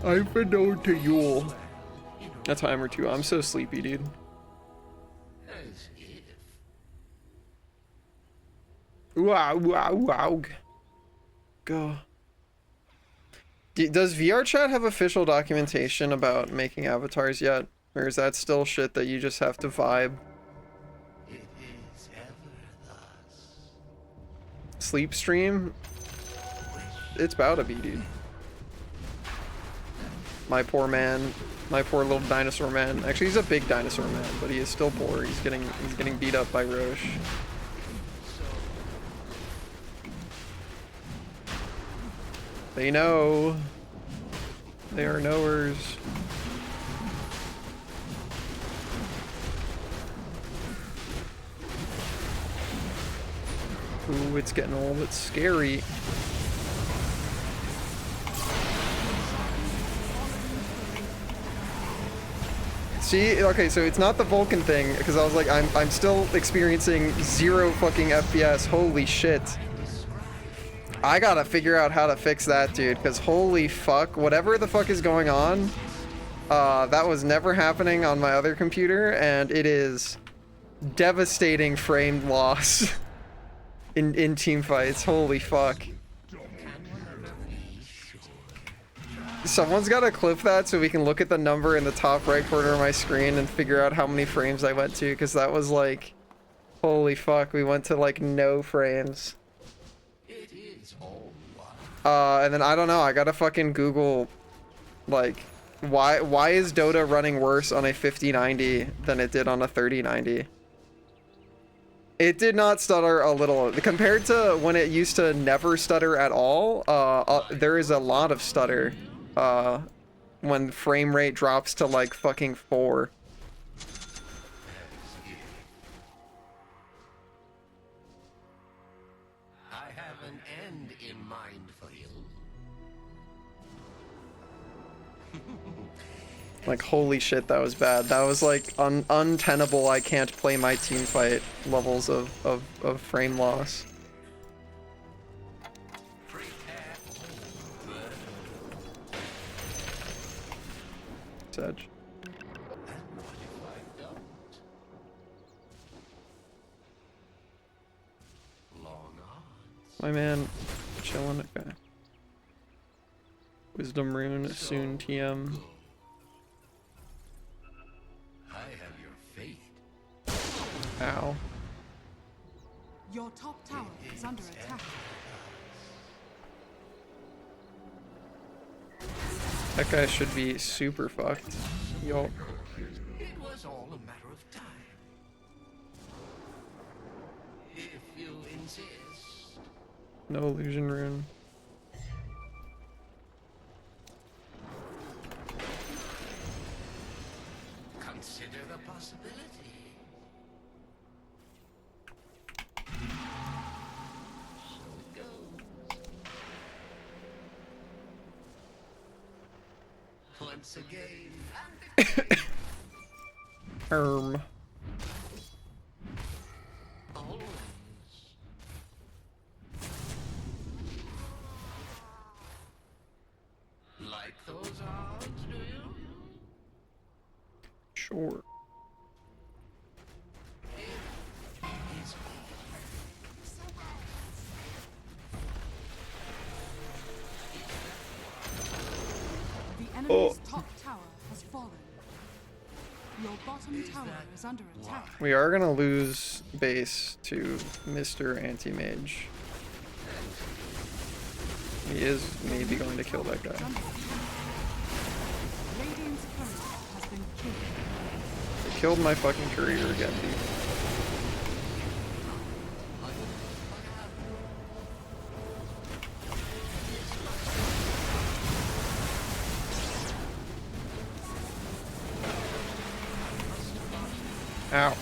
I've been known to Yule. A time or two. I'm so sleepy, dude. Wow, wow, wow. Go. Does VR chat have official documentation about making avatars yet? Or is that still shit that you just have to vibe? Sleep stream? It's about to be, dude. My poor man. My poor little dinosaur man. Actually, he's a big dinosaur man, but he is still poor. He's getting beat up by Roche. They know. They are knowers. Ooh, it's getting a little bit scary. See, okay, so it's not the Vulcan thing, because I was like, I'm still experiencing 0 fucking FPS. Holy shit. I gotta figure out how to fix that, dude, because holy fuck, whatever the fuck is going on, that was never happening on my other computer, and it is devastating frame loss in team fights. Holy fuck. Someone's gotta clip that so we can look at the number in the top right corner of my screen and figure out how many frames I went to, because that was like, holy fuck, we went to like no frames. And then I don't know, I gotta fucking Google, like, why is Dota running worse on a 5090 than it did on a 3090? It did not stutter a little. Compared to when it used to never stutter at all, there is a lot of stutter when frame rate drops to like fucking 4. Like, holy shit, that was bad. That was like untenable. I can't play my team fight levels of frame loss. Sedge. My man, chillin'. Okay. Wisdom rune soon. TM. Ow. Your top tower is under attack. That guy should be super fucked. Yo. It was all a matter of time. If you insist. No illusion rune. Consider the possibility. once again. Always. Like those odds, do you? Sure. It's The enemy's top tower has fallen. Your bottom tower is under attack. We are gonna lose base to Mr. Anti-Mage. He is maybe going to kill that guy. Radiant's courier has been killed. They killed my fucking courier again, dude. Ow.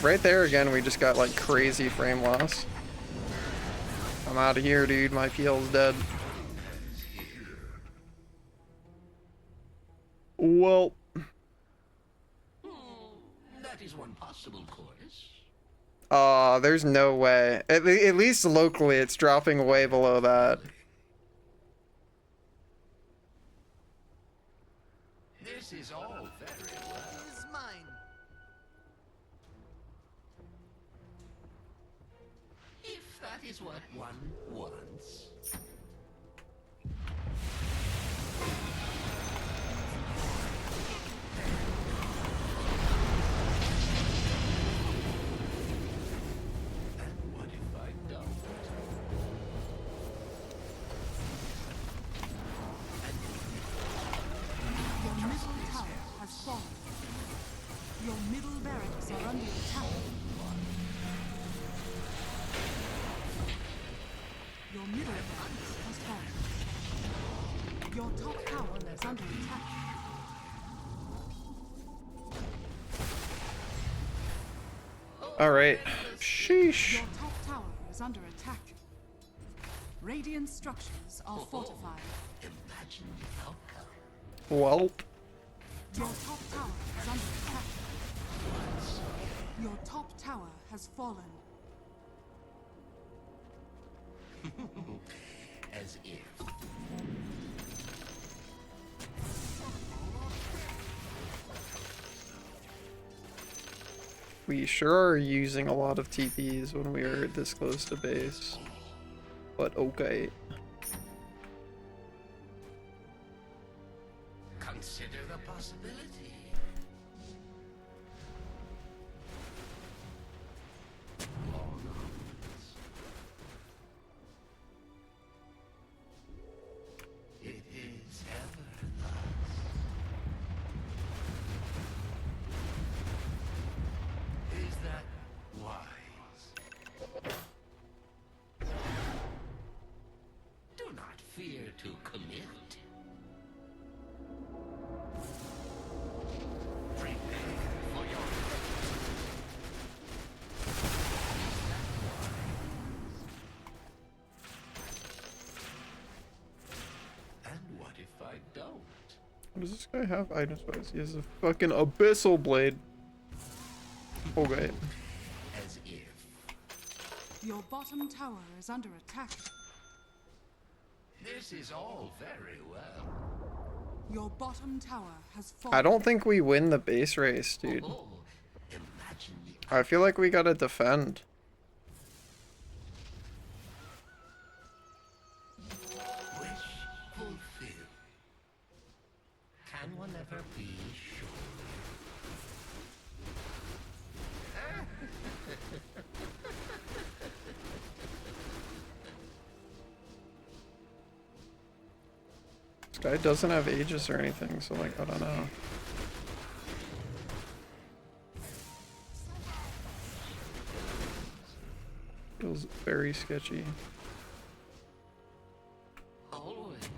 Right there again, we just got like crazy frame loss. I'm out of here, dude. My PL's dead. Well. that is one possible course. There's no way. At least locally, it's dropping way below that. This is all very well. Is mine. If that is what one wants. And what if I don't? Your middle tower has fallen. Your middle barracks are under attack. Your middle barracks has fallen. Your top tower is under attack. All right. Sheesh. Your top tower is under attack. Radiant structures are fortified. Imagine the outcome. Well. Your top tower is under attack. Your top tower has fallen. As if. We sure are using a lot of TPs when we are this close to base. But okay. Consider the possibility. Long arms. It is ever thus. Is that wise? Do not fear to commit. Prepare for your And what if I don't? What does this guy have? Item spice. He has a fucking abyssal blade. Okay. As if. Your bottom tower is under attack. This is all very well. Your bottom tower has fallen. I don't think we win the base race, dude. Oh, imagine the I feel like we gotta defend. wish fulfilled. Can one ever be sure? This guy doesn't have Aegis or anything, so like, I don't know. Feels very sketchy. Always.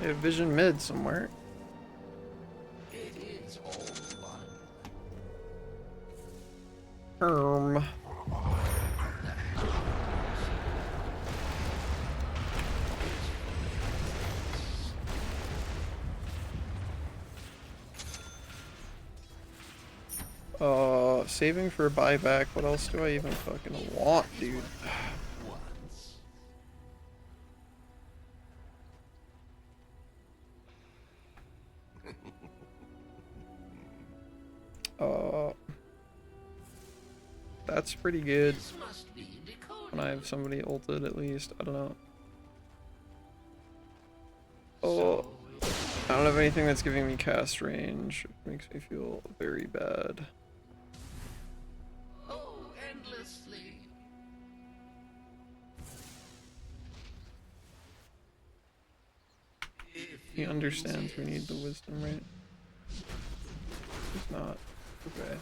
They have vision mid somewhere. It is all one. Saving for a buyback. What else do I even fucking want, dude? Once. That's pretty good. This must be decoded. When I have somebody ulted, at least. I don't know. Oh, I don't have anything that's giving me cast range. It makes me feel very bad. Oh, endlessly. He understands we need the wisdom, right? If not, okay.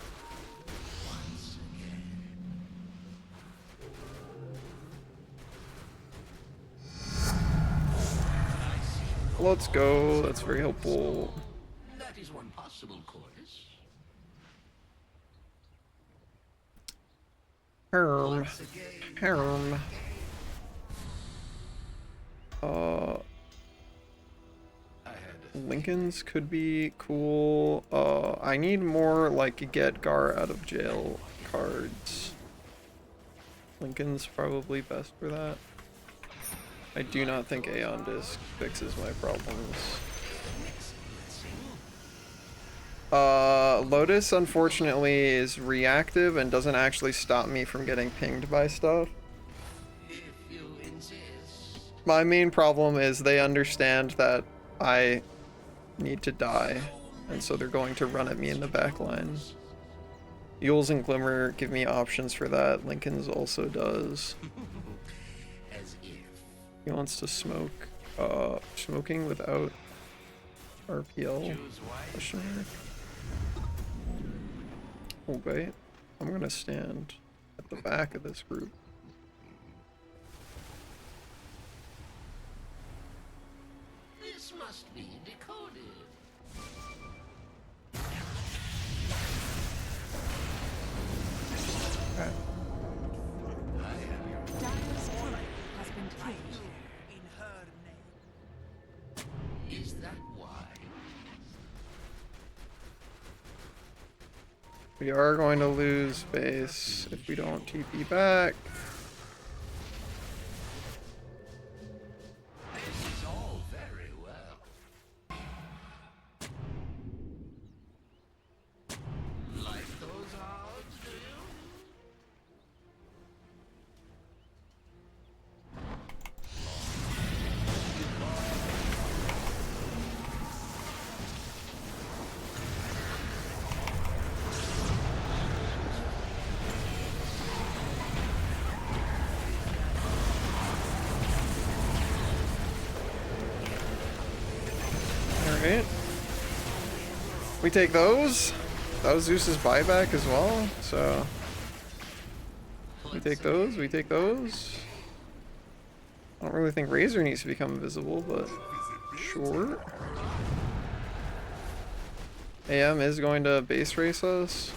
Let's go. That's very helpful. That is one possible course. Herm. Herm. Lincoln's could be cool. I need more, like, get Gar out of jail cards. Lincoln's probably best for that. I do not think Aeon Disc fixes my problems. Lotus, unfortunately, is reactive and doesn't actually stop me from getting pinged by stuff. My main problem is they understand that I need to die, and so they're going to run at me in the back line. Yules and Glimmer give me options for that. Lincoln's also does. He wants to smoke. Smoking without RPL? Question mark. Oh wait, I'm gonna stand at the back of this group. This must be decoded. Okay. Dire's turret has been killed. Is that why? We are going to lose base if we don't TP back. This is all very well. Like those odds, do you? Alright. We take those. That was Zeus's buyback as well, so we take those, we take those. I don't really think Razor needs to become invisible, but sure. AM is going to base race us.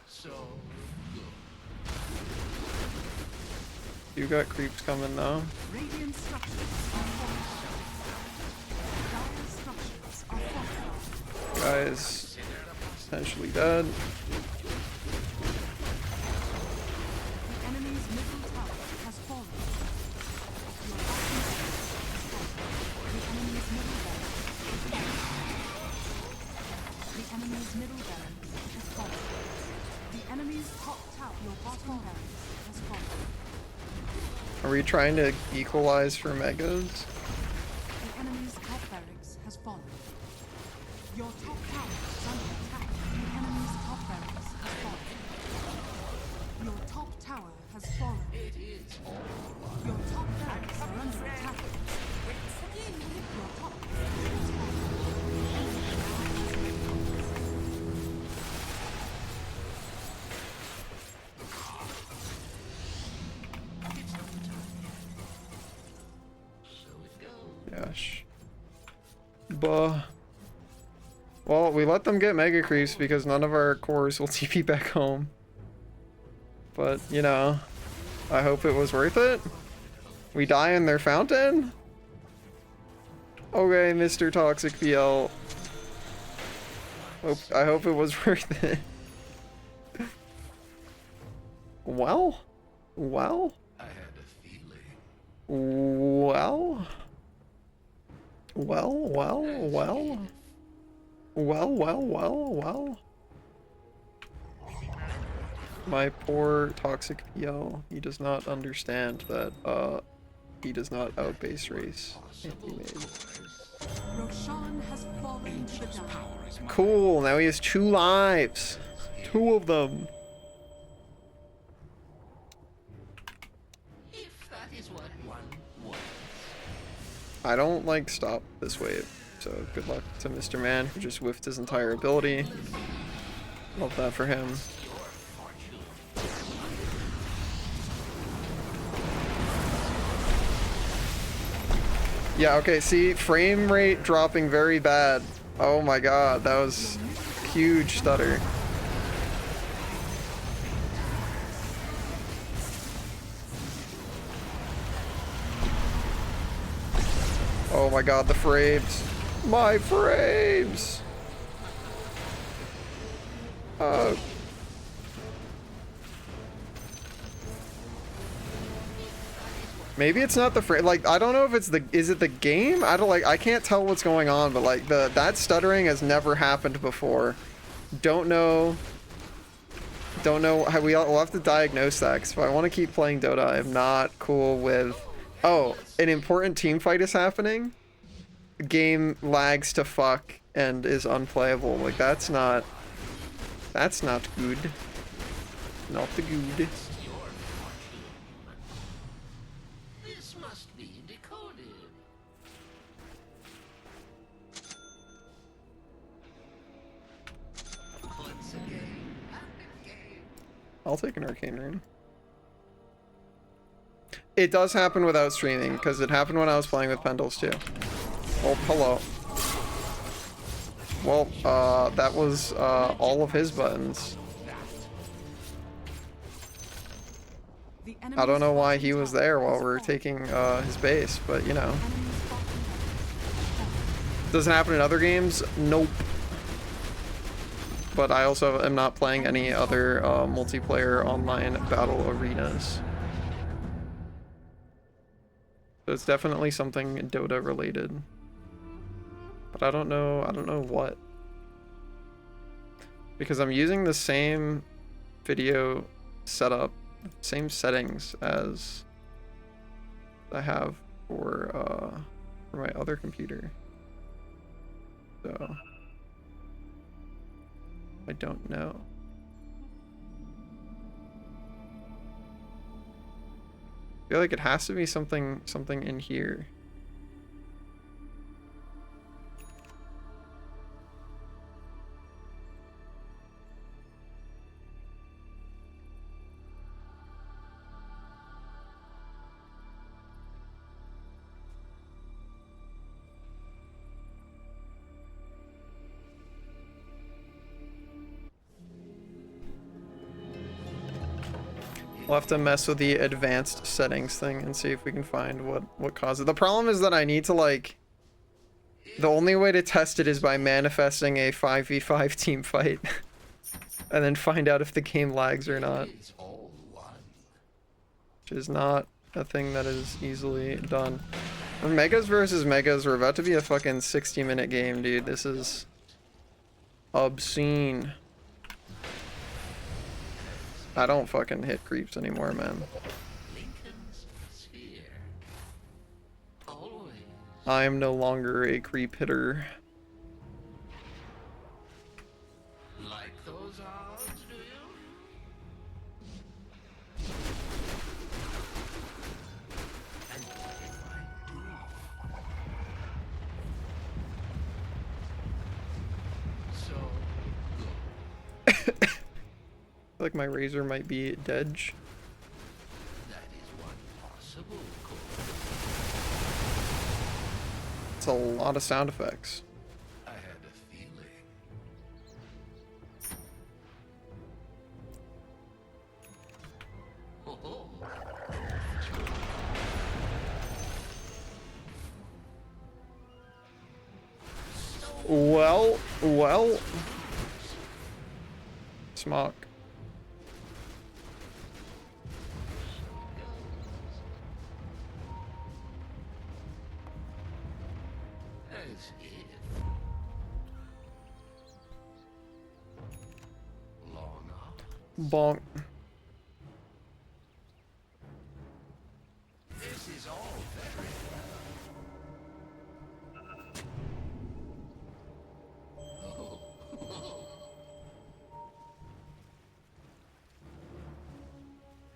So You got creeps coming though. Radiant structures are fortified. Dire structures are fortified. Guys, potentially dead. The enemy's middle tower has fallen. Your bottom barracks has fallen. The enemy's middle barracks has fallen. The enemy's top tower, your bottom barracks has fallen. Are we trying to equalize for megas? The enemy's top barracks has fallen. Your top tower is under attack. The enemy's top barracks has fallen. Your top tower has fallen. it is all one. Your top barracks are under attack. Your top barracks has fallen. So it goes. Gosh. Buh. Well, we let them get mega creeps because none of our cores will TP back home. But, you know, I hope it was worth it. We die in their fountain? Okay, Mr. Toxic PL. I hope it was worth it. Well? Well? I had a feeling. Well? Well? Well. My poor Toxic PL. He does not understand that, he does not outbase race. Anti-mage. Roshan has fallen to the dark. Cool, now he has 2 lives. 2 of them. If that is what one wants. I don't like stop this wave, so good luck to Mr. Man who just whiffed his entire ability. Love that for him. Yeah, okay, see, frame rate dropping very bad. Oh my god, that was huge stutter. Oh my god, the frames. My frames! Maybe it's not the frame. Like, I don't know if it's the... Is it the game? I don't like... I can't tell what's going on, but like, that stuttering has never happened before. Don't know how we'll have to diagnose that, 'cause if I want to keep playing Dota, I'm not cool with... Oh, an important team fight is happening? The game lags to fuck and is unplayable. Like, that's not good. Not the good. This must be decoded. Once again, and again. I'll take an arcane rune. It does happen without streaming, because it happened when I was playing with Pendles too. Oh, hello. Well, that was all of his buttons. I don't know why he was there while we were taking his base, but you know. Doesn't happen in other games? Nope. But I also am not playing any other multiplayer online battle arenas. So it's definitely something Dota related. But I don't know what. Because I'm using the same video setup, same settings as I have for my other computer. So I don't know. I feel like it has to be something in here. We'll have to mess with the advanced settings thing and see if we can find what caused it. The problem is that I need to, like... The only way to test it is by manifesting a 5v5 team fight. And then find out if the game lags or not. Which is not a thing that is easily done. For Megas versus Megas, we're about to be a fucking 60-minute game, dude. This is... obscene. I don't fucking hit creeps anymore, man. I am no longer a creep hitter. Like those odds, do you? And what if I do? So go. Like my razor might be dead. That is one possible course. It's a lot of sound effects. Well. Smock. As if. Lorna. Bonk. This is all very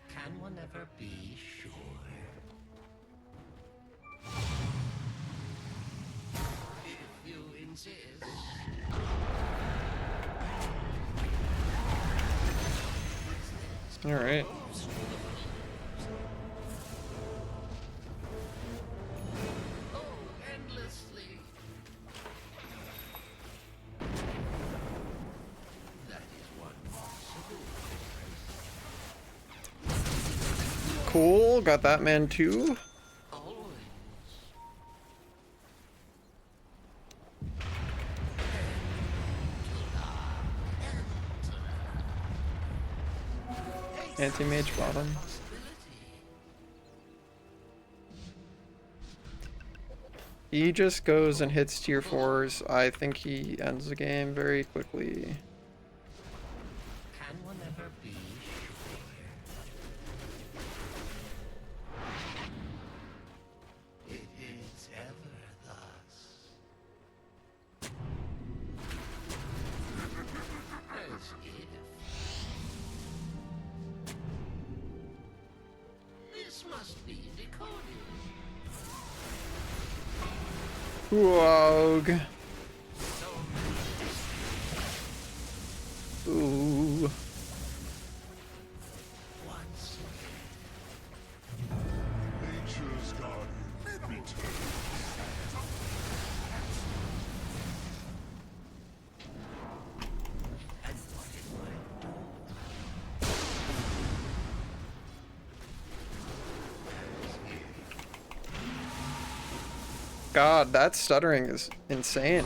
Can one ever be sure? If you insist. All right. Oh, endlessly. That is one possible. Cool. Got that man too. Always. Anti-mage bottom. He just goes and hits tier 4s. I think he ends the game very quickly. Can one ever be sure? It is ever thus. As if. This must be decoded. Wog. Ooh. Once Nature's guardian returns. and what it might do. God, that stuttering is insane.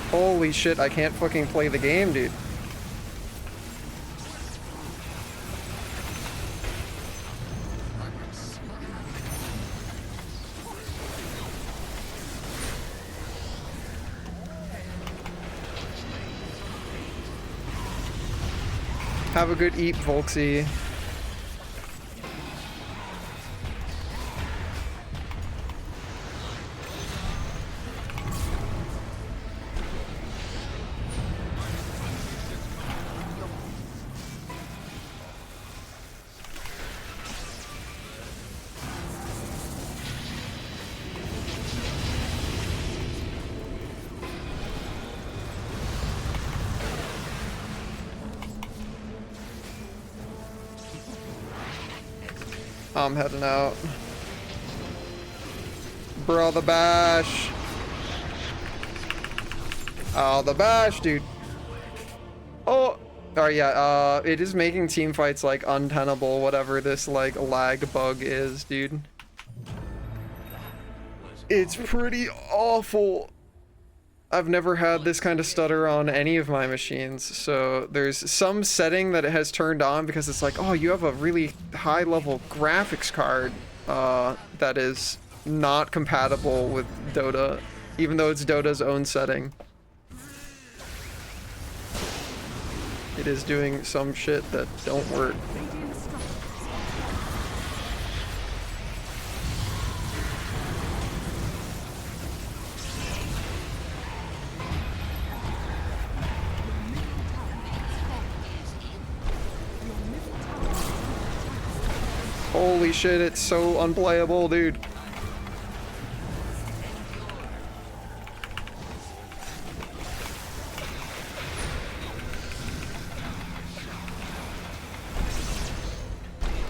Holy shit, I can't fucking play the game, dude. Have a good eat, Volksy. I'm heading out. Bro, the bash. Oh, the bash, dude. Oh, yeah, it is making team fights, like, untenable, whatever this, like, lag bug is, dude. It's pretty awful. I've never had this kind of stutter on any of my machines, so there's some setting that it has turned on because it's like, oh, you have a really high-level graphics card that is not compatible with Dota, even though it's Dota's own setting. It is doing some shit that don't work. Holy shit, it's so unplayable, dude.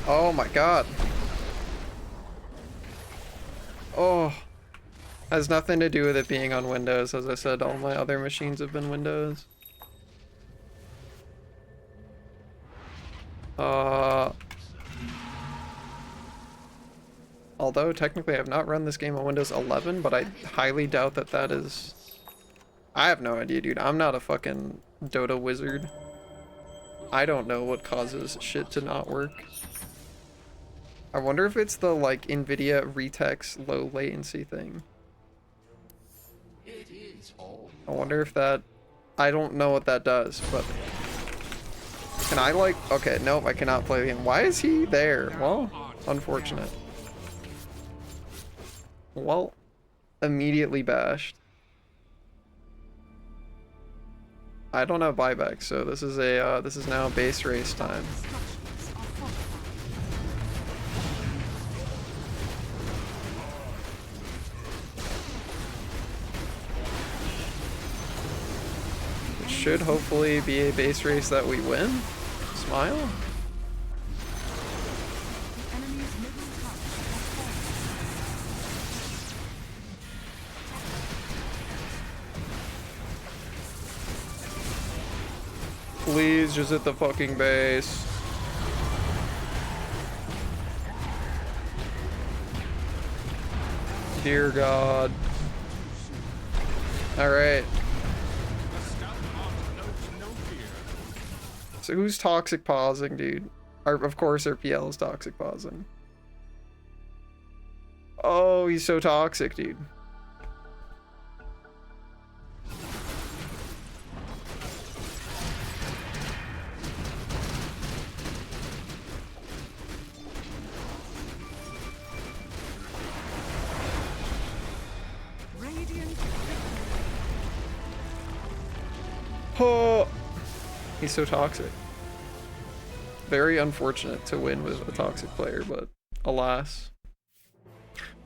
Oh my god. Oh. Has nothing to do with it being on Windows. As I said, all my other machines have been Windows. Although technically I have not run this game on Windows 11, but I highly doubt that that is... I have no idea, dude. I'm not a fucking Dota wizard. I don't know what causes shit to not work. I wonder if it's the, like, NVIDIA Retex low latency thing. It is all I wonder if that... I don't know what that does, but... Can I, like... Okay, nope, I cannot play him. Why is he there? Well, unfortunate. Well, immediately bashed. I don't have buyback, so this is a this is now base race time. It should hopefully be a base race that we win. Smile. Please just hit the fucking base. Dear God. Alright. So who's toxic pausing, dude? Of course RPL is toxic pausing. Oh, he's so toxic, dude. Oh, he's so toxic. Very unfortunate to win with a toxic player, but alas.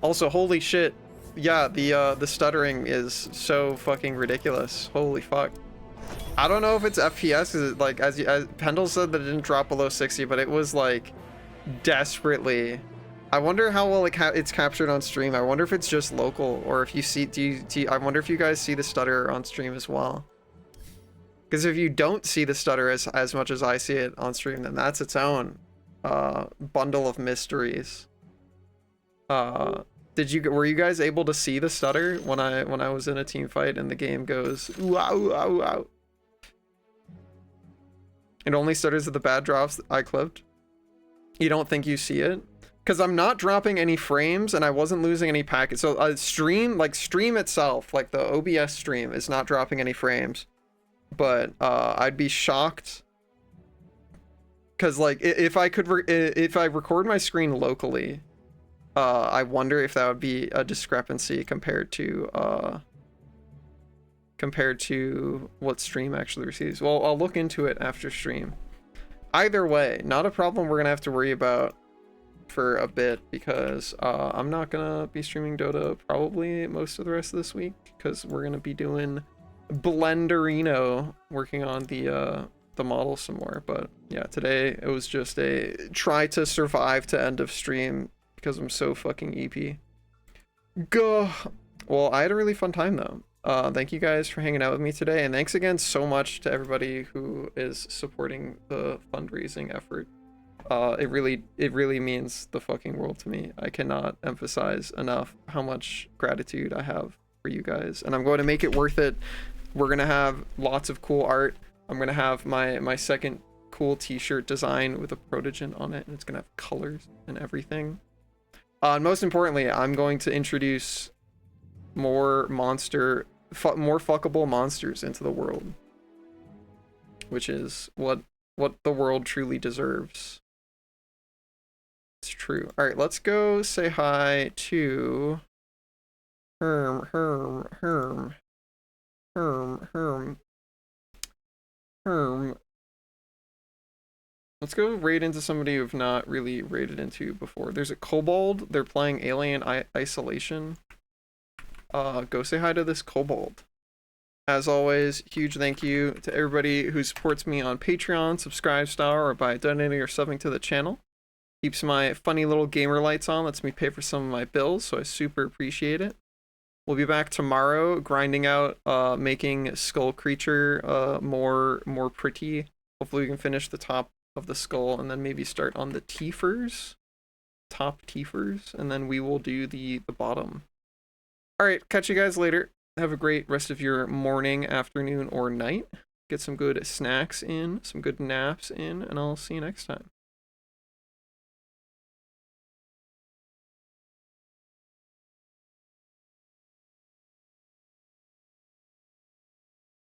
Also, holy shit. Yeah, the stuttering is so fucking ridiculous. Holy fuck. I don't know if it's FPS, cause like as Pendle said that it didn't drop below 60, but it was like desperately. I wonder how well it's captured on stream. I wonder if it's just local, or if you see I wonder if you guys see the stutter on stream as well. Because if you don't see the stutter as much as I see it on stream, then that's its own bundle of mysteries. Were you guys able to see the stutter when I was in a team fight and the game goes wow wow wow? It only stutters at the bad drops that I clipped. You don't think you see it? Because I'm not dropping any frames and I wasn't losing any packets. So stream itself, like the OBS stream, is not dropping any frames. But I'd be shocked because like if I record my screen locally, I wonder if that would be a discrepancy compared to what stream actually receives. Well, I'll look into it after stream. Either way, not a problem we're gonna have to worry about for a bit, because I'm not gonna be streaming Dota probably most of the rest of this week, because we're gonna be doing Blenderino, working on the model some more. But yeah, today it was just a try to survive to end of stream because I'm so fucking EP. Go. Well, I had a really fun time though. Thank you guys for hanging out with me today, and thanks again so much to everybody who is supporting the fundraising effort. It really means the fucking world to me. I cannot emphasize enough how much gratitude I have for you guys, and I'm going to make it worth it. We're gonna have lots of cool art. I'm gonna have my second cool t-shirt design with a Protogen on it, and it's gonna have colors and everything. And most importantly, I'm going to introduce more fuckable monsters into the world, which is what the world truly deserves. It's true. All right, let's go say hi to Herm. Let's go raid into somebody who've not really raided into before. There's a Kobold. They're playing Alien Isolation. Go say hi to this Kobold. As always, huge thank you to everybody who supports me on Patreon, Subscribe Star, or by donating or subbing to the channel. Keeps my funny little gamer lights on, lets me pay for some of my bills, so I super appreciate it. We'll be back tomorrow, grinding out, making Skull Creature more pretty. Hopefully we can finish the top of the skull and then maybe start on the teethers. top Tiefers, and then we will do the bottom. All right, catch you guys later. Have a great rest of your morning, afternoon, or night. Get some good snacks in, some good naps in, and I'll see you next time.